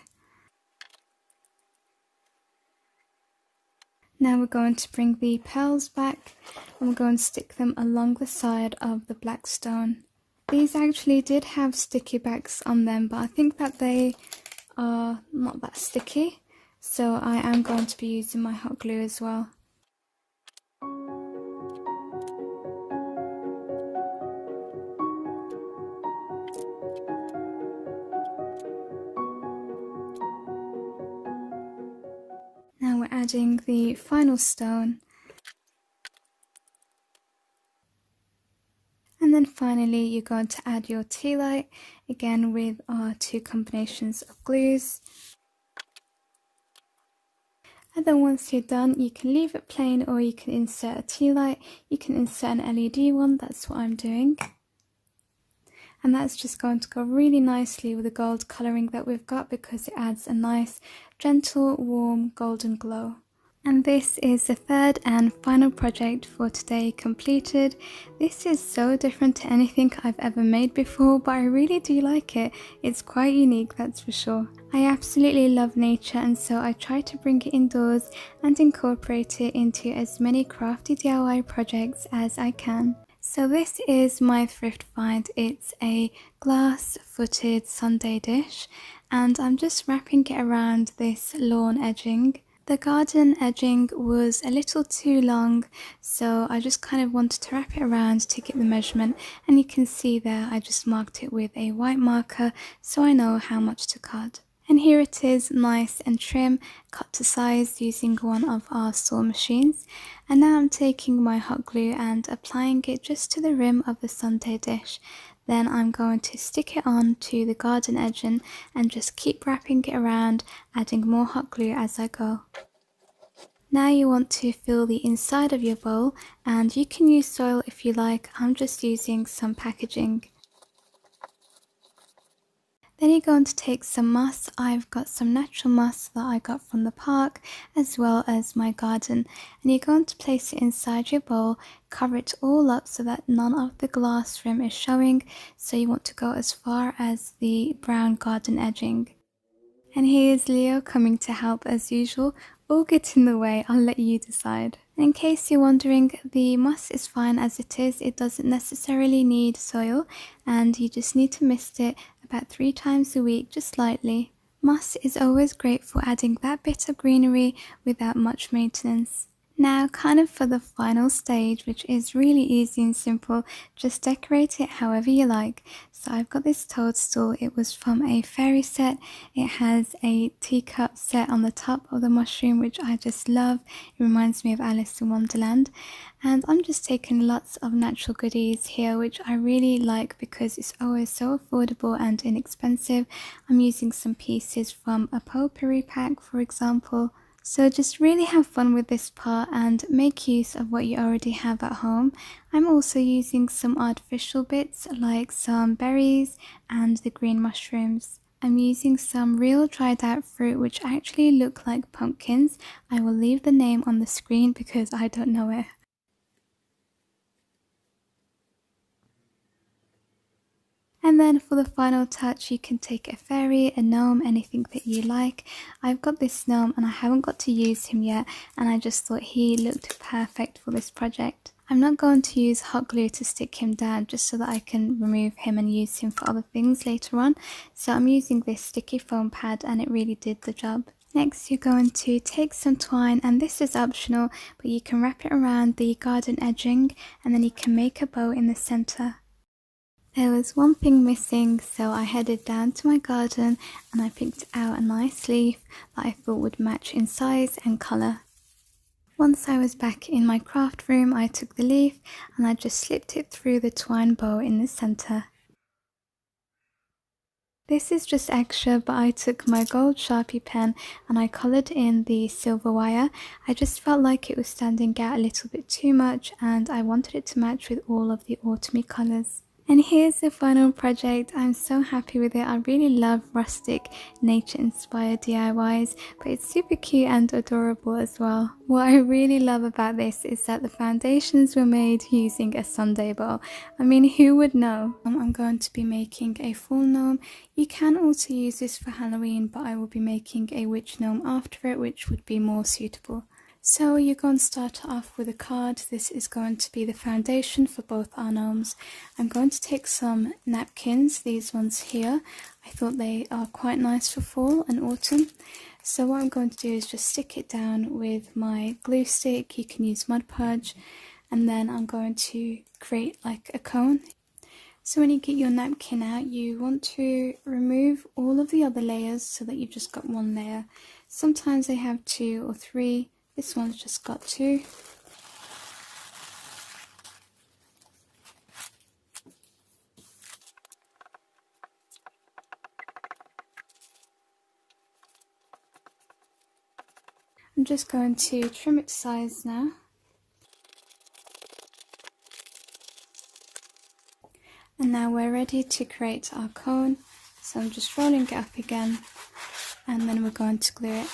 Speaker 1: Now we're going to bring the pearls back and we're going to stick them along the side of the black stone. These actually did have sticky backs on them, but I think that they are not that sticky, so I am going to be using my hot glue as well. Now we're adding the final stone. And then finally, you're going to add your tea light, again with our 2 combinations of glues. And then once you're done, you can leave it plain or you can insert a tea light. You can insert an LED one, that's what I'm doing. And that's just going to go really nicely with the gold colouring that we've got because it adds a nice, gentle, warm golden glow. And this is the third and final project for today completed. This is so different to anything I've ever made before, but I really do like it. It's quite unique, that's for sure. I absolutely love nature, and so I try to bring it indoors and incorporate it into as many crafty DIY projects as I can. So this is my thrift find. It's a glass-footed sundae dish, and I'm just wrapping it around this lawn edging. The garden edging was a little too long, so I just kind of wanted to wrap it around to get the measurement, and you can see there I just marked it with a white marker so I know how much to cut. And here it is, nice and trim, cut to size using one of our saw machines. And now I'm taking my hot glue and applying it just to the rim of the sundae dish. Then I'm going to stick it on to the garden edging and just keep wrapping it around, adding more hot glue as I go. Now you want to fill the inside of your bowl, and you can use soil if you like. I'm just using some packaging. Then you're going to take some moss. I've got some natural moss that I got from the park as well as my garden, and you're going to place it inside your bowl, cover it all up so that none of the glass rim is showing. So you want to go as far as the brown garden edging. And here's Leo coming to help as usual, or get in the way, I'll let you decide. In case you're wondering, the moss is fine as it is. It doesn't necessarily need soil, and you just need to mist it about 3 times a week, just lightly. Moss is always great for adding that bit of greenery without much maintenance. Now, kind of for the final stage, which is really easy and simple, just decorate it however you like. So I've got this toadstool. It was from a fairy set. It has a teacup set on the top of the mushroom, which I just love. It reminds me of Alice in Wonderland. And I'm just taking lots of natural goodies here, which I really like because it's always so affordable and inexpensive. I'm using some pieces from a potpourri pack, for example. So just really have fun with this part and make use of what you already have at home. I'm also using some artificial bits like some berries and the green mushrooms. I'm using some real dried out fruit which actually look like pumpkins. I will leave the name on the screen because I don't know it. And then for the final touch, you can take a fairy, a gnome, anything that you like. I've got this gnome and I haven't got to use him yet, and I just thought he looked perfect for this project. I'm not going to use hot glue to stick him down just so that I can remove him and use him for other things later on. So I'm using this sticky foam pad and it really did the job. Next you're going to take some twine, and this is optional, but you can wrap it around the garden edging and then you can make a bow in the centre. There was one thing missing, so I headed down to my garden and I picked out a nice leaf that I thought would match in size and colour. Once I was back in my craft room, I took the leaf and I just slipped it through the twine bow in the centre. This is just extra, but I took my gold Sharpie pen and I coloured in the silver wire. I just felt like it was standing out a little bit too much and I wanted it to match with all of the autumny colours. And here's the final project. I'm so happy with it. I really love rustic, nature-inspired DIYs, but it's super cute and adorable as well. What I really love about this is that the foundations were made using a sundae bowl. I mean, who would know? I'm going to be making a full gnome. You can also use this for Halloween, but I will be making a witch gnome after it, which would be more suitable. So you're going to start off with a card. This is going to be the foundation for both our gnomes. I'm going to take some napkins, these ones here. I thought they are quite nice for fall and autumn. So what I'm going to do is just stick it down with my glue stick. You can use Mod Podge, and then I'm going to create like a cone. So when you get your napkin out, you want to remove all of the other layers so that you've just got one layer. Sometimes they have 2 or 3. This one's just got 2. I'm just going to trim its size now. And now we're ready to create our cone. So I'm just rolling it up again, and then we're going to glue it.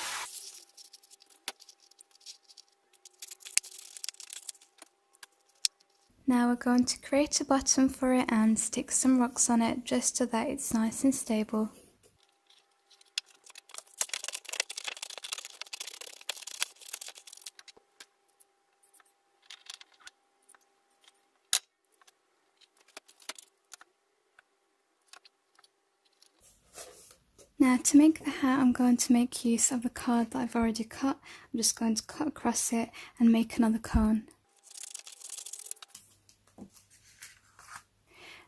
Speaker 1: Now we're going to create a bottom for it and stick some rocks on it just so that it's nice and stable. Now to make the hat, I'm going to make use of the card that I've already cut. I'm just going to cut across it and make another cone.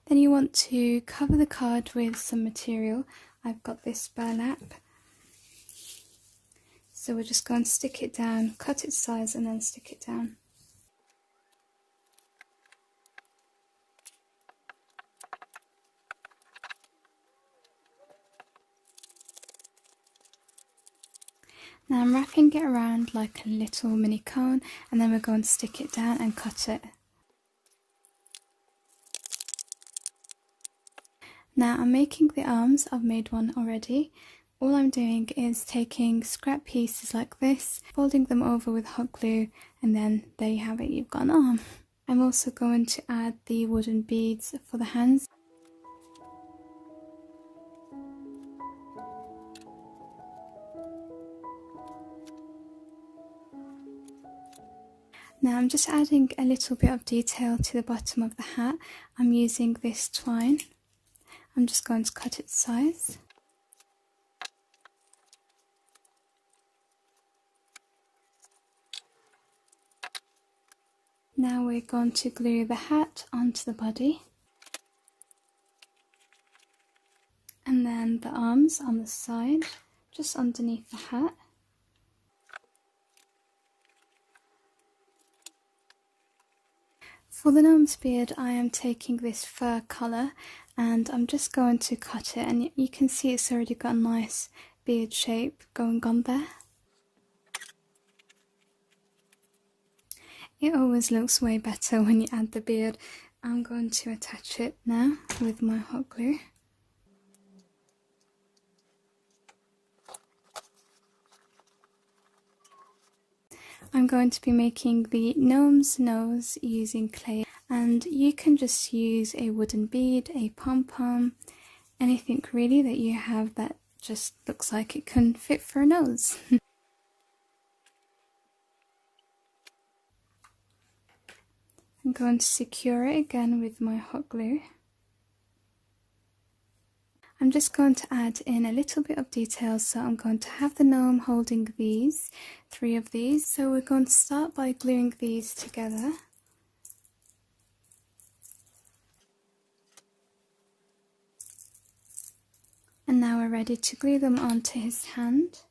Speaker 1: Then you want to cover the card with some material. I've got this burlap. So we're just going to stick it down, cut its size and then stick it down. Now I'm wrapping it around like a little mini cone, and then we're going to stick it down and cut it. Now I'm making the arms. I've made one already. All I'm doing is taking scrap pieces like this, folding them over with hot glue, and then there you have it, you've got an arm. I'm also going to add the wooden beads for the hands. Now I'm just adding a little bit of detail to the bottom of the hat. I'm using this twine. I'm just going to cut its size. Now we're going to glue the hat onto the body. And then the arms on the side, just underneath the hat. For the gnome's beard, I am taking this fur colour and I'm just going to cut it, and you can see it's already got a nice beard shape going on there. It always looks way better when you add the beard. I'm going to attach it now with my hot glue. I'm going to be making the gnome's nose using clay, and you can just use a wooden bead, a pom-pom, anything really that you have that just looks like it can fit for a nose. I'm going to secure it again with my hot glue. I'm just going to add in a little bit of detail, so I'm going to have the gnome holding these, 3 of these. So we're going to start by gluing these together. And now we're ready to glue them onto his hand.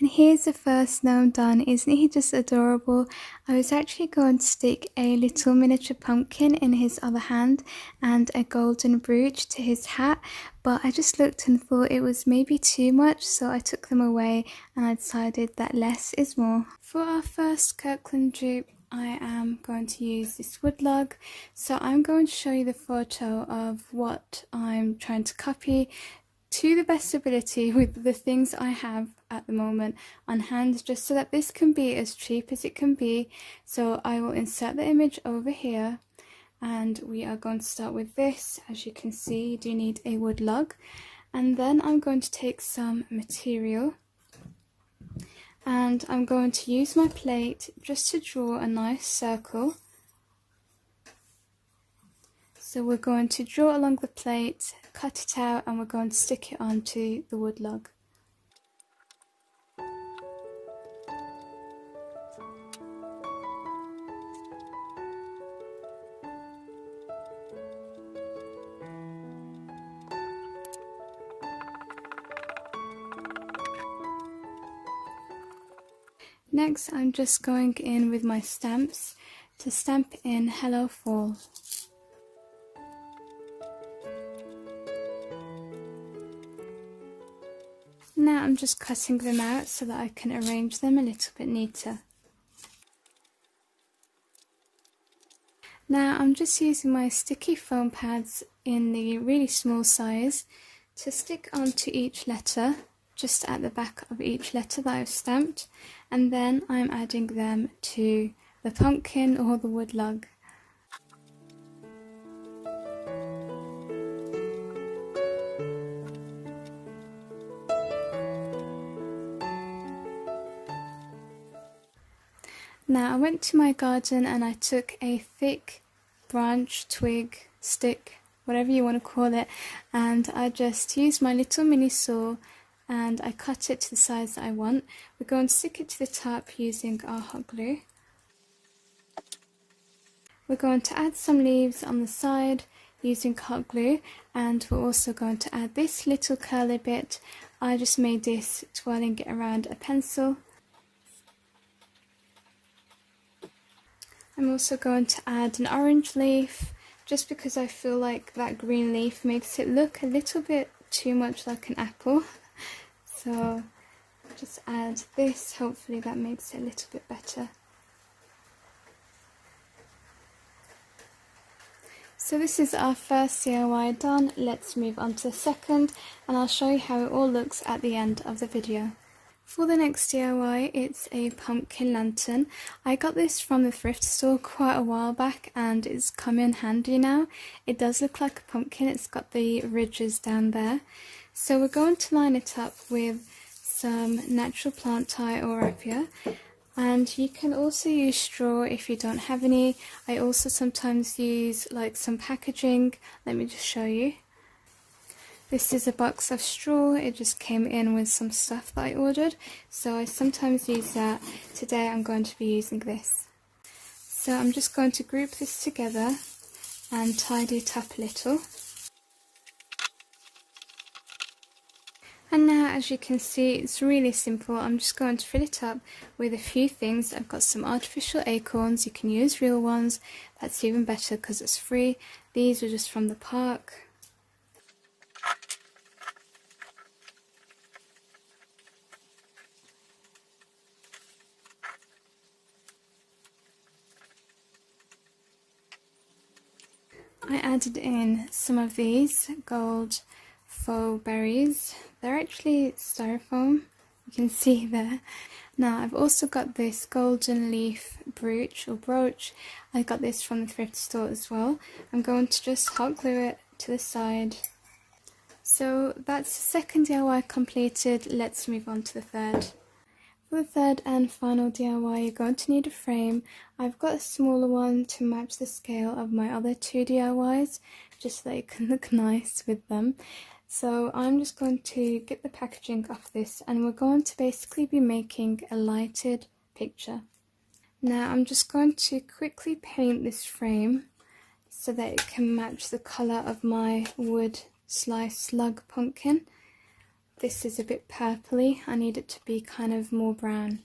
Speaker 1: And here's the first gnome done. Isn't he just adorable? I was actually going to stick a little miniature pumpkin in his other hand and a golden brooch to his hat, but I just looked and thought it was maybe too much, so I took them away and I decided that less is more. For our first Kirkland dupe, I am going to use this wood log. So I'm going to show you the photo of what I'm trying to copy to the best ability with the things I have at the moment on hand, just so that this can be as cheap as it can be. So I will insert the image over here, and we are going to start with this. As you can see, you do need a wood log, and then I'm going to take some material and I'm going to use my plate just to draw a nice circle. So we're going to draw along the plate, cut it out, and we're going to stick it onto the wood log. Next, I'm just going in with my stamps to stamp in Hello Fall. Now I'm just cutting them out so that I can arrange them a little bit neater. Now I'm just using my sticky foam pads in the really small size to stick onto each letter, just at the back of each letter that I've stamped, and then I'm adding them to the pumpkin or the wood log. Now I went to my garden and I took a thick branch, twig, stick, whatever you want to call it, and I just used my little mini saw and I cut it to the size that I want. We're going to stick it to the top using our hot glue. We're going to add some leaves on the side using hot glue, and we're also going to add this little curly bit. I just made this twirling it around a pencil. I'm also going to add an orange leaf, just because I feel like that green leaf makes it look a little bit too much like an apple. So just add this, hopefully that makes it a little bit better. So this is our first DIY done. Let's move on to the second, and I'll show you how it all looks at the end of the video. For the next DIY, it's a pumpkin lantern. I got this from the thrift store quite a while back and it's come in handy now. It does look like a pumpkin, it's got the ridges down there. So we're going to line it up with some natural plant tie or raffia. And you can also use straw if you don't have any. I also sometimes use like some packaging. Let me just show you. This is a box of straw. It just came in with some stuff that I ordered, so I sometimes use that. Today I'm going to be using this. So I'm just going to group this together and tidy it up a little. And now, as you can see, it's really simple. I'm just going to fill it up with a few things. I've got some artificial acorns. You can use real ones. That's even better because it's free. These are just from the park. I added in some of these gold faux berries. They're actually styrofoam, you can see there. Now I've also got this golden leaf brooch or brooch. I got this from the thrift store as well. I'm going to just hot glue it to the side. So that's the second DIY completed. Let's move on to the third. For the third and final DIY, you're going to need a frame. I've got a smaller one to match the scale of my other two DIYs, just so that it can look nice with them. So I'm just going to get the packaging off this, and we're going to basically be making a lighted picture. Now I'm just going to quickly paint this frame so that it can match the colour of my wood slice slug pumpkin. This is a bit purpley, I need it to be kind of more brown.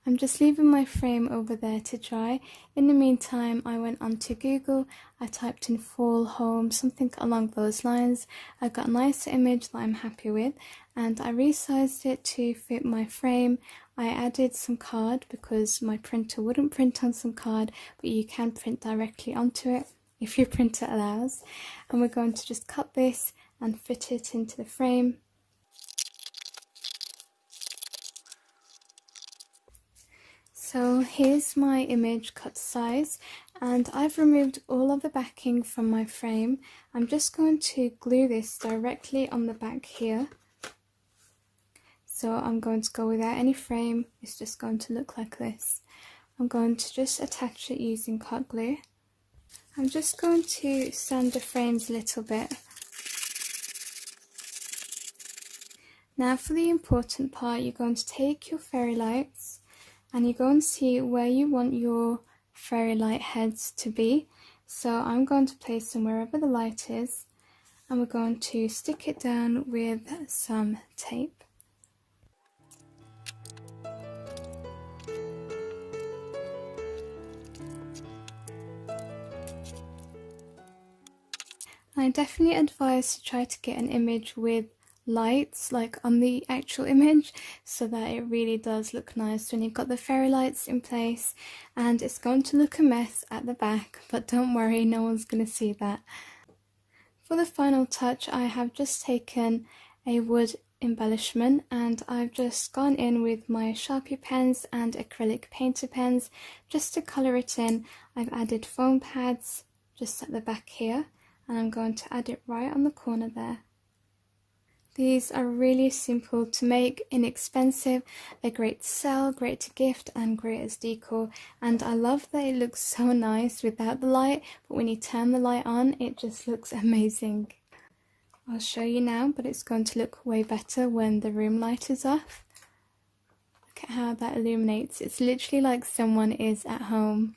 Speaker 1: I'm just leaving my frame over there to dry. In the meantime, I went onto Google, I typed in fall home, something along those lines. I got a nice image that I'm happy with, and I resized it to fit my frame. I added some card because my printer wouldn't print on some card, but you can print directly onto it if your printer allows. And we're going to just cut this and fit it into the frame. So here's my image cut size, and I've removed all of the backing from my frame. I'm just going to glue this directly on the back here. So I'm going to go without any frame, it's just going to look like this. I'm going to just attach it using hot glue. I'm just going to sand the frames a little bit. Now for the important part, you're going to take your fairy lights and you're going to see where you want your fairy light heads to be. So I'm going to place them wherever the light is, and we're going to stick it down with some tape. I definitely advise to try to get an image with lights like on the actual image so that it really does look nice when you've got the fairy lights in place, and it's going to look a mess at the back, but don't worry, no one's going to see that. For the final touch, I have just taken a wood embellishment and I've just gone in with my Sharpie pens and acrylic painter pens just to colour it in. I've added foam pads just at the back here, and I'm going to add it right on the corner there. These are really simple to make, inexpensive, they're great to sell, great to gift, and great as decor. And I love that it looks so nice without the light, but when you turn the light on, it just looks amazing. I'll show you now, but it's going to look way better when the room light is off. Look at how that illuminates. It's literally like someone is at home.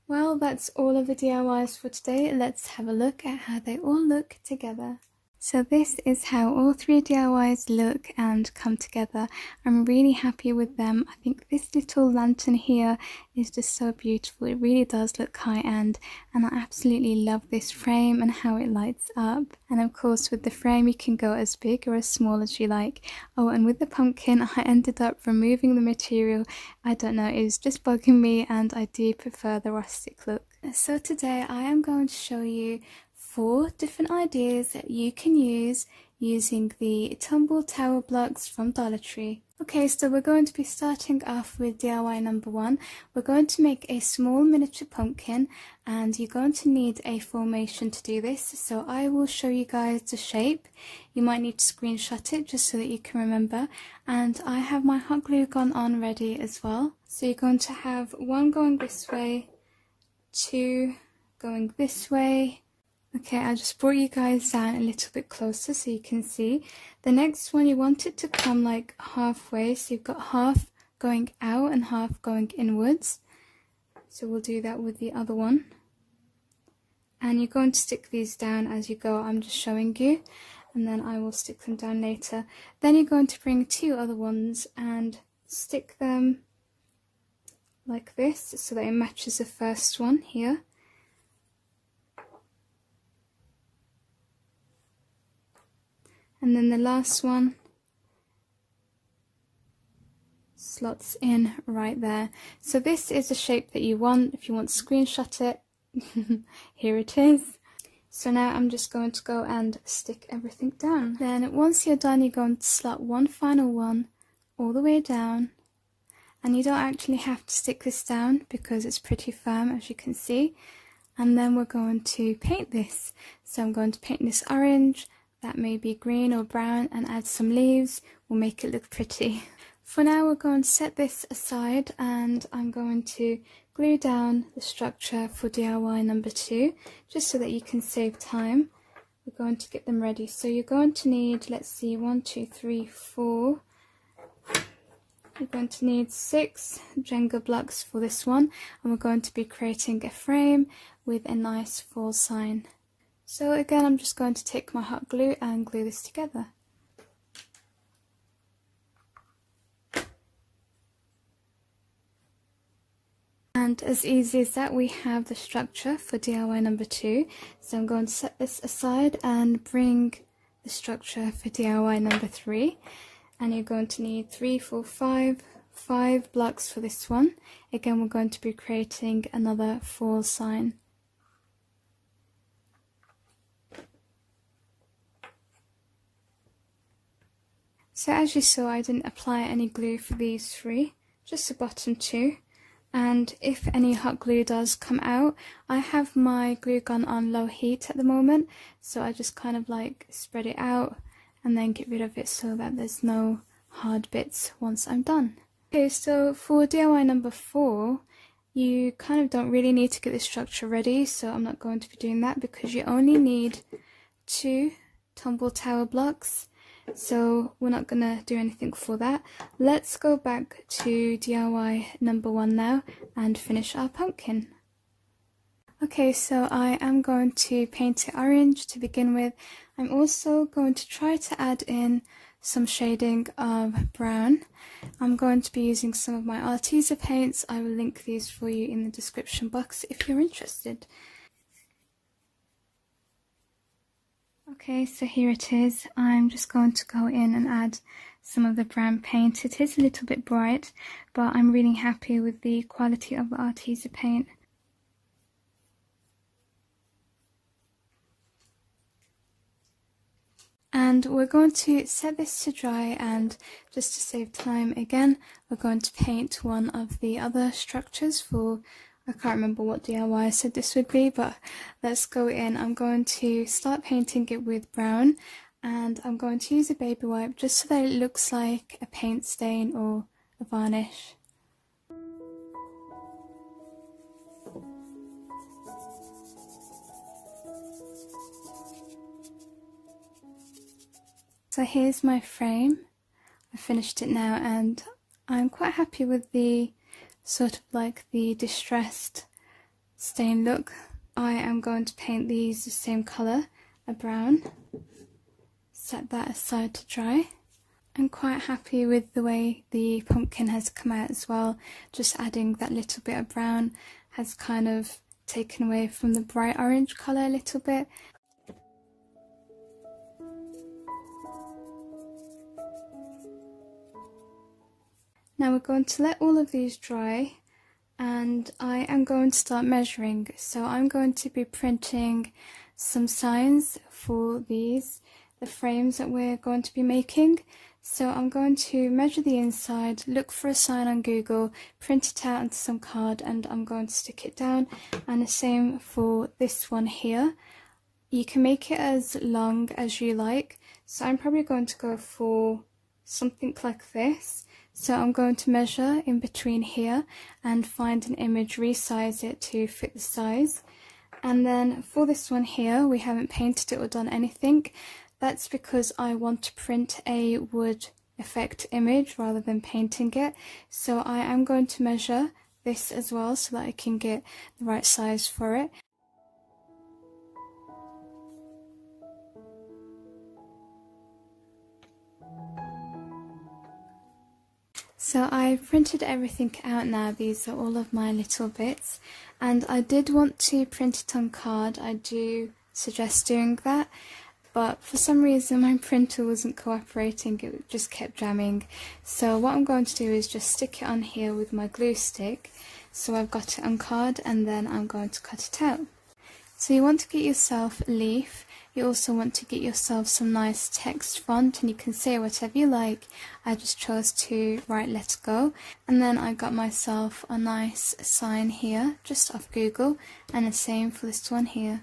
Speaker 1: Well, that's all of the DIYs for today. Let's have a look at how they all look together. So this is how all 3 DIYs look and come together. I'm really happy with them. I think this little lantern here is just so beautiful. It really does look high-end, and I absolutely love this frame and how it lights up. And of course with the frame you can go as big or as small as you like. Oh, and with the pumpkin I ended up removing the material. I don't know, it was just bugging me, and I do prefer the rustic look. So today I am going to show you 4 different ideas that you can use using the tumble tower blocks from Dollar Tree. Okay, so we're going to be starting off with DIY number 1. We're going to make a small miniature pumpkin, and you're going to need a formation to do this. So I will show you guys the shape. You might need to screenshot it just so that you can remember. And I have my hot glue gun on ready as well. So you're going to have 1 going this way, 2 going this way. Okay, I just brought you guys down a little bit closer so you can see. The next one, you want it to come like halfway, so you've got half going out and half going inwards. So we'll do that with the other one. And you're going to stick these down as you go. I'm just showing you, and then I will stick them down later. Then you're going to bring 2 other ones and stick them like this so that it matches the first one here. And then the last one slots in right there. So this is the shape that you want. If you want to screenshot it, here it is. So now I'm just going to go and stick everything down. Then once you're done, you're going to slot one final one all the way down. And you don't actually have to stick this down because it's pretty firm, as you can see. And then we're going to paint this. So I'm going to paint this orange. That may be green or brown, and add some leaves. Will make it look pretty. For now we're going to set this aside, and I'm going to glue down the structure for DIY number 2 just so that you can save time. We're going to get them ready. So you're going to need, let's see, 1, 2, 3, 4. You're going to need 6 Jenga blocks for this one, and we're going to be creating a frame with a nice fall sign. So again, I'm just going to take my hot glue and glue this together. And as easy as that, we have the structure for DIY number 2. So I'm going to set this aside and bring the structure for DIY number 3. And you're going to need 3, 4, 5 blocks for this one. Again, we're going to be creating another fall sign. So as you saw, I didn't apply any glue for these 3, just the bottom 2. And if any hot glue does come out, I have my glue gun on low heat at the moment, so I just kind of like spread it out and then get rid of it so that there's no hard bits once I'm done. Okay, so for DIY number 4, you kind of don't really need to get the structure ready, so I'm not going to be doing that because you only need 2 tumble tower blocks. So we're not going to do anything for that. Let's go back to DIY number 1 now and finish our pumpkin. Okay, so I am going to paint it orange to begin with. I'm also going to try to add in some shading of brown. I'm going to be using some of my ARTEZA paints. I will link these for you in the description box if you're interested. Okay, so here it is. I'm just going to go in and add some of the brown paint. It is a little bit bright, but I'm really happy with the quality of the ARTEZA paint. And we're going to set this to dry, and just to save time again, we're going to paint one of the other structures for, I can't remember what DIY I said this would be, but let's go in. I'm going to start painting it with brown, and I'm going to use a baby wipe just so that it looks like a paint stain or a varnish. So here's my frame. I finished it now, and I'm quite happy with the sort of like the distressed stain look. I am going to paint these the same colour, a brown. Set that aside to dry. I'm quite happy with the way the pumpkin has come out as well. Just adding that little bit of brown has kind of taken away from the bright orange colour a little bit. Now we're going to let all of these dry, and I am going to start measuring. So I'm going to be printing some signs for the frames that we're going to be making. So I'm going to measure the inside, look for a sign on Google, print it out onto some card, and I'm going to stick it down. And the same for this one here. You can make it as long as you like. So I'm probably going to go for something like this. So I'm going to measure in between here and find an image, resize it to fit the size. And then for this one here, we haven't painted it or done anything. That's because I want to print a wood effect image rather than painting it. So I am going to measure this as well so that I can get the right size for it. So I've printed everything out now. These are all of my little bits, and I did want to print it on card. I do suggest doing that, but for some reason my printer wasn't cooperating, it just kept jamming. So what I'm going to do is just stick it on here with my glue stick. So I've got it on card, and then I'm going to cut it out. So you want to get yourself a leaf. You also want to get yourself some nice text font, and you can say whatever you like. I just chose to write "Let's Go," and then I got myself a nice sign here just off Google, and the same for this one here.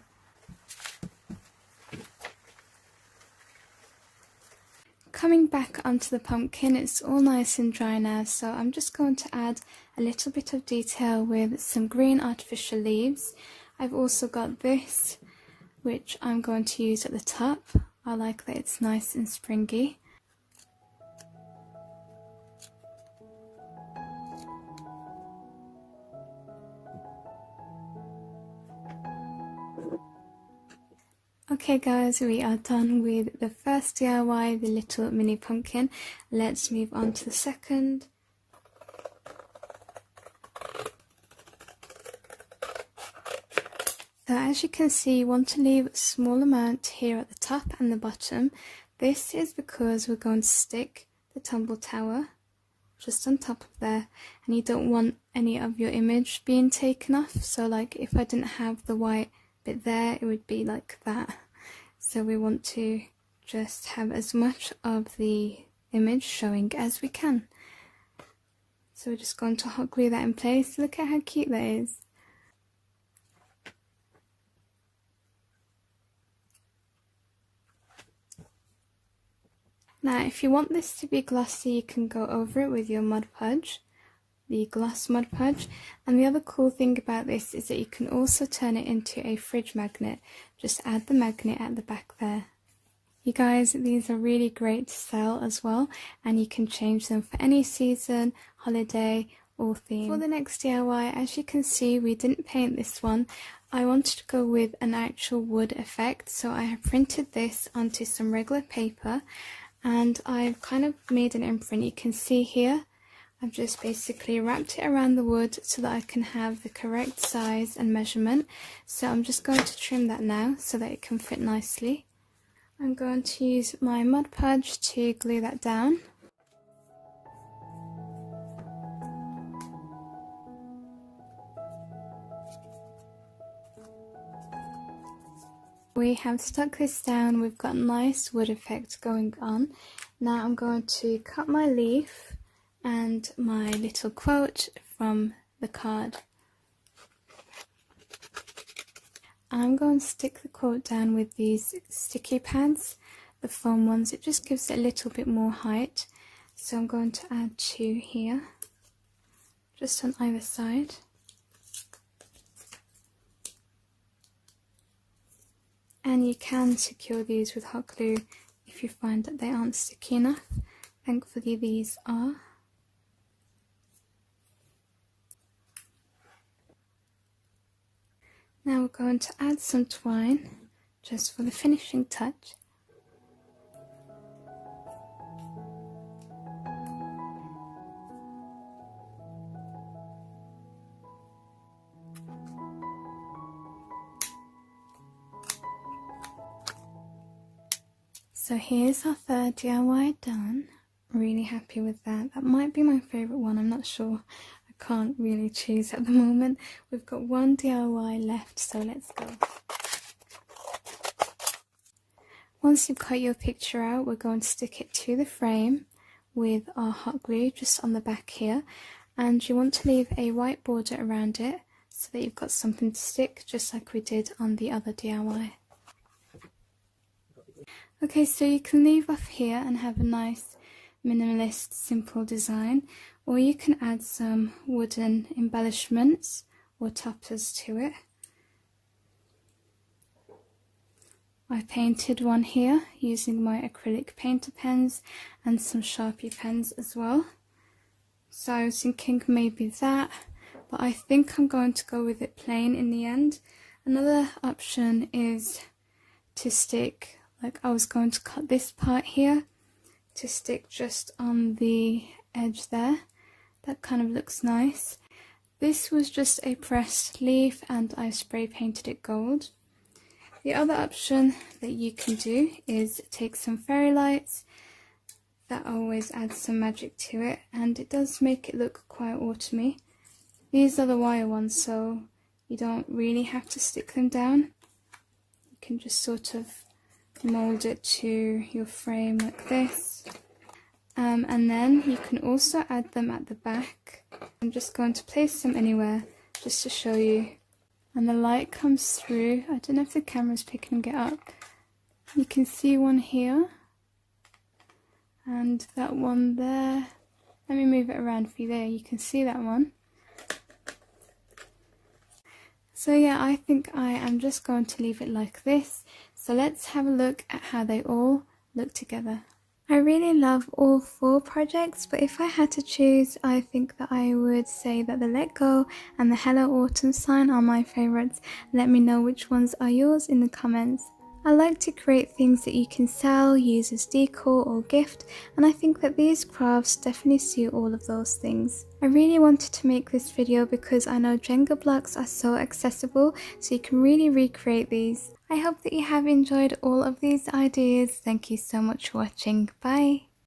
Speaker 1: Coming back onto the pumpkin, it's all nice and dry now, so I'm just going to add a little bit of detail with some green artificial leaves. I've also got this, which I'm going to use at the top. I like that it's nice and springy. Okay guys, we are done with the first DIY, the little mini pumpkin. Let's move on to the second. So as you can see, you want to leave a small amount here at the top and the bottom. This is because we're going to stick the tumble tower just on top of there, and you don't want any of your image being taken off. So like if I didn't have the white bit there, it would be like that. So we want to just have as much of the image showing as we can. So we're just going to hot glue that in place. Look at how cute that is. Now if you want this to be glossy, you can go over it with your Mod Podge, the gloss Mod Podge. And the other cool thing about this is that you can also turn it into a fridge magnet. Just add the magnet at the back there. You guys, these are really great to sell as well, and you can change them for any season, holiday or theme. For the next DIY, as you can see, we didn't paint this one. I wanted to go with an actual wood effect, so I have printed this onto some regular paper, and I've kind of made an imprint. You can see here I've just basically wrapped it around the wood so that I can have the correct size and measurement. So I'm just going to trim that now so that it can fit nicely. I'm going to use my Mod Podge to glue that down. We have stuck this down, we've got a nice wood effect going on. Now I'm going to cut my leaf and my little quote from the card. I'm going to stick the quote down with these sticky pads, the foam ones. It just gives it a little bit more height. So I'm going to add 2 here, just on either side. And you can secure these with hot glue if you find that they aren't sticky enough. Thankfully these are. Now we're going to add some twine just for the finishing touch. So here's our third DIY done. Really happy with that. That might be my favourite one, I'm not sure. I can't really choose at the moment. We've got one DIY left, so let's go. Once you've cut your picture out, we're going to stick it to the frame with our hot glue just on the back here. And you want to leave a white border around it so that you've got something to stick, just like we did on the other DIY. Okay, so you can leave off here and have a nice minimalist simple design, or you can add some wooden embellishments or toppers to it. I painted one here using my acrylic painter pens and some Sharpie pens as well. So I was thinking maybe that, but I think I'm going to go with it plain in the end. Another option is to stick, like I was going to cut this part here to stick just on the edge there. That kind of looks nice. This was just a pressed leaf and I spray painted it gold. The other option that you can do is take some fairy lights. That always adds some magic to it and it does make it look quite autumny. These are the wire ones, so you don't really have to stick them down. You can just sort of mold it to your frame like this. And then you can also add them at the back. I'm just going to place them anywhere just to show you. And the light comes through. I don't know if the camera's picking it up. You can see one here. And that one there. Let me move it around for you there. You can see that one. So yeah, I think I am just going to leave it like this. So let's have a look at how they all look together. I really love all 4 projects, but if I had to choose, I think that I would say that the Let Go and the Hello Autumn sign are my favourites. Let me know which ones are yours in the comments. I like to create things that you can sell, use as decor or gift, and I think that these crafts definitely suit all of those things. I really wanted to make this video because I know Jenga blocks are so accessible, so you can really recreate these. I hope that you have enjoyed all of these ideas. Thank you so much for watching. Bye!